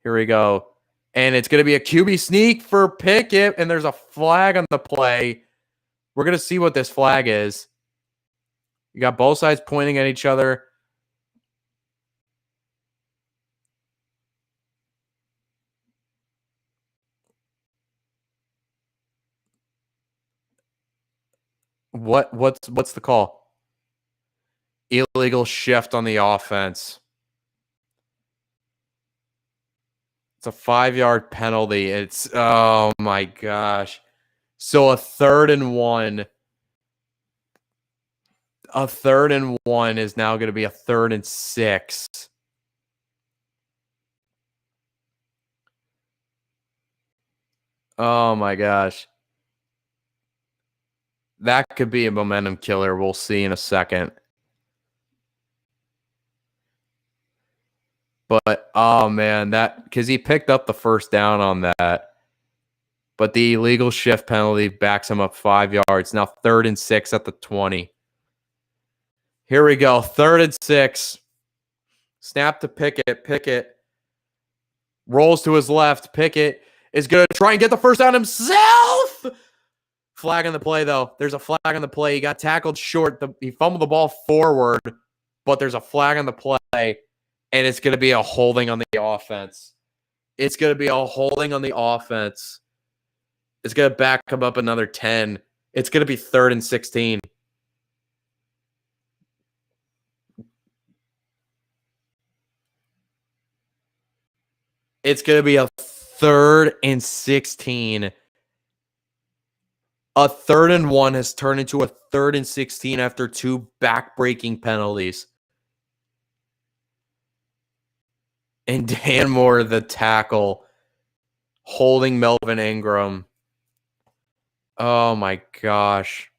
Here we go. And it's going to be a QB sneak for Pickett, and there's a flag on the play. We're going to see what this flag is. You got both sides pointing at each other. What's the call? Illegal shift on the offense. It's a 5-yard penalty. It's, oh my gosh. So a 3rd and 1. A 3rd and 1 is now going to be a 3rd and 6. Oh my gosh. That could be a momentum killer. We'll see in a second. But, oh man, because he picked up the first down on that. But the illegal shift penalty backs him up 5 yards. Now 3rd and 6 at the 20. Here we go. 3rd and 6. Snap to Pickett. Pickett rolls to his left. Pickett is going to try and get the first down himself. Flag on the play, though. There's a flag on the play. He got tackled short. He fumbled the ball forward, but there's a flag on the play, and it's going to be a holding on the offense. It's going to be a holding on the offense. It's going to back him up another 10. It's going to be 3rd and 16. It's going to be a 3rd and 16. A 3rd and 1 has turned into a 3rd and 16 after 2 back-breaking penalties. And Dan Moore, the tackle, holding Melvin Ingram. Oh my gosh.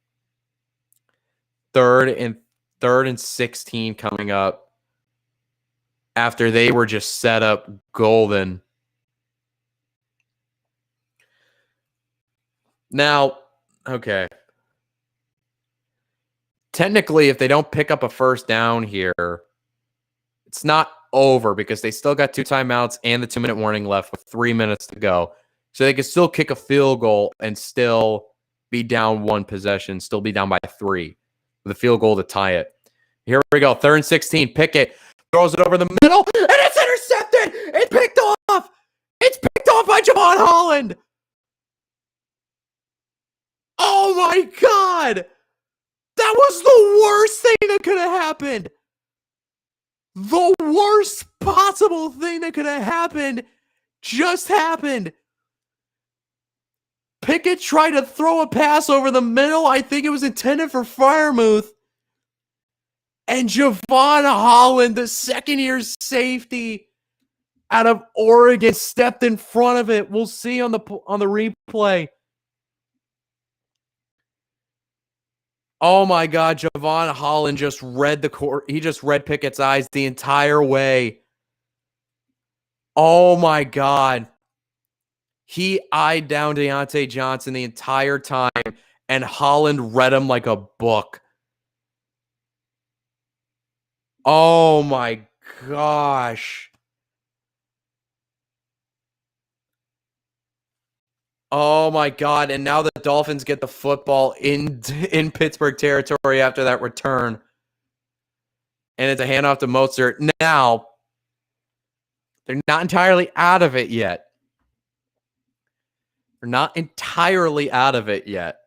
Third and 16 coming up after they were just set up golden. Now, okay. Technically, if they don't pick up a first down here, it's not over because they still got 2 timeouts and the 2-minute warning left with 3 minutes to go. So they could still kick a field goal and still be down 1 possession, still be down by 3 with a field goal to tie it. Here we go. 3rd and 16. Pickett throws it over the middle, and it's intercepted. It's picked off. It's picked off by Javon Holland. Oh, my God. That was the worst thing that could have happened. The worst possible thing that could have happened just happened. Pickett tried to throw a pass over the middle. I think it was intended for Freiermuth. And Javon Holland, the second-year safety out of Oregon, stepped in front of it. We'll see on the replay. Oh my God, Javon Holland just read the court. He just read Pickett's eyes the entire way. Oh my God. He eyed down Deontay Johnson the entire time, and Holland read him like a book. Oh my gosh. Oh my God. And now the Dolphins get the football in Pittsburgh territory after that return. And it's a handoff to Mostert. Now, they're not entirely out of it yet. They're not entirely out of it yet.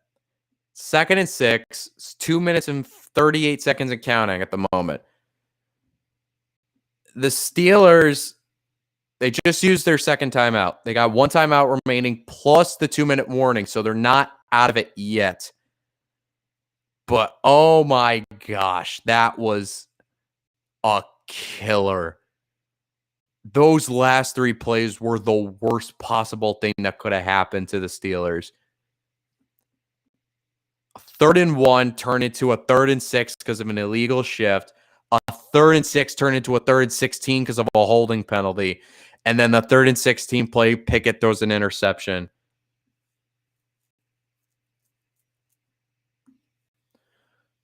2nd and 6. It's 2 minutes and 38 seconds and counting at the moment. The Steelers, they just used their second timeout. They got 1 timeout remaining plus the 2-minute warning, so they're not out of it yet. But, oh my gosh, that was a killer. Those last 3 plays were the worst possible thing that could have happened to the Steelers. 3rd and 1 turned into a 3rd and 6 because of an illegal shift. A 3rd and 6 turned into a 3rd and 16 because of a holding penalty. And then the 3rd and 16 play, Pickett throws an interception.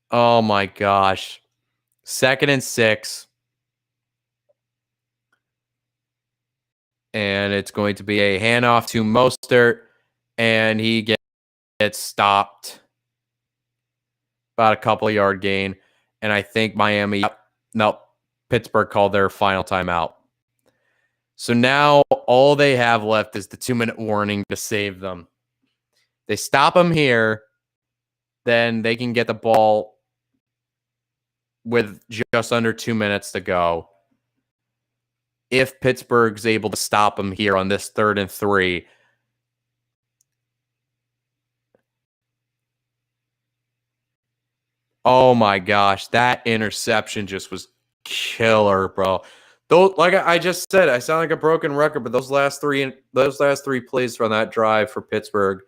Oh my gosh. 2nd and 6. And it's going to be a handoff to Mostert. And he gets stopped. About a couple of yard gain. And I think Pittsburgh called their final timeout. So now all they have left is the 2-minute warning to save them. They stop them here, then they can get the ball with just under 2 minutes to go. If Pittsburgh's able to stop them here on this 3rd and 3. Oh my gosh, that interception just was killer, bro. Though, like I just said, I sound like a broken record, but those last three plays from that drive for Pittsburgh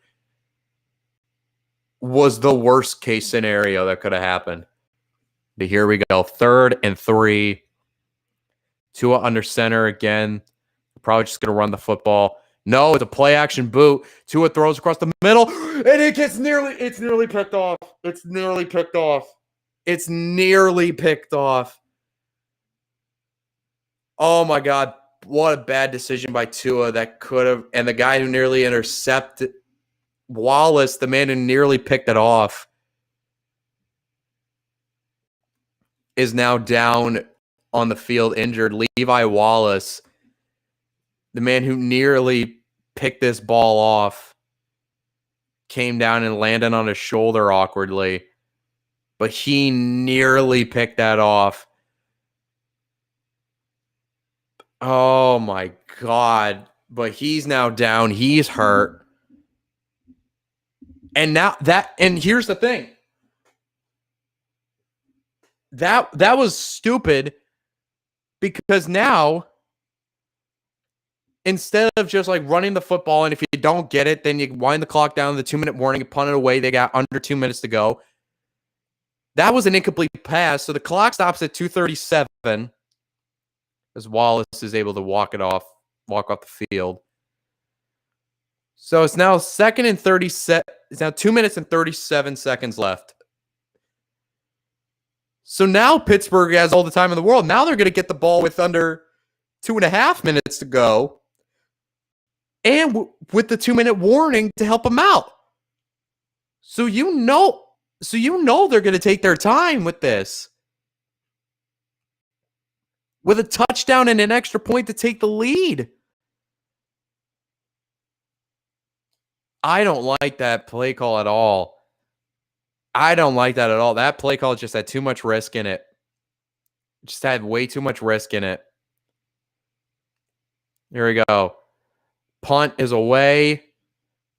was the worst case scenario that could have happened. But here we go, 3rd and 3. Tua under center again. Probably just going to run the football. No, it's a play action boot. Tua throws across the middle, and it's nearly picked off. It's nearly picked off. It's nearly picked off. Oh my God, what a bad decision by Tua that could have, and the guy who nearly intercepted Wallace, the man who nearly picked it off, is now down on the field injured. Levi Wallace, the man who nearly picked this ball off, came down and landed on his shoulder awkwardly, but he nearly picked that off. Oh my God. But he's now down. He's hurt. And here's the thing. That was stupid because now instead of just like running the football, and if you don't get it, then you wind the clock down to the 2-minute warning and punt it away. They got under 2 minutes to go. That was an incomplete pass, so the clock stops at 2:37 as Wallace is able to walk off the field. So it's now second and 37. It's now 2 minutes and 37 seconds left. So now Pittsburgh has all the time in the world. Now they're going to get the ball with under 2.5 minutes to go, and with the 2-minute warning to help them out. So you know they're going to take their time with this. With a touchdown and an extra point to take the lead. I don't like that play call at all. I don't like that at all. That play call just had too much risk in it. Just had way too much risk in it. Here we go. Punt is away.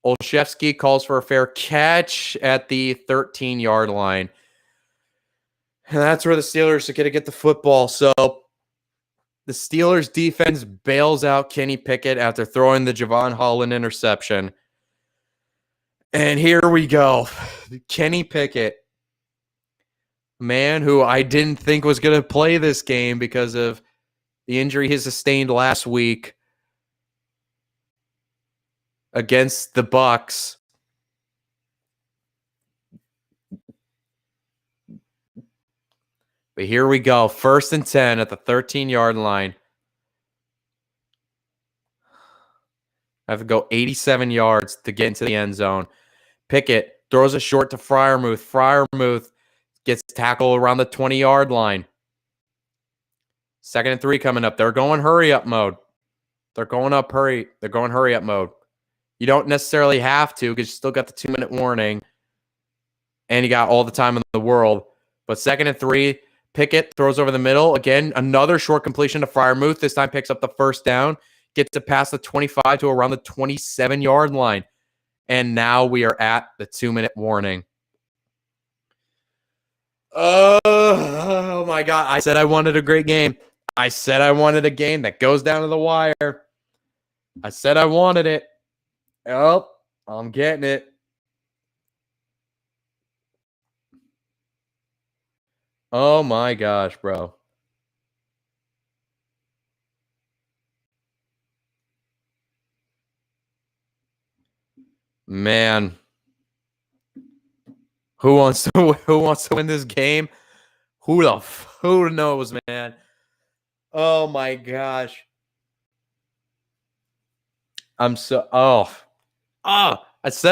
Olszewski calls for a fair catch at the 13-yard line. And that's where the Steelers are going to get the football. So the Steelers defense bails out Kenny Pickett after throwing the Javon Holland interception. And here we go. Kenny Pickett, man who I didn't think was going to play this game because of the injury he sustained last week against the Bucs. But here we go. 1st and 10 at the 13-yard line. I have to go 87 yards to get into the end zone. Pickett throws a short to Freiermuth. Freiermuth gets tackled around the 20-yard line. 2nd and 3 coming up. They're going hurry-up mode. They're going hurry-up mode. You don't necessarily have to because you still got the 2-minute warning. And you got all the time in the world. But 2nd and 3, Pickett throws over the middle. Again, another short completion to Freiermuth. This time picks up the first down. Gets to pass the 25 to around the 27-yard line. And now we are at the 2-minute warning. Oh my God. I said I wanted a great game. I said I wanted a game that goes down to the wire. I said I wanted it. Oh, I'm getting it. Oh my gosh, bro. Man. Who wants to win this game? Who knows, man? Oh my gosh. I said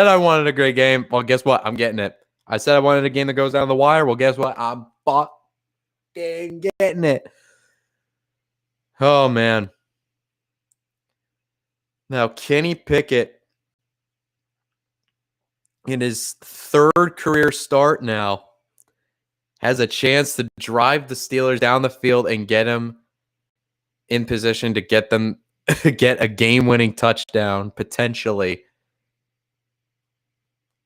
I wanted a great game. Well, guess what? I'm getting it. I said I wanted a game that goes down the wire. Well, guess what? I'm fucking getting it. Oh man. Now Kenny Pickett, in his 3rd career start now, has a chance to drive the Steelers down the field and get him in position to get a game-winning touchdown, potentially.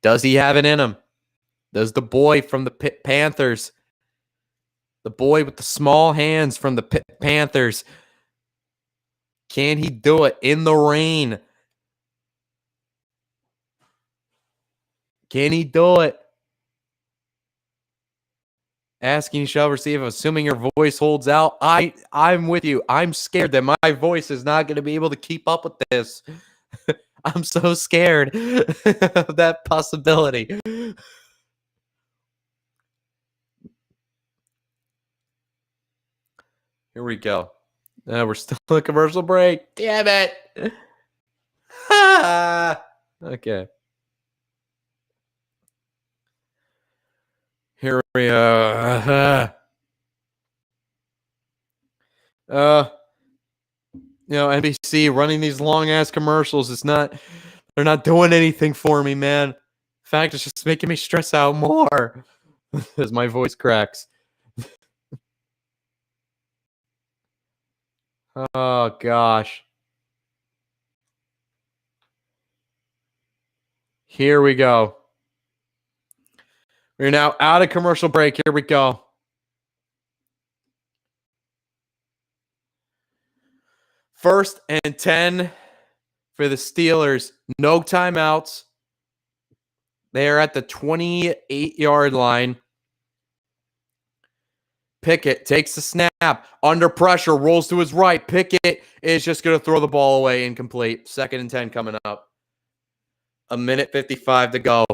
Does he have it in him? Does the boy from the Panthers, the boy with the small hands from the Panthers, can he do it in the rain? Can he do it? Asking shall receive, assuming your voice holds out. I'm with you. I'm scared that my voice is not going to be able to keep up with this. I'm so scared of that possibility. Here we go. We're still in a commercial break. Damn it. Okay. Here we are. NBC running these long ass commercials. They're not doing anything for me, man. In fact, it's just making me stress out more as my voice cracks. Oh gosh. Here we go. We're now out of commercial break. Here we go. First and 10 for the Steelers. No timeouts. They are at the 28-yard line. Pickett takes the snap. Under pressure, rolls to his right. Pickett is just going to throw the ball away, incomplete. Second and 10 coming up. 1:55 to go.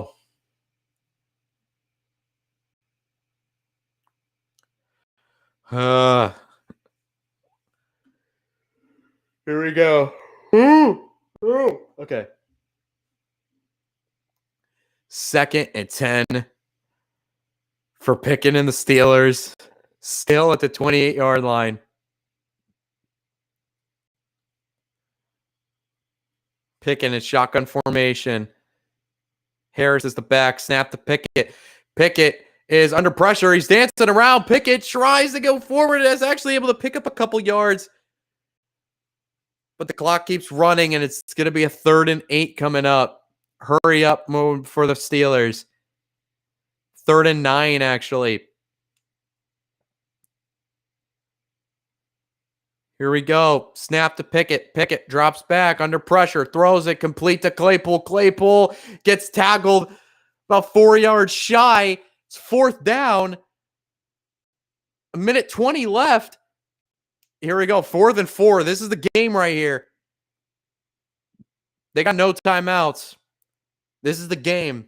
Here we go. Okay. Second and 10 for Pickett and the Steelers. Still at the 28-yard line. Pickett in shotgun formation. Harris is the back. Snap to Pickett. Pickett is under pressure. He's dancing around. Pickett tries to go forward and is actually able to pick up a couple yards. But the clock keeps running, and it's going to be a 3rd and 8 coming up. Hurry up mode for the Steelers. 3rd and 9, actually. Here we go. Snap to Pickett. Pickett drops back under pressure. Throws it complete to Claypool. Claypool gets tackled about 4 yards shy. It's 4th down. 1:20 left. Here we go. 4th and 4. This is the game right here. They got no timeouts. This is the game.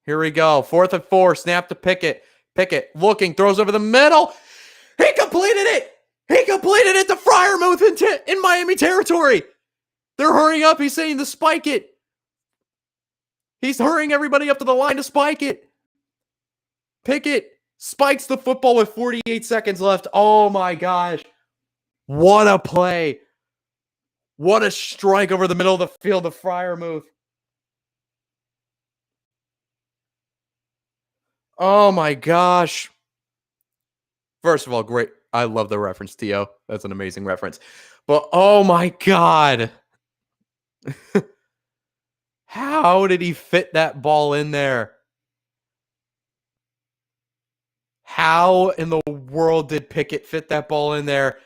Here we go. 4th and 4. Snap to Pickett. Pickett looking, throws over the middle. He completed it. He completed it to Freiermuth in Miami territory. They're hurrying up. He's saying to spike it. He's hurrying everybody up to the line to spike it. Pickett spikes the football with 48 seconds left. Oh my gosh. What a play. What a strike over the middle of the field to Freiermuth. Oh my gosh. First of all, great. I love the reference, Tio. That's an amazing reference. But oh my God. How did he fit that ball in there? How in the world did Pickett fit that ball in there?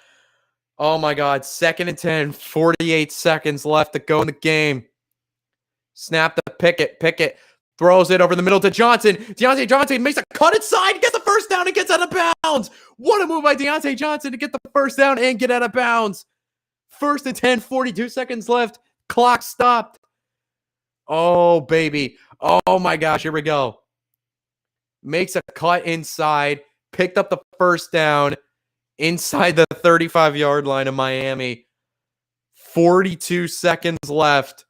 Oh my God. 2nd and 10, 48 seconds left to go in the game. Snap to Pickett. Pickett throws it over the middle to Johnson. Deontay Johnson makes a cut inside, gets the first down, and gets out of bounds. What a move by Deontay Johnson to get the first down and get out of bounds. 1st and 10, 42 seconds left. Clock stopped. Oh, baby. Oh, my gosh. Here we go. Makes a cut inside. Picked up the first down inside the 35-yard line of Miami. 42 seconds left.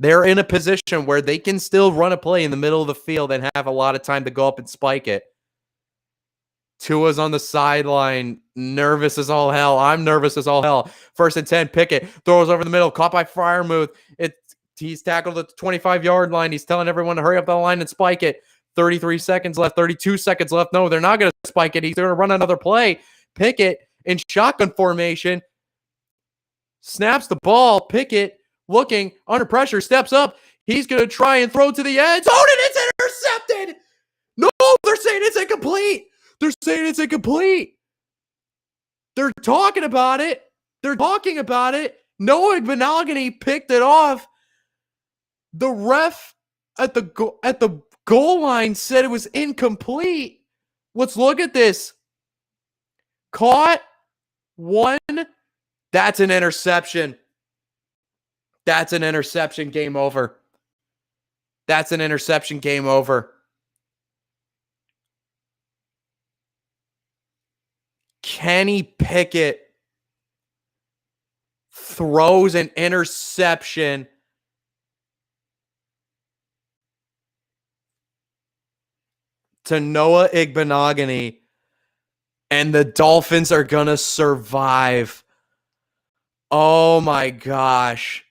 They're in a position where they can still run a play in the middle of the field and have a lot of time to go up and spike it. Tua's on the sideline, nervous as all hell. I'm nervous as all hell. 1st and 10, Pickett throws over the middle, caught by Freiermuth. He's tackled at the 25-yard line. He's telling everyone to hurry up the line and spike it. 33 seconds left, 32 seconds left. No, they're not going to spike it. He's going to run another play. Pickett in shotgun formation snaps the ball. Pickett looking under pressure, steps up. He's going to try and throw to the end zone, and it's intercepted. No, they're saying it's incomplete. They're saying it's incomplete. They're talking about it. They're talking about it. Noah Benogany picked it off. The ref at the goal line said it was incomplete. Let's look at this. Caught. 1. That's an interception. That's an interception. Game over. That's an interception. Game over. Kenny Pickett throws an interception to Noah Igbenogany, and the Dolphins are going to survive. Oh my gosh.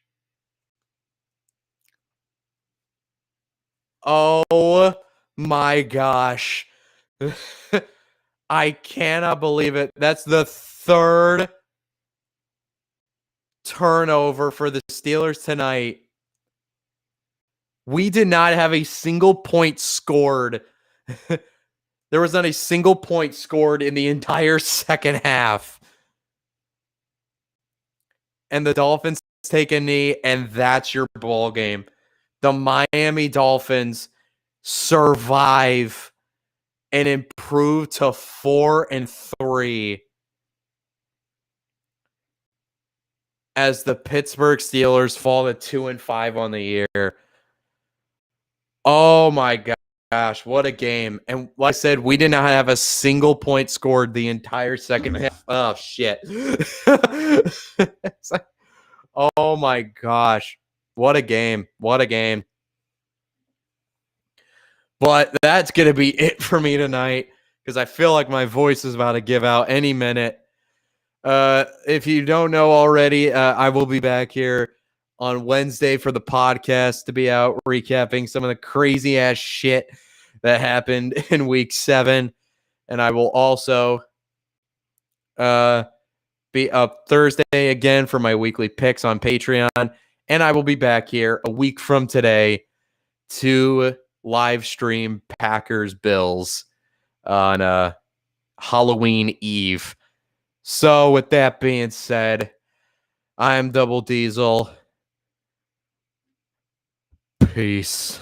Oh my gosh. I cannot believe it. That's the 3rd turnover for the Steelers tonight. We did not have a single point scored There was not a single point scored in the entire second half. And the Dolphins take a knee, and that's your ball game. The Miami Dolphins survive and improve to 4-3 as the Pittsburgh Steelers fall to 2-5 on the year. Oh my gosh, what a game. And like I said, we did not have a single point scored the entire second half. Oh shit. It's like, oh my gosh. What a game. What a game. But that's going to be it for me tonight because I feel like my voice is about to give out any minute. If you don't know already, I will be back here on Wednesday for the podcast to be out recapping some of the crazy ass shit that happened in week 7. And I will also be up Thursday again for my weekly picks on Patreon. And I will be back here a week from today to live stream Packers Bills on Halloween Eve. So with that being said, I'm Double Diesel. Peace.